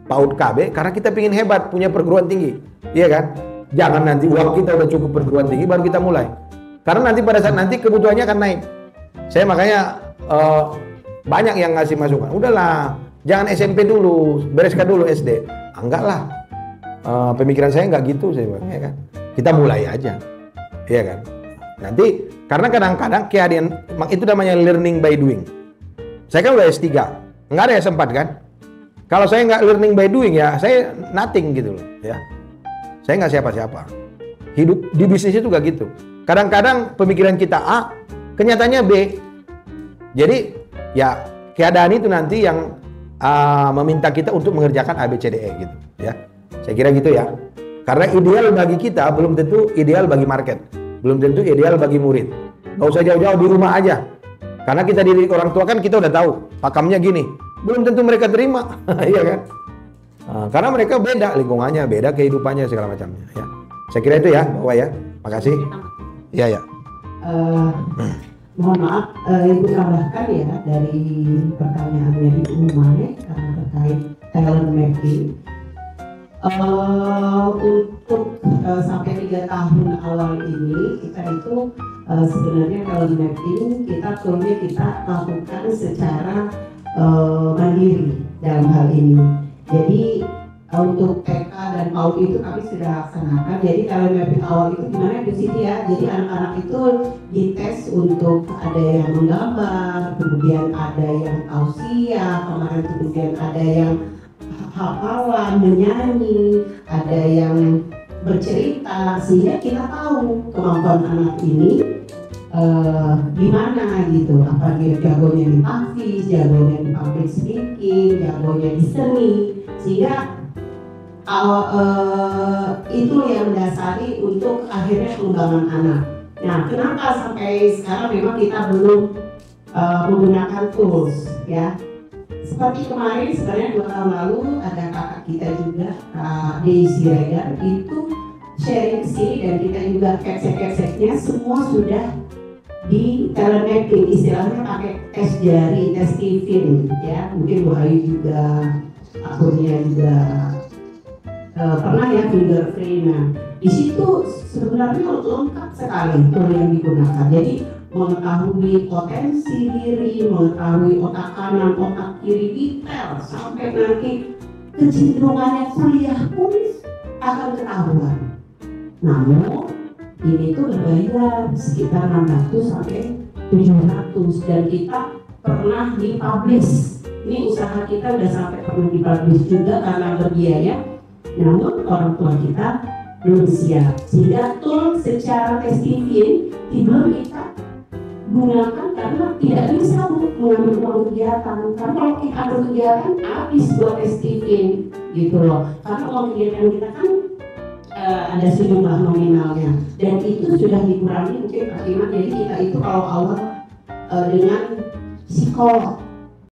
PAUD KB karena kita ingin hebat, punya perguruan tinggi, ya kan? Jangan nanti uang kita udah cukup perguruan tinggi baru kita mulai. Karena nanti pada saat nanti kebutuhannya akan naik. Saya makanya banyak yang ngasih masukan. Udahlah, jangan SMP dulu, bereskan dulu SD. Enggak lah. Pemikiran saya nggak gitu saya bilang, ya kan. Kita mulai aja, ya kan. Nanti karena kadang-kadang keadaan itu namanya learning by doing. Saya kan udah S3, nggak ada yang sempat kan. Kalau saya nggak learning by doing ya saya nothing gitu loh, ya. Saya nggak siapa-siapa. Hidup di bisnis itu nggak gitu. Kadang-kadang pemikiran kita A, kenyataannya B. Jadi ya keadaan itu nanti yang meminta kita untuk mengerjakan A, B, C, D, E gitu, ya. Saya kira gitu ya. Karena ideal bagi kita belum tentu ideal bagi market. Belum tentu ideal bagi murid. Nggak usah jauh-jauh, di rumah aja. Karena kita didik orang tua kan kita udah tahu. Pakamnya gini. Belum tentu mereka terima. Iya kan? Karena mereka beda lingkungannya, beda kehidupannya segala macamnya. Ya. Saya kira itu ya, Bapak ya. Makasih. Iya ya. Mohon maaf, Ibu tambahkan ya dari pertanyaannya Ibu Umay karena terkait talent mapping. Untuk sampai 3 tahun awal ini kita itu sebenarnya kalau mapping kita toolnya kita lakukan secara mandiri dalam hal ini. Jadi untuk TK dan PAUD itu kami sudah laksanakan. Jadi kalau mapping awal itu gimana di sini ya? Jadi anak-anak itu dites untuk ada yang menggambar, kemudian ada yang tausiah, kemudian ada yang hafalan, menyanyi, ada yang bercerita, sehingga kita tahu kemampuan anak ini gimana gitu, apa dia jagonya di tahfiz, jagonya di public speaking, jagonya di seni, sehingga itu yang mendasari untuk akhirnya pengembangan anak. Nah, kenapa sampai sekarang memang kita belum menggunakan tools ya? Seperti kemarin sebenarnya 2 tahun lalu ada kakak kita juga, Kak Daisy Regar, itu sharing ke sini dan kita juga kecek-keceknya semua sudah di telemapping, istilahnya pakai tes jari, tes Tiffin ya, mungkin Bu Ayu juga, akunnya juga pernah ya fingerprint. Nah, di situ sebenarnya lengkap sekali tool yang digunakan. Jadi mengetahui potensi diri, mengetahui otak kanan, otak kiri detail, sampai nanti kecenderungannya kuliah pun akan ketahuan. Namun ini tuh berbayar sekitar 600 sampai 700 dan kita pernah dipublish. Ini usaha kita udah sampai pernah dipublish juga karena berbiaya. Namun orang tua kita belum siap. Sehingga tool secara testing belum kita gunakan karena tidak bisa mengambil uang kegiatan. Karena kalau kita ada kegiatan habis buat testing gitu loh. Karena uang kegiatan kita kan ada sejumlah nominalnya dan itu sudah dikurangi mungkin Pak Iman. Jadi kita itu kalau awal dengan psikolog